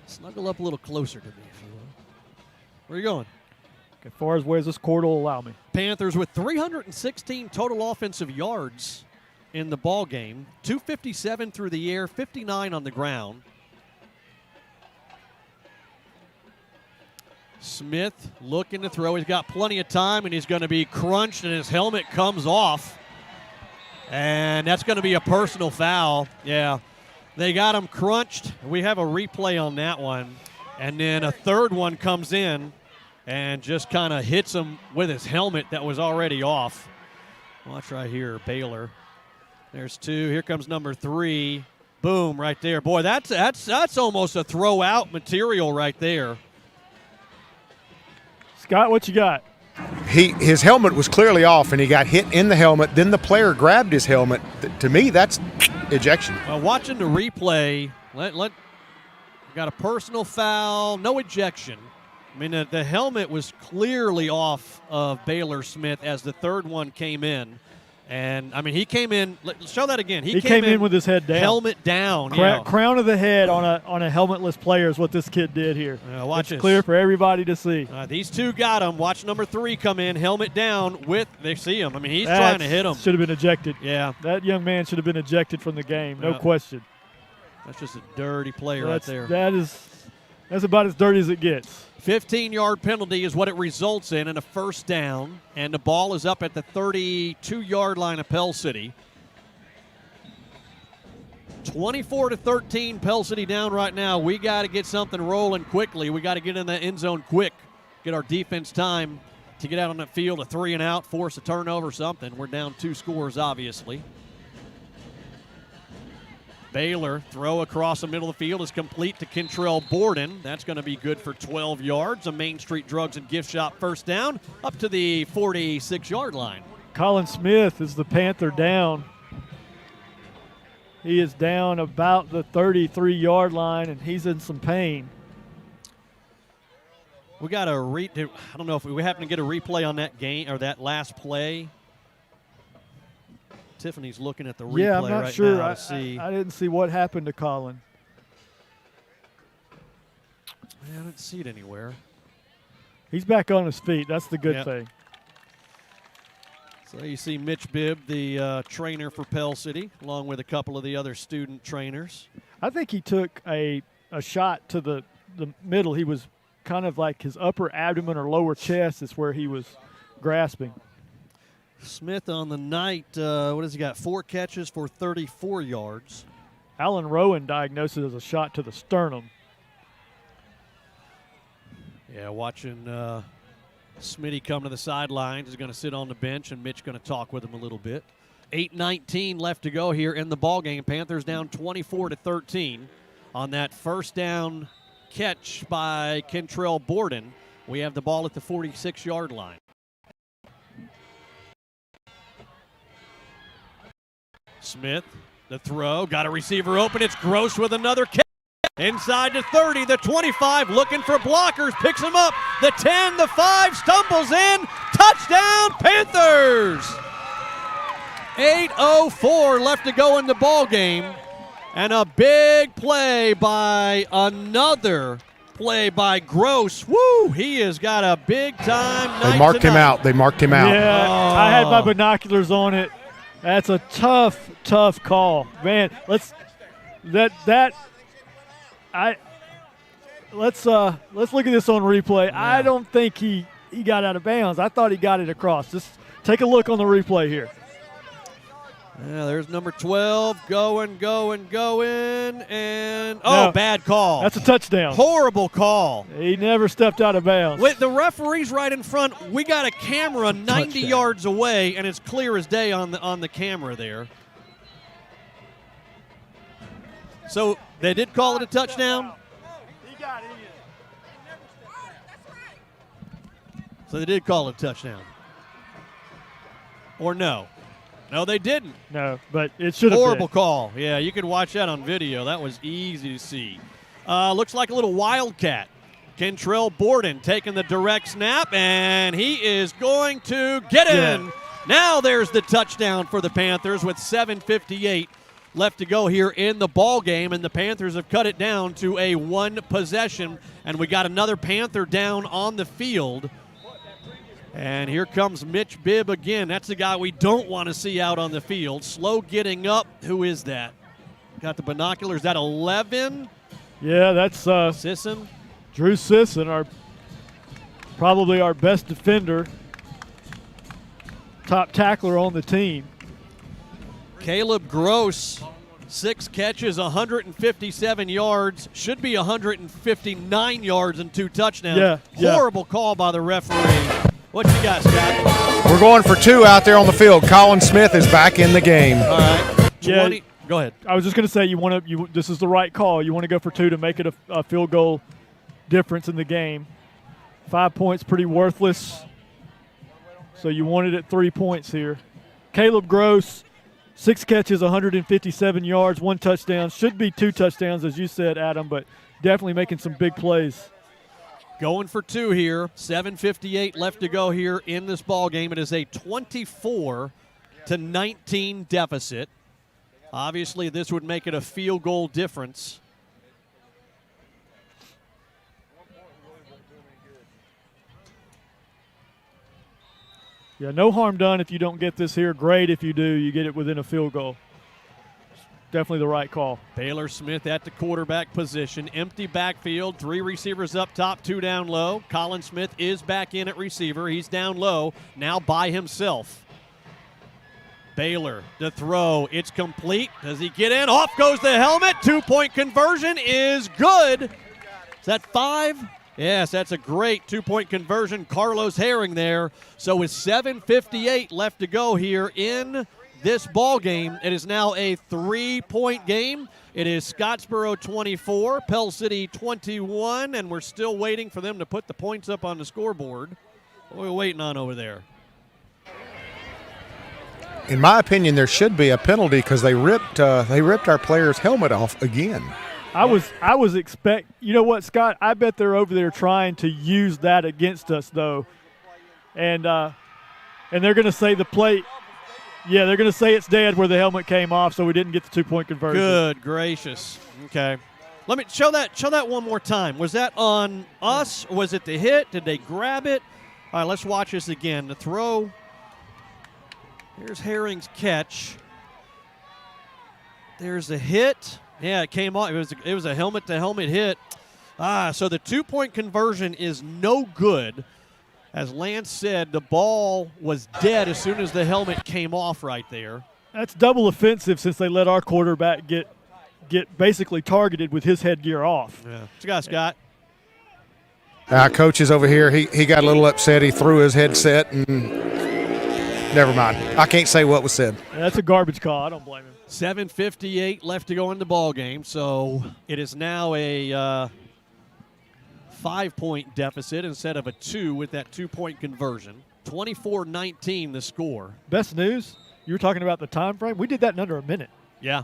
Snuggle up a little closer to me, if you will. Where are you going?
As far as where this quarter will allow me.
Panthers with 316 total offensive yards in the ball game. 257 through the air, 59 on the ground. Smith looking to throw. He's got plenty of time, and he's going to be crunched, and his helmet comes off. And that's going to be a personal foul. Yeah. They got him crunched. We have a replay on that one. And then a third one comes in and just kind of hits him with his helmet that was already off. Watch right here, Baylor. There's 2. Here comes number 3. Boom, right there. Boy, that's almost a throw-out material right there.
Scott, what you got?
His helmet was clearly off, and he got hit in the helmet. Then the player grabbed his helmet. To me, that's ejection.
Watching the replay, got a personal foul, no ejection. I mean, the helmet was clearly off of Baylor Smith as the third one came in. And, I mean, he came in – show that again.
He came in with his head down.
Helmet down.
Crown of the head on a helmetless player is what this kid did here.
Watch
it's
this.
Clear for everybody to see.
These 2 got him. Watch number 3 come in, helmet down with – they see him. I mean, he's trying to hit him.
Should have been ejected.
Yeah.
That young man should have been ejected from the game, no question.
That's just a dirty play right there.
That's about as dirty as it gets.
15-yard penalty is what it results in a first down, and the ball is up at the 32-yard line of Pell City. 24-13, Pell City down right now. We got to get something rolling quickly. We got to get in the end zone quick, get our defense time to get out on that field, a 3-and-out, force a turnover, something. We're down 2 scores, obviously. Baylor throw across the middle of the field is complete to Kentrell Borden. That's going to be good for 12 yards. A Main Street Drugs and Gift Shop first down up to the 46-yard line.
Colin Smith is the Panther down. He is down about the 33-yard line, and he's in some pain.
We got a I don't know if we happen to get a replay on that game or that last play. Tiffany's looking at the replay
I'm not
right
sure.
now to see.
I didn't see what happened to Colin.
I didn't see it anywhere.
He's back on his feet. That's the good thing.
So you see Mitch Bibb, the trainer for Pell City, along with a couple of the other student trainers.
I think he took a shot to the middle. He was kind of like his upper abdomen or lower chest is where he was grasping.
Smith on the night, what has he got? 4 catches for 34 yards.
Alan Rowan diagnosed it as a shot to the sternum.
Yeah, watching Smitty come to the sidelines. He's going to sit on the bench, and Mitch going to talk with him a little bit. 8:19 left to go here in the ballgame. Panthers down 24-13 on that first down catch by Kentrell Borden. We have the ball at the 46-yard line. Smith, the throw, got a receiver open. It's Gross with another catch. Inside the 30, the 25, looking for blockers, picks him up. The 10, the 5, stumbles in. Touchdown, Panthers! 8:04 left to go in the ball game. And a big play by Gross. Woo! He has got a big-time night
They marked him
tonight.
out. They marked him out.
Yeah, I had my binoculars on it. That's a tough call. Man, let's look at this on replay. Yeah. I don't think he got out of bounds. I thought he got it across. Just take a look on the replay here.
Yeah, there's number 12 going, and bad call.
That's a touchdown.
Horrible call.
He never stepped out of bounds.
Wait, the referee's right in front. We got a camera 90 yards away, and it's clear as day on the camera there. So they did call it a touchdown?
He got it.
So they did call it a touchdown. Or no? No, they didn't.
No, but it should have been.
Horrible call. Yeah, you could watch that on video. That was easy to see. Looks like a little wildcat. Kentrell Borden taking the direct snap, and he is going to get in. Yeah. Now there's the touchdown for the Panthers with 7:58 left to go here in the ball game, and the Panthers have cut it down to a 1 possession, and we got another Panther down on the field. And here comes Mitch Bibb again. That's the guy we don't want to see out on the field. Slow getting up. Who is that? Got the binoculars. Is that 11?
Yeah, that's
Sisson.
Drew Sisson, probably our best defender, top tackler on the team.
Caleb Gross, 6 catches, 157 yards. Should be 159 yards and 2 touchdowns.
Yeah.
Horrible call by the referee. What you got, Scott?
We're going for 2 out there on the field. Colin Smith is back in the game.
All right. 20. Go ahead.
I was just going to say this is the right call. You want to go for 2 to make it a field goal difference in the game. 5 points, pretty worthless. So you wanted it 3 points here. Caleb Gross, 6 catches, 157 yards, 1 touchdown. Should be 2 touchdowns, as you said, Adam, but definitely making some big plays.
Going for 2 here. 7:58 left to go here in this ball game. It is a 24-19 deficit. Obviously, this would make it a field goal difference.
Yeah, no harm done if you don't get this here. Great if you do. You get it within a field goal. Definitely the right call.
Baylor Smith at the quarterback position. Empty backfield. 3 receivers up top, 2 down low. Colin Smith is back in at receiver. He's down low, now by himself. Baylor, the throw. It's complete. Does he get in? Off goes the helmet. 2-point conversion is good. Is that 5? Yes, that's a great 2-point conversion. Carlos Herring there. So with 7:58 left to go here in this ball game, it is now a 3-point game. It is Scottsboro 24, Pell City 21, and we're still waiting for them to put the points up on the scoreboard. What are we waiting on over there?
In my opinion, there should be a penalty because they ripped our player's helmet off again.
I was you know what, Scott? I bet they're over there trying to use that against us, though, and they're going to say the play. Yeah, they're going to say it's dead where the helmet came off, so we didn't get the 2-point conversion.
Good gracious. Okay. Let me show that one more time. Was that on us, or was it the hit? Did they grab it? All right, let's watch this again. The throw. Here's Herring's catch. There's a hit. Yeah, it came off. It was a helmet-to-helmet hit. So the two-point conversion is no good. As Lance said, the ball was dead as soon as the helmet came off right there.
That's double offensive since they let our quarterback get basically targeted with his headgear off.
Yeah. What you got, Scott?
Coach is over here. He got a little upset. He threw his headset and never mind. I can't say what was said.
Yeah, that's a garbage call. I don't blame him.
7:58 left to go in the ball game, so it is now a 5-point deficit instead of a 2 with that 2-point conversion. 24-19 the score.
Best news, you were talking about the time frame. We did that in under a minute.
Yeah.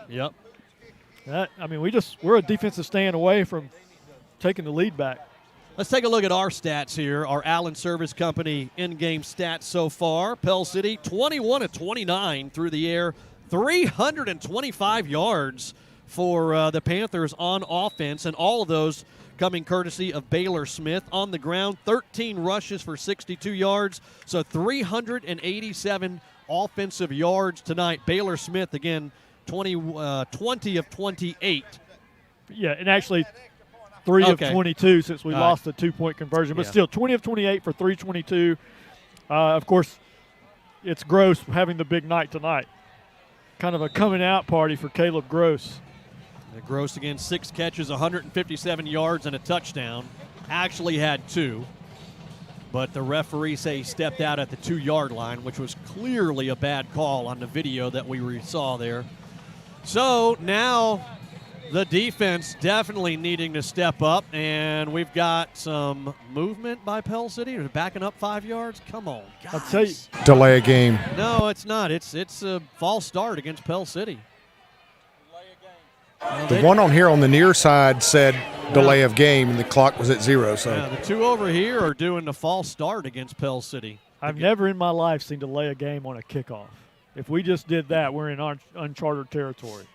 Yep.
We're a defensive stand away from taking the lead back.
Let's take a look at our stats here. Our Allen Service Company in-game stats so far. Pell City, 21 of 29 through the air, 325 yards for the Panthers on offense, and all of those coming courtesy of Baylor Smith. On the ground, 13 rushes for 62 yards, so 387 offensive yards tonight. Baylor Smith, again, 20 of 28.
Yeah, and actually 3 of 22 since we lost the 2-point conversion. But still, 20 of 28 for 322. Of course, it's Gross having the big night tonight. Kind of a coming-out party for Caleb Gross.
Gross, again, 6 catches, 157 yards, and a touchdown. Actually had 2. But the referee say he stepped out at the 2-yard line, which was clearly a bad call on the video that we saw there. So now the defense definitely needing to step up, and we've got some movement by Pell City. They're backing up 5 yards. Come on, guys.
I'll tell you.
Delay a game.
No, it's not. It's a false start against Pell City.
The one on here on the near side said delay of game, and the clock was at 0. So
the two over here are doing the false start against Pell City.
I've never in my life seen delay a game on a kickoff. If we just did that, we're in uncharted territory.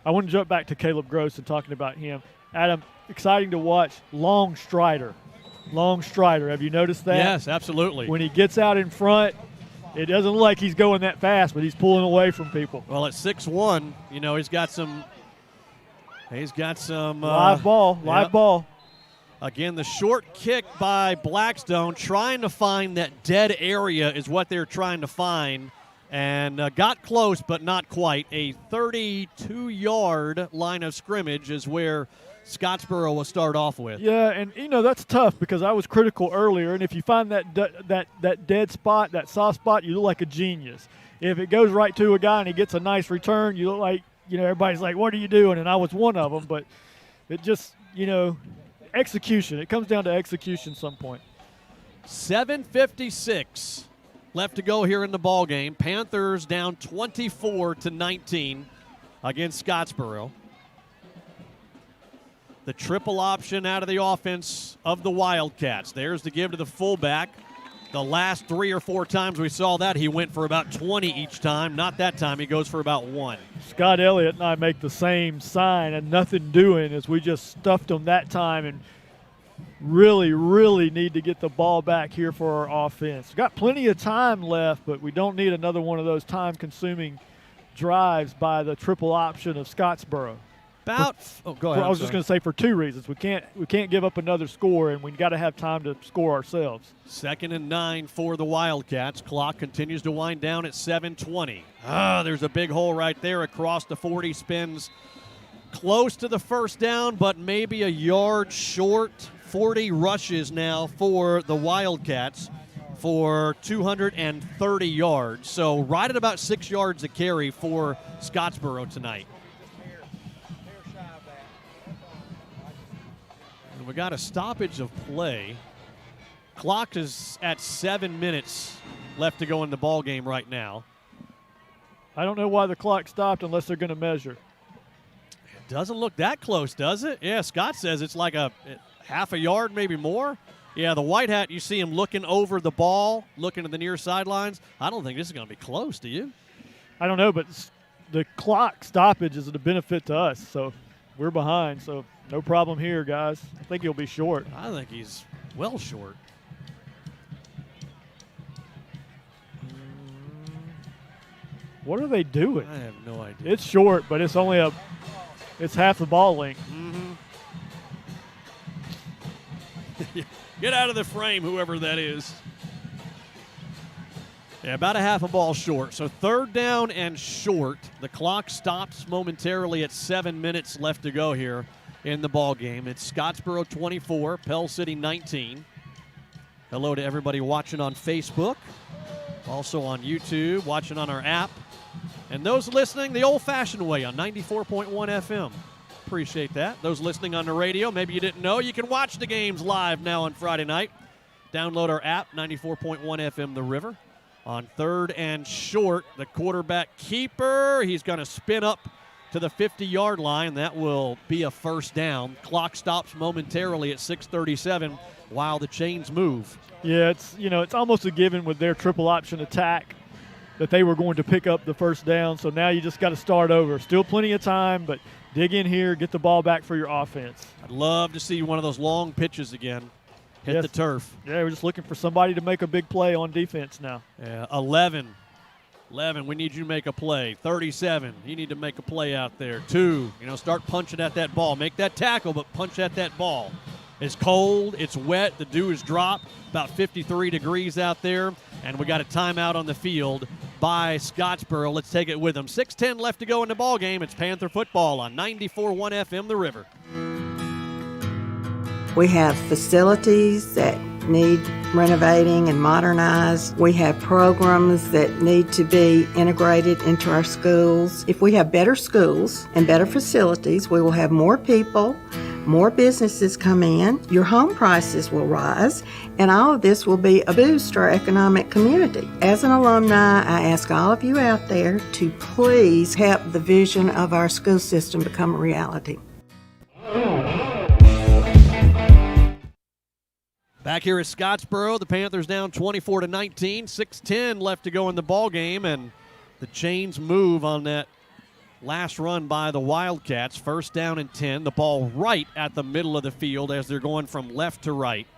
I want to jump back to Caleb Gross and talking about him. Adam, exciting to watch. Long strider. Have you noticed that?
Yes, absolutely.
When he gets out in front, it doesn't look like he's going that fast, but he's pulling away from people.
Well, at 6'1", he's got some
live ball.
Again, the short kick by Blackstone, trying to find that dead area is what they're trying to find, and got close but not quite. A 32-yard line of scrimmage is where Scottsboro will start off with.
Yeah, and that's tough because I was critical earlier, and if you find that dead spot, that soft spot, you look like a genius. If it goes right to a guy and he gets a nice return, you look like, everybody's like, what are you doing? And I was one of them, but it just, execution. It comes down to execution some point.
7:56 left to go here in the ball game. Panthers down 24-19 against Scottsboro. The triple option out of the offense of the Wildcats. There's the give to the fullback. The last 3 or 4 times we saw that, he went for about 20 each time. Not that time. He goes for about 1.
Scott Elliott and I make the same sign and nothing doing as we just stuffed them that time and really, really need to get the ball back here for our offense. We've got plenty of time left, but we don't need another one of those time-consuming drives by the triple option of Scottsboro.
Go ahead.
I was just going to say for 2 reasons. We can't give up another score, and we've got to have time to score ourselves.
2nd and 9 for the Wildcats. Clock continues to wind down at 7:20. There's a big hole right there across the 40. Spins close to the first down, but maybe a yard short. 40 rushes now for the Wildcats for 230 yards. So right at about 6 yards a carry for Scottsboro tonight. We got a stoppage of play. Clock is at 7 minutes left to go in the ball game right now.
I don't know why the clock stopped unless they're going to measure.
It doesn't look that close, does it? Yeah, Scott says it's like a half a yard, maybe more. Yeah, the white hat, you see him looking over the ball, looking at the near sidelines. I don't think this is going to be close, do you?
I don't know, but the clock stoppage is a benefit to us, so we're behind. So no problem here, guys. I think he'll be short.
I think he's well short.
What are they doing?
I have no idea.
It's short, but it's only it's half the ball length.
Get out of the frame, whoever that is. Yeah, about a half a ball short. So 3rd down and short. The clock stops momentarily at 7 minutes left to go here in the ball game. It's Scottsboro 24, Pell City 19. Hello to everybody watching on Facebook, also on YouTube, watching on our app, and those listening the old-fashioned way on 94.1 FM. Appreciate that. Those listening on the radio, maybe you didn't know, you can watch the games live now on Friday night. Download our app, 94.1 FM The River. On 3rd and short, the quarterback keeper, he's going to spin up to the 50-yard line. That will be a first down. Clock stops momentarily at 6:37 while the chains move.
Yeah, it's almost a given with their triple option attack that they were going to pick up the first down. So now you just got to start over. Still plenty of time, but dig in here, get the ball back for your offense.
I'd love to see one of those long pitches again. Hit the turf.
Yeah, we're just looking for somebody to make a big play on defense now.
Yeah, 11, we need you to make a play. 37, you need to make a play out there. 2, start punching at that ball. Make that tackle, but punch at that ball. It's cold, it's wet, the dew is dropped, about 53 degrees out there, and we got a timeout on the field by Scottsboro. Let's take it with them. 6:10 left to go in the ball game. It's Panther football on 94.1 FM The River.
We have facilities that need renovating and modernized. We have programs that need to be integrated into our schools. If we have better schools and better facilities, we will have more people, more businesses come in, your home prices will rise, and all of this will be a boost to our economic community. As an alumni, I ask all of you out there to please help the vision of our school system become a reality.
Back here at Scottsboro, the Panthers down 24-19, 6:10 left to go in the ball game, and the chains move on that last run by the Wildcats. 1st down and 10, the ball right at the middle of the field as they're going from left to right.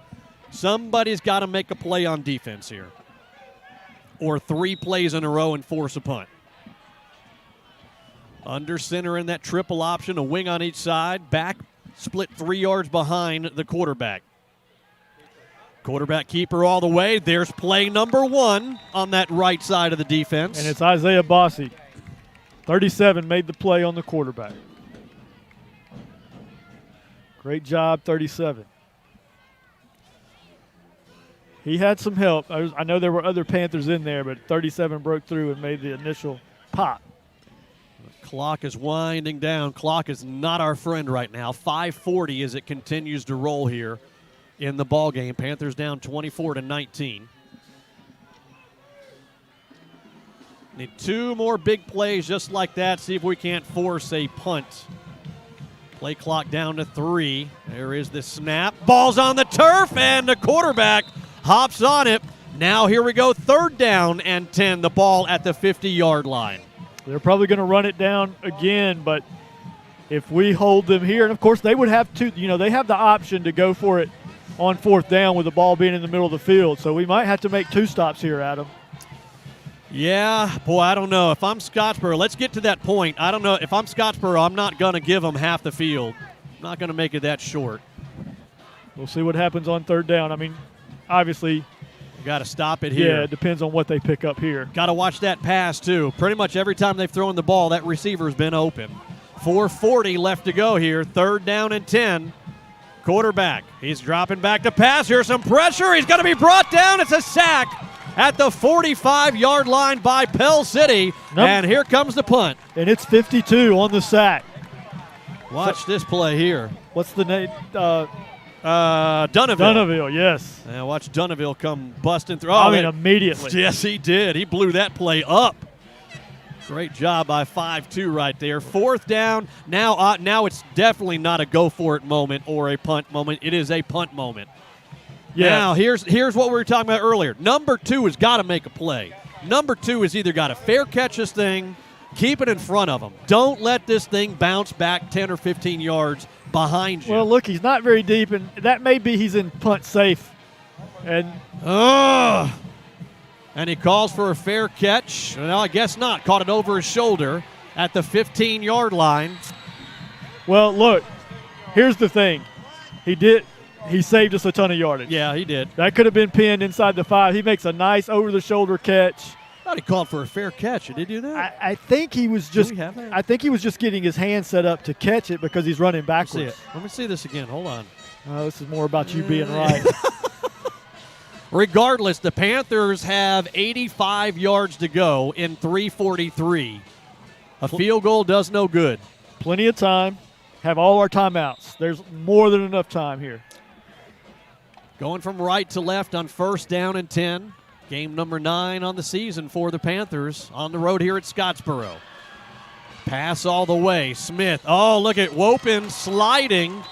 Somebody's got to make a play on defense here, or 3 plays in a row and force a punt. Under center in that triple option, a wing on each side, back split 3 yards behind the quarterback. Quarterback keeper all the way. There's play number 1 on that right side of the defense.
And it's Isaiah Bossy. 37 made the play on the quarterback. Great job, 37. He had some help. I know there were other Panthers in there, but 37 broke through and made the initial pop.
The clock is winding down. Clock is not our friend right now. 5:40 as it continues to roll here in the ball game. Panthers down 24-19. Need 2 more big plays just like that. See if we can't force a punt. Play clock down to 3. There is the snap. Ball's on the turf, and the quarterback hops on it. Now here we go, 3rd down and 10. The ball at the 50-yard line.
They're probably going to run it down again, but if we hold them here, and of course they would have to, they have the option to go for it on 4th down with the ball being in the middle of the field. So we might have to make 2 stops here, Adam.
Yeah, boy, I don't know. If I'm Scottsboro, let's get to that point. I don't know. If I'm Scottsboro, I'm not going to give them half the field. I'm not going to make it that short.
We'll see what happens on 3rd down. I mean, obviously,
you got to stop it here.
Yeah, it depends on what they pick up here.
Got to watch that pass, too. Pretty much every time they've thrown the ball, that receiver's been open. 4:40 left to go here. 3rd down and 10. Quarterback, he's dropping back to pass. Here's some pressure. He's going to be brought down. It's a sack at the 45-yard line by Pell City. And here comes the punt.
And it's 52 on the sack.
Watch this play here.
What's the name?
Dunnaville.
Dunnaville, yes.
And watch Dunnaville come busting through.
Immediately.
Yes, he did. He blew that play up. Great job by 5-2 right there. 4th down. Now it's definitely not a go-for-it moment or a punt moment. It is a punt moment. Yeah. Now, here's what we were talking about earlier. Number 2 has got to make a play. Number 2 has either got to fair catch this thing keep it in front of them. Don't let this thing bounce back 10 or 15 yards behind you.
Well, look, he's not very deep, and that may be he's in punt safe. And
he calls for a fair catch. No, I guess not. Caught it over his shoulder at the 15-yard line.
Well, look, here's the thing. He saved us a ton of yardage.
Yeah, he did.
That could have been pinned inside the 5. He makes a nice over-the-shoulder catch.
I thought he called for a fair catch. Did he do that?
I think he was just. I think he was just getting his hand set up to catch it because he's running backwards.
Let me see this again. Hold on.
This is more about you being right.
Regardless, the Panthers have 85 yards to go in 3:43. A field goal does no good.
Plenty of time. Have all our timeouts. There's more than enough time here.
Going from right to left on 1st down and 10. Game number 9 on the season for the Panthers on the road here at Scottsboro. Pass all the way. Smith. Oh, look at Wopin sliding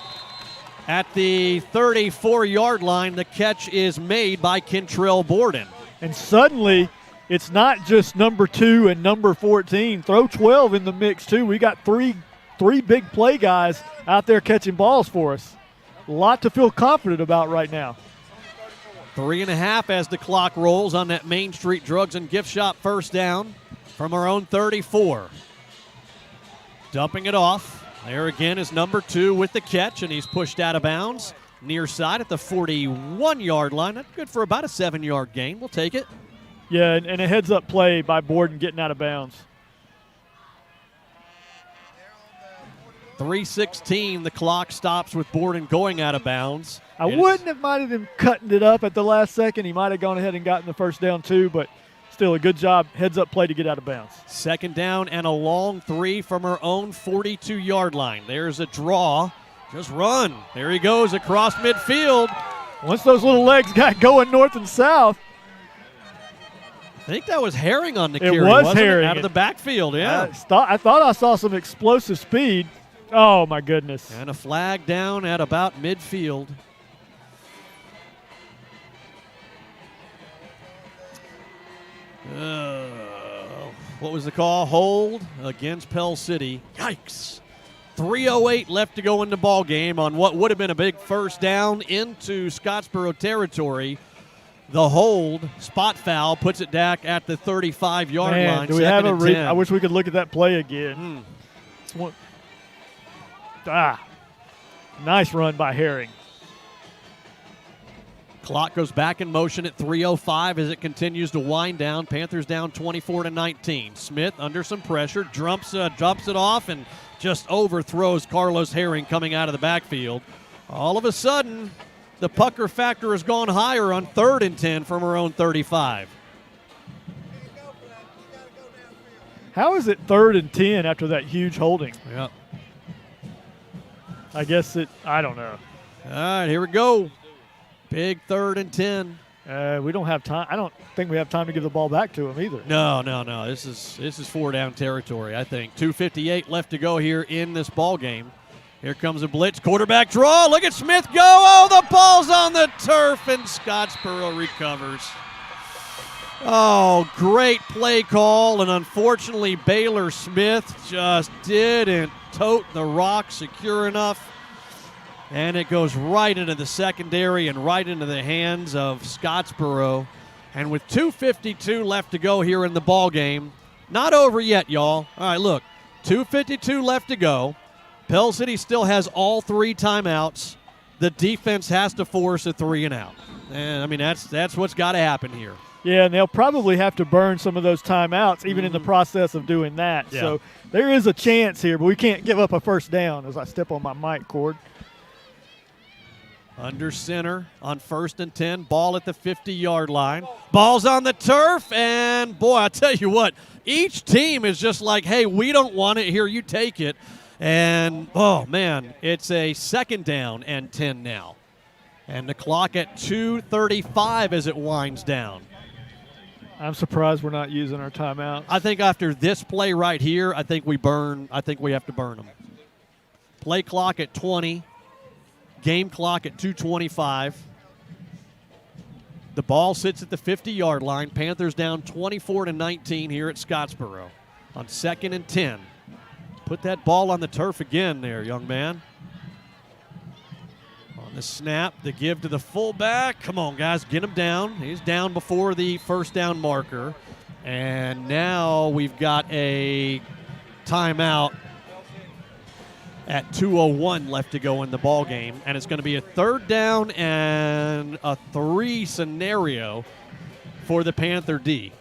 at the 34-yard line. The catch is made by Kentrell Borden.
And suddenly, it's not just number 2 and number 14. Throw 12 in the mix, too. We got three big play guys out there catching balls for us. A lot to feel confident about right now.
3.5 as the clock rolls on that Main Street Drugs and Gift Shop first down from our own 34. Dumping it off. There again is number 2 with the catch, and he's pushed out of bounds. Near side at the 41-yard line. That's good for about a 7-yard gain. We'll take it.
Yeah, and a heads-up play by Borden getting out of bounds.
3:16, the clock stops with Borden going out of bounds.
I wouldn't have minded him cutting it up at the last second. He might have gone ahead and gotten the first down too, but still a good job, heads-up play to get out of bounds.
2nd down and a long 3 from our own 42-yard line. There's a draw. Just run. There he goes across midfield.
Once those little legs got going north and south.
I think that was Herring on the carry,
wasn't Herring.
It? Out of the backfield, yeah.
I thought I saw some explosive speed. Oh, my goodness.
And a flag down at about midfield. What was the call? Hold against Pell City. Yikes. 3:08 left to go in the ball game on what would have been a big first down into Scottsboro territory. The hold, spot foul, puts it back at the 35-yard line.
Do we have I wish we could look at that play again. Nice run by Herring.
Clock goes back in motion at 3:05 as it continues to wind down. Panthers down 24-19. Smith under some pressure, drops it off and just overthrows Carlos Herring coming out of the backfield. All of a sudden, the pucker factor has gone higher on 3rd and 10 from our own 35.
How is it 3rd and 10 after that huge holding?
Yeah.
I guess I don't know.
All right, here we go. Big 3rd and 10.
We don't have time. I don't think we have time to give the ball back to him either.
No. This is 4-down territory, I think. 2:58 left to go here in this ball game. Here comes a blitz. Quarterback draw. Look at Smith go. Oh, the ball's on the turf, and Scottsboro recovers. Oh, great play call, and unfortunately Baylor Smith just didn't tote the rock secure enough. And it goes right into the secondary and right into the hands of Scottsboro. And with 2:52 left to go here in the ball game, not over yet, y'all. All right, look, 2:52 left to go. Pell City still has all 3 timeouts. The defense has to force a 3-and-out. And, I mean, that's what's got to happen here.
Yeah, and they'll probably have to burn some of those timeouts even in the process of doing that.
Yeah.
So there is a chance here, but we can't give up a first down as I step on my mic cord.
Under center on 1st and 10. Ball at the 50-yard line. Ball's on the turf, and, boy, I tell you what, each team is just like, hey, we don't want it here. You take it. And, oh, man, it's a 2nd down and 10 now. And the clock at 2:35 as it winds down.
I'm surprised we're not using our timeouts.
I think after this play right here, I think we have to burn them. Play clock at 20. Game clock at 2:25. The ball sits at the 50-yard line. Panthers down 24-19 here at Scottsboro. on 2nd and 10. Put that ball on the turf again there, young man. On the snap, the give to the fullback. Come on, guys, get him down. He's down before the first down marker. And now we've got a timeout at 2:01 left to go in the ball game, and it's going to be a 3rd down and a 3 scenario for the Panther D.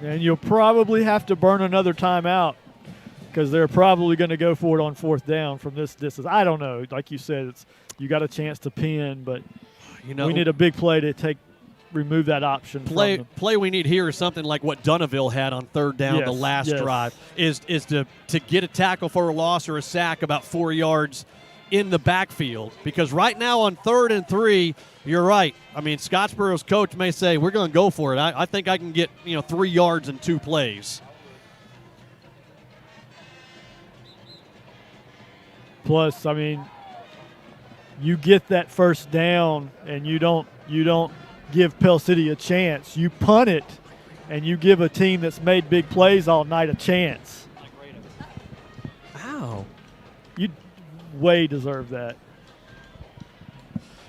And you'll probably have to burn another timeout because they're probably going to go for it on 4th down from this distance. I don't know. Like you said, you got a chance to pin, but we need a big play to remove that option.
Play we need here is something like what Dunnaville had on 3rd down the last drive, is to get a tackle for a loss or a sack about 4 yards in the backfield. Because right now on 3rd and 3, you're right. I mean, Scottsboro's coach may say, we're going to go for it. I think I can get 3 yards in 2 plays.
Plus, I mean, you get that 1st down and you don't give Pell City a chance. You punt it, and you give a team that's made big plays all night a chance.
Wow.
You way deserve that.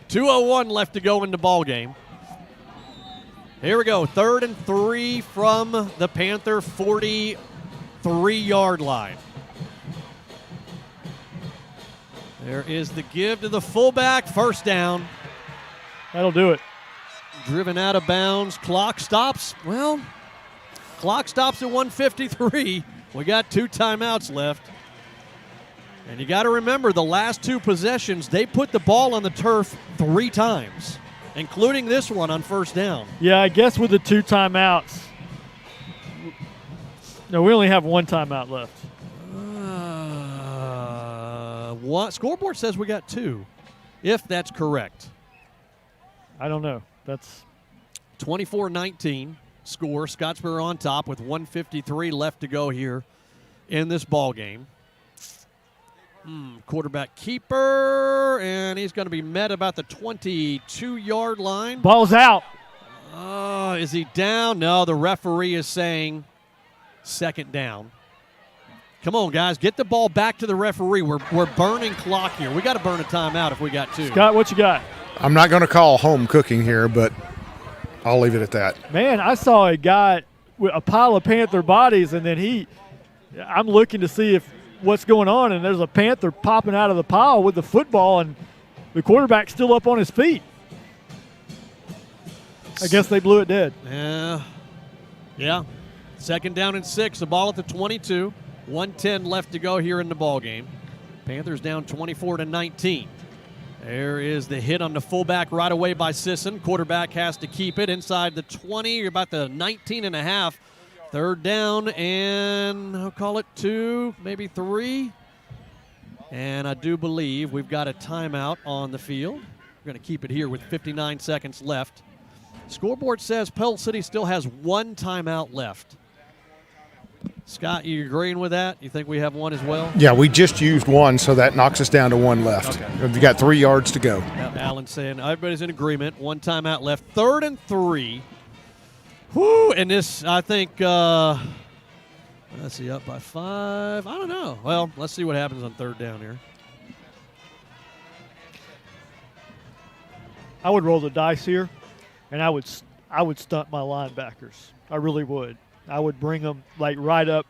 2:01 left to go in the ball game. Here we go. 3rd and 3 from the Panther 43-yard line. There is the give to the fullback. 1st down.
That'll do it.
Driven out of bounds. Clock stops. Well, clock stops at 1:53. We got 2 timeouts left. And you got to remember, the last 2 possessions, they put the ball on the turf 3 times, including this one on 1st down.
Yeah, I guess with the 2 timeouts. No, we only have 1 timeout left.
Scoreboard says we got 2, if that's correct.
I don't know. That's
24-19 score. Scottsboro on top with 1:53 left to go here in this ball game. Quarterback keeper, and he's going to be met about the 22-yard line.
Ball's out.
Is he down? No, the referee is saying 2nd down. Come on, guys, get the ball back to the referee. We're burning clock here. We got to burn a timeout if we got 2.
Scott, what you got?
I'm not going to call home cooking here, but I'll leave it at that.
Man, I saw a guy with a pile of Panther bodies, and then I'm looking to see what's going on, and there's a Panther popping out of the pile with the football, and the quarterback's still up on his feet. I guess they blew it dead.
Yeah. 2nd down and 6. The ball at the 22. 1:10 left to go here in the ball game. Panthers down 24-19. There is the hit on the fullback right away by Sisson. Quarterback has to keep it inside the 20, about the 19.5. 3rd down, and I'll call it 2, maybe 3. And I do believe we've got a timeout on the field. We're going to keep it here with 59 seconds left. Scoreboard says Pell City still has 1 timeout left. Scott, you agreeing with that? You think we have 1 as well?
Yeah, we just used 1, so that knocks us down to 1 left.
Okay.
We've got 3 yards to go.
Alan's saying everybody's in agreement. 1 timeout left. 3rd and 3. Whoo! And this, I think, let's see, up by 5. I don't know. Well, let's see what happens on 3rd down here.
I would roll the dice here, and I would stunt my linebackers. I really would. I would bring them right up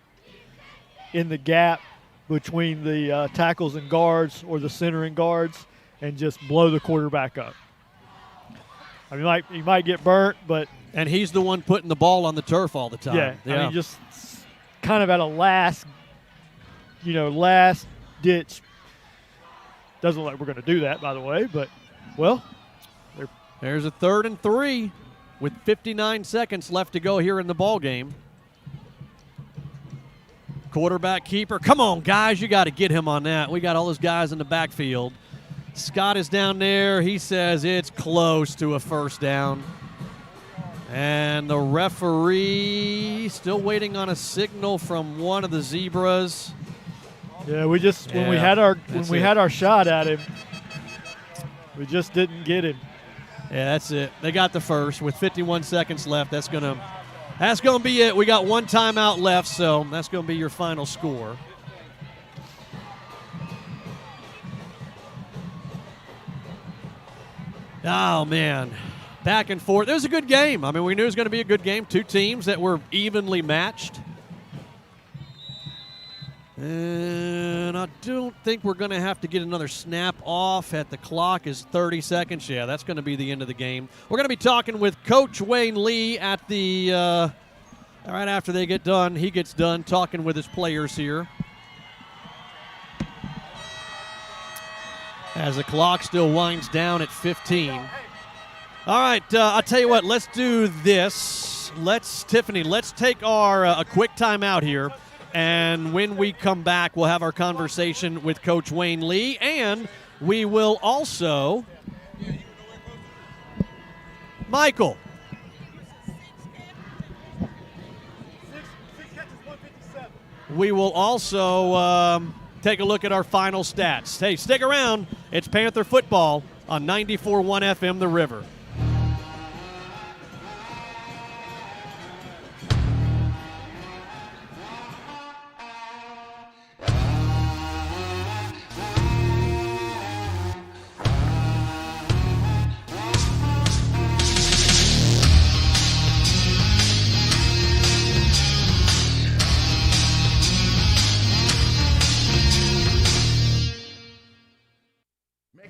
in the gap between the tackles and guards or the center and guards and just blow the quarterback up. I mean, he might get burnt, but...
And he's the one putting the ball on the turf all the time.
Yeah. I mean, just kind of at a last ditch. Doesn't look like we're going to do that, by the way, but, well.
There's a 3rd and 3 with 59 seconds left to go here in the ball game. Quarterback keeper. Come on, guys. You got to get him on that. We got all those guys in the backfield. Scott is down there. He says it's close to a 1st down. And the referee still waiting on a signal from one of the Zebras.
Yeah, when we had our shot at him, we just didn't get him.
Yeah, that's it. They got the 1st with 51 seconds left. That's going to That's going to be it. We got one timeout left, so that's going to be your final score. Oh, man. Back and forth. It was a good game. I mean, we knew it was going to be a good game. Two teams that were evenly matched. And I don't think we're going to have to get another snap off at the clock is 30 seconds. Yeah, that's going to be the end of the game. We're going to be talking with Coach Wayne Lee at the right after they get done. He gets done talking with his players here. As the clock still winds down at 15. All right, I'll tell you what. Let's do this. Tiffany, let's take our a quick timeout here. And when we come back, we'll have our conversation with Coach Wayne Lee. And we will also, Michael. We will also take a look at our final stats. Hey, stick around. It's Panther football on 94.1 FM The River.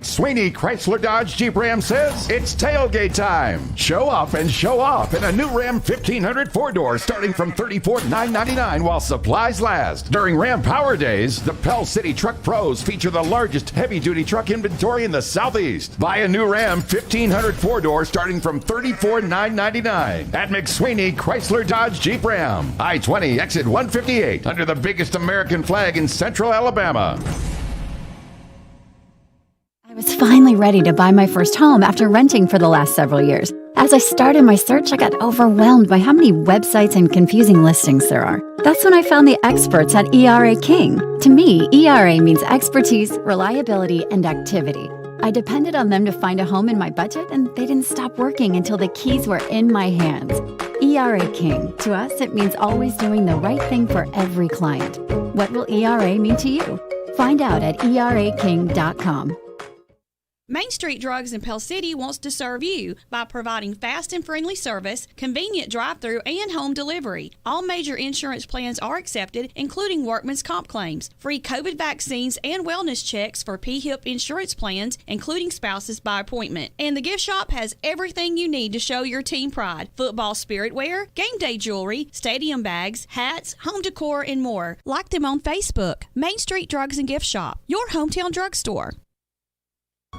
Sweeney Chrysler Dodge Jeep Ram says it's tailgate time. Show up and show off in a new Ram 1500 4-door starting from $34,999 while supplies last. During Ram Power Days, the Pell City Truck Pros feature the largest heavy-duty truck inventory in the Southeast. Buy a new Ram 1500 4-door starting from $34,999 at McSweeney Chrysler Dodge Jeep Ram. I-20 exit 158 under the biggest American flag in Central Alabama.
I was finally ready to buy my first home after renting for the last several years. As I started my search, I got overwhelmed by how many websites and confusing listings there are. That's when I found the experts at ERA King. To me, ERA means expertise, reliability, and activity. I depended on them to find a home in my budget, and they didn't stop working until the keys were in my hands. ERA King. To us, it means always doing the right thing for every client. What will ERA mean to you? Find out at eraking.com.
Main Street Drugs in Pell City wants to serve you by providing fast and friendly service, convenient drive-thru, and home delivery. All major insurance plans are accepted, including workman's comp claims, free COVID vaccines, and wellness checks for PHIP insurance plans, including spouses by appointment. And the gift shop has everything you need to show your team pride: football spirit wear, game day jewelry, stadium bags, hats, home decor, and more. Like them on Facebook. Main Street Drugs and Gift Shop, your hometown drugstore.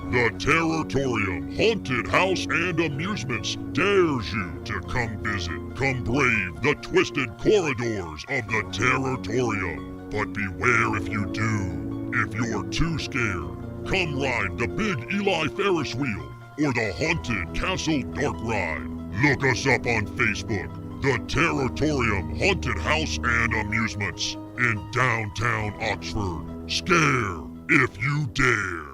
The Territorium Haunted House and Amusements dares you to come visit. Come brave the twisted corridors of the Territorium. But beware if you do. If you're too scared, come ride the Big Eli Ferris wheel or the Haunted Castle Dark Ride. Look us up on Facebook. The Territorium Haunted House and Amusements in downtown Oxford. Scare if you dare.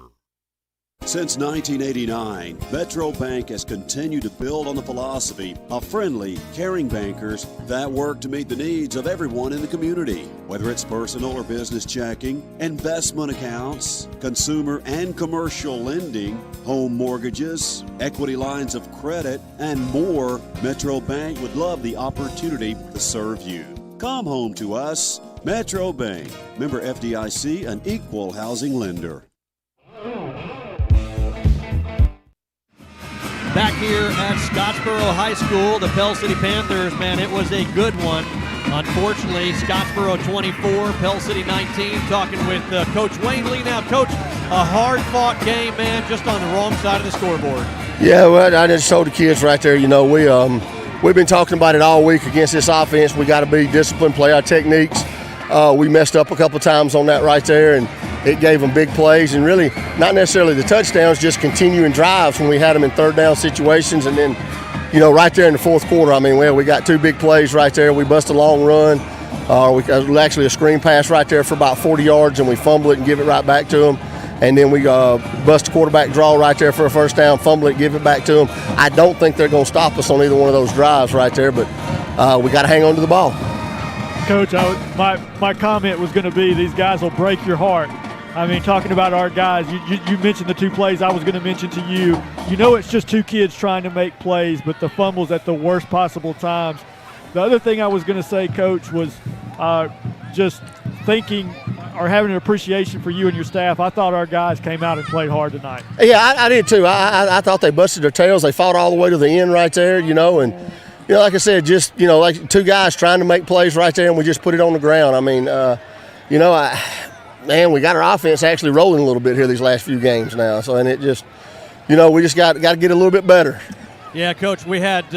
Since 1989, Metro Bank has continued to build on the philosophy of friendly, caring bankers that work to meet the needs of everyone in the community. Whether it's personal or business checking, investment accounts, consumer and commercial lending, home mortgages, equity lines of credit, and more, Metro Bank would love the opportunity to serve you. Come home to us. Metro Bank, member FDIC, an equal housing lender.
Back here at Scottsboro High School, the Pell City Panthers, man, it was a good one. Unfortunately, Scottsboro 24, Pell City 19. Talking with Coach Wayne Lee now. Coach, a hard-fought game, man, just on the wrong side of the scoreboard.
Yeah, well, I just told the kids right there, we've been talking about it all week against this offense. We got to be disciplined, play our techniques. We messed up a couple times on that right there, and it gave them big plays, and really not necessarily the touchdowns, just continuing drives when we had them in third down situations. And then, right there in the fourth quarter, we got two big plays right there. We bust a long run. Actually a screen pass right there for about 40 yards, and we fumble it and give it right back to them. And then we bust a quarterback draw right there for a first down, fumble it, give it back to them. I don't think they're going to stop us on either one of those drives right there, but we got to hang on to the ball.
Coach, my comment was going to be these guys will break your heart. I mean, talking about our guys, you mentioned the two plays I was going to mention to you. You know it's just two kids trying to make plays, but the fumbles at the worst possible times. The other thing I was going to say, Coach, was just thinking or having an appreciation for you and your staff. I thought our guys came out and played hard tonight.
Yeah, I did too. I thought they busted their tails. They fought all the way to the end right there, and like I said, just like two guys trying to make plays right there, and we just put it on the ground. I mean, man, we got our offense actually rolling a little bit here these last few games now. So, and it just, we just got to get a little bit better.
Yeah, Coach, we had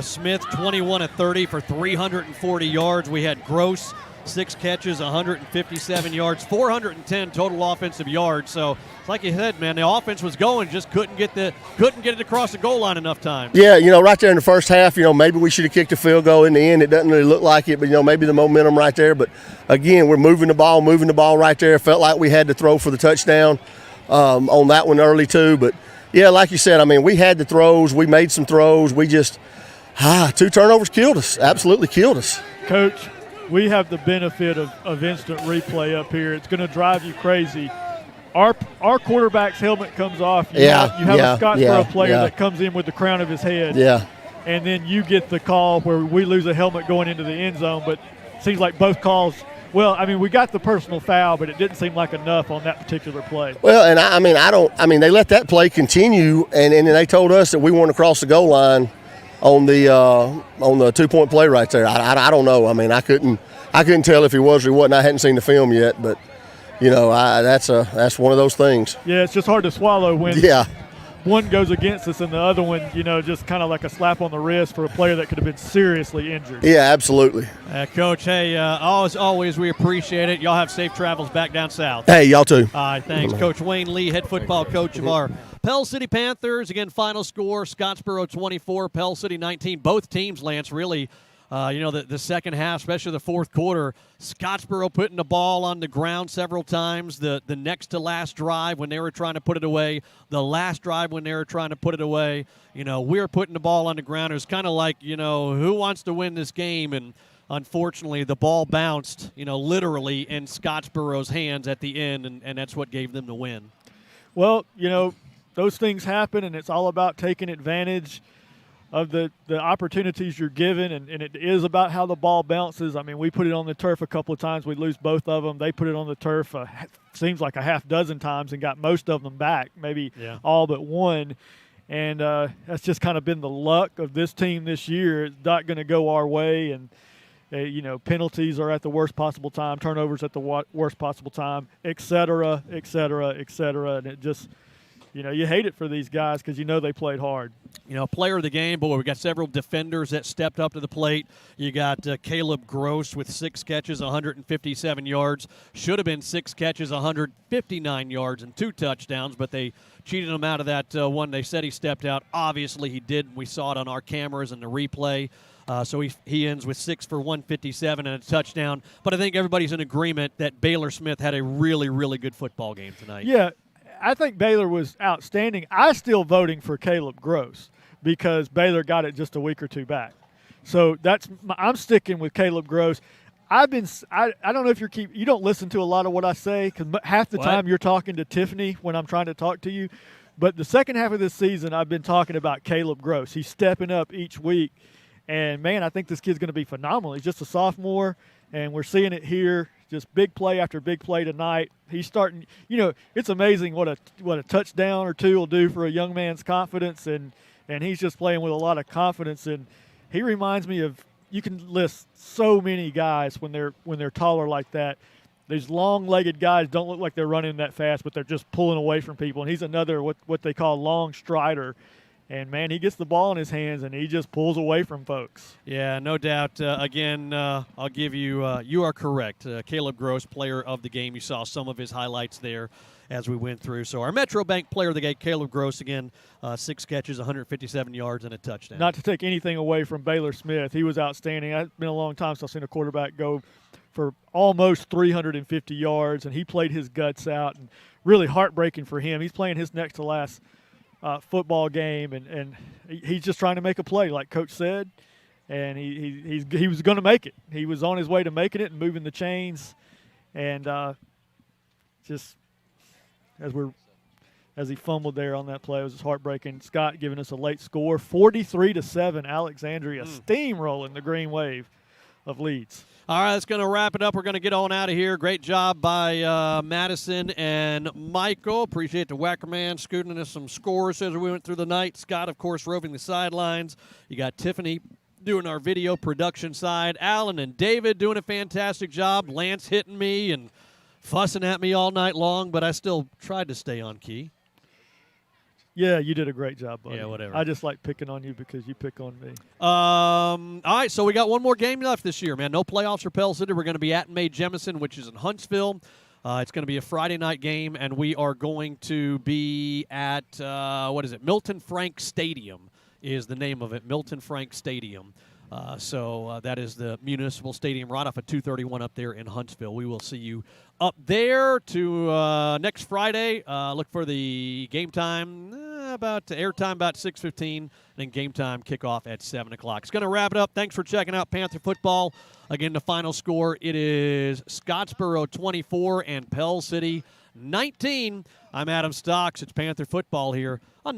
Smith 21 of 30 for 340 yards. We had Gross 6 catches, 157 yards, 410 total offensive yards. So, it's like you said, man, the offense was going, just couldn't get it across the goal line enough times.
Yeah, right there in the first half, maybe we should have kicked a field goal in the end. It doesn't really look like it, but maybe the momentum right there. But again, we're moving the ball right there. Felt like we had to throw for the touchdown on that one early too. But yeah, like you said, I mean, we had the throws, we made some throws. We just 2 turnovers killed us. Absolutely killed us.
Coach, we have the benefit of instant replay up here. It's going to drive you crazy. Our quarterback's helmet comes off. You have a Scottsboro player that comes in with the crown of his head.
Yeah.
And then you get the call where we lose a helmet going into the end zone. But it seems like both calls, well, I mean, we got the personal foul, but it didn't seem like enough on that particular play.
Well, and they let that play continue, and they told us that we weren't across the goal line on the 2-point play right there. I don't know. I mean, I couldn't tell if he was or he wasn't. I hadn't seen the film yet, but that's one of those things.
Yeah, it's just hard to swallow when one goes against us and the other one, just kind of like a slap on the wrist for a player that could have been seriously injured.
Yeah, absolutely.
Coach, hey, as always, we appreciate it. Y'all have safe travels back down south.
Hey, y'all too.
All right, thanks. Coach Wayne Lee, head football coach of our Pell City Panthers. Again, final score, Scottsboro 24, Pell City 19. Both teams, Lance, really the second half, especially the fourth quarter, Scottsboro putting the ball on the ground several times. The next to last drive when they were trying to put it away, the last drive when they were trying to put it away. We were putting the ball on the ground. It was kind of like, who wants to win this game? And unfortunately, the ball bounced, literally in Scottsboro's hands at the end, and that's what gave them the win.
Well, those things happen, and it's all about taking advantage of the opportunities you're given, and it is about how the ball bounces. I mean, we put it on the turf a couple of times. We lose both of them. They put it on the turf seems like a half dozen times and got most of them back, maybe all but one. And that's just kind of been the luck of this team this year. It's not going to go our way, and penalties are at the worst possible time, turnovers at the worst possible time, et cetera, et cetera, et cetera. And it just – you hate it for these guys because they played hard.
Player of the game, boy, we got several defenders that stepped up to the plate. You got Caleb Gross with 6 catches, 157 yards. Should have been 6 catches, 159 yards, and 2 touchdowns, but they cheated him out of that one. They said he stepped out. Obviously, he did. We saw it on our cameras in the replay. So he ends with 6 for 157 and a touchdown. But I think everybody's in agreement that Baylor Smith had a really, really good football game tonight.
Yeah. I think Baylor was outstanding. I'm still voting for Caleb Gross because Baylor got it just a week or two back. So I'm sticking with Caleb Gross. I don't know if you don't listen to a lot of what I say because half the time you're talking to Tiffany when I'm trying to talk to you. But the second half of this season, I've been talking about Caleb Gross. He's stepping up each week. And, man, I think this kid's going to be phenomenal. He's just a sophomore, and we're seeing it here. Just big play after big play tonight. He's starting, it's amazing what a touchdown or two will do for a young man's confidence, and he's just playing with a lot of confidence. And he reminds me of, you can list so many guys when they're taller like that. These long-legged guys don't look like they're running that fast, but they're just pulling away from people. And he's another what they call long strider. And, man, he gets the ball in his hands, and he just pulls away from folks.
Yeah, no doubt. Again, I'll give you you are correct. Caleb Gross, player of the game. You saw some of his highlights there as we went through. So our Metro Bank player of the game, Caleb Gross, again, 6 catches, 157 yards, and a touchdown.
Not to take anything away from Baylor Smith. He was outstanding. It's been a long time since I've seen a quarterback go for almost 350 yards, and he played his guts out, and really heartbreaking for him. He's playing his next to last football game, and he's just trying to make a play, like Coach said. and he was going to make it. He was on his way to making it and moving the chains, and just as he fumbled there on that play, it was just heartbreaking. Scott giving us a late score, 43-7. Alexandria steamrolling the Green Wave of Leeds.
All right, that's going to wrap it up. We're going to get on out of here. Great job by Madison and Michael. Appreciate the Whacker Man scooting us some scores as we went through the night. Scott, of course, roving the sidelines. You got Tiffany doing our video production side. Alan and David doing a fantastic job. Lance hitting me and fussing at me all night long, but I still tried to stay on key.
Yeah, you did a great job, buddy.
Yeah, whatever.
I just like picking on you because you pick on me.
All right, so we got one more game left this year, man. No playoffs for Pell City. We're going to be at Mae Jemison, which is in Huntsville. It's going to be a Friday night game, and we are going to be at, Milton Frank Stadium is the name of it, Milton Frank Stadium. So that is the municipal stadium right off of 231 up there in Huntsville. We will see you up there to next Friday. Look for the game time, airtime about 6:15, and then game time kickoff at 7 o'clock. It's going to wrap it up. Thanks for checking out Panther football. Again, the final score, it is Scottsboro 24 and Pell City 19. I'm Adam Stocks. It's Panther football here on